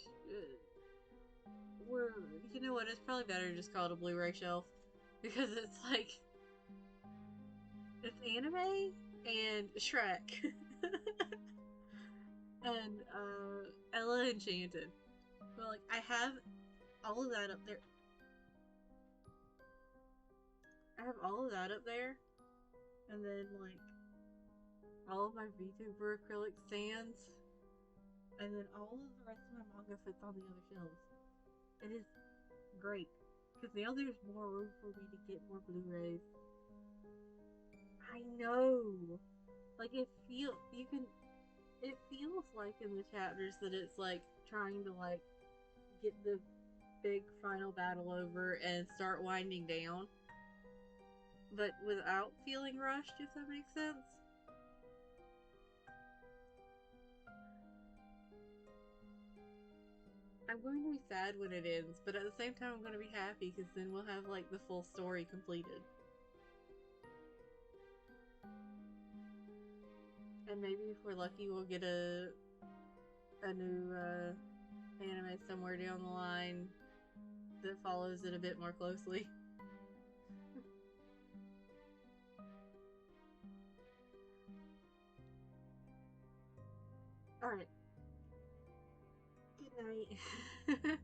B: you know what, it's probably better to just call it a Blu-ray shelf. Because it's like, it's anime and Shrek. And, Ella Enchanted. But like, I have all of that up there. I have all of that up there. And then, like, all of my VTuber acrylic stands. And then all of the rest of my manga fits on the other shelves. It is great. Because now there's more room for me to get more Blu-rays. I know! Like, it feels like in the chapters that it's, like, trying to, like, get the big final battle over and start winding down. But without feeling rushed, if that makes sense. I'm going to be sad when it ends, but at the same time I'm going to be happy because then we'll have like the full story completed. And maybe if we're lucky we'll get a new anime somewhere down the line that follows it a bit more closely. Alright. Good night.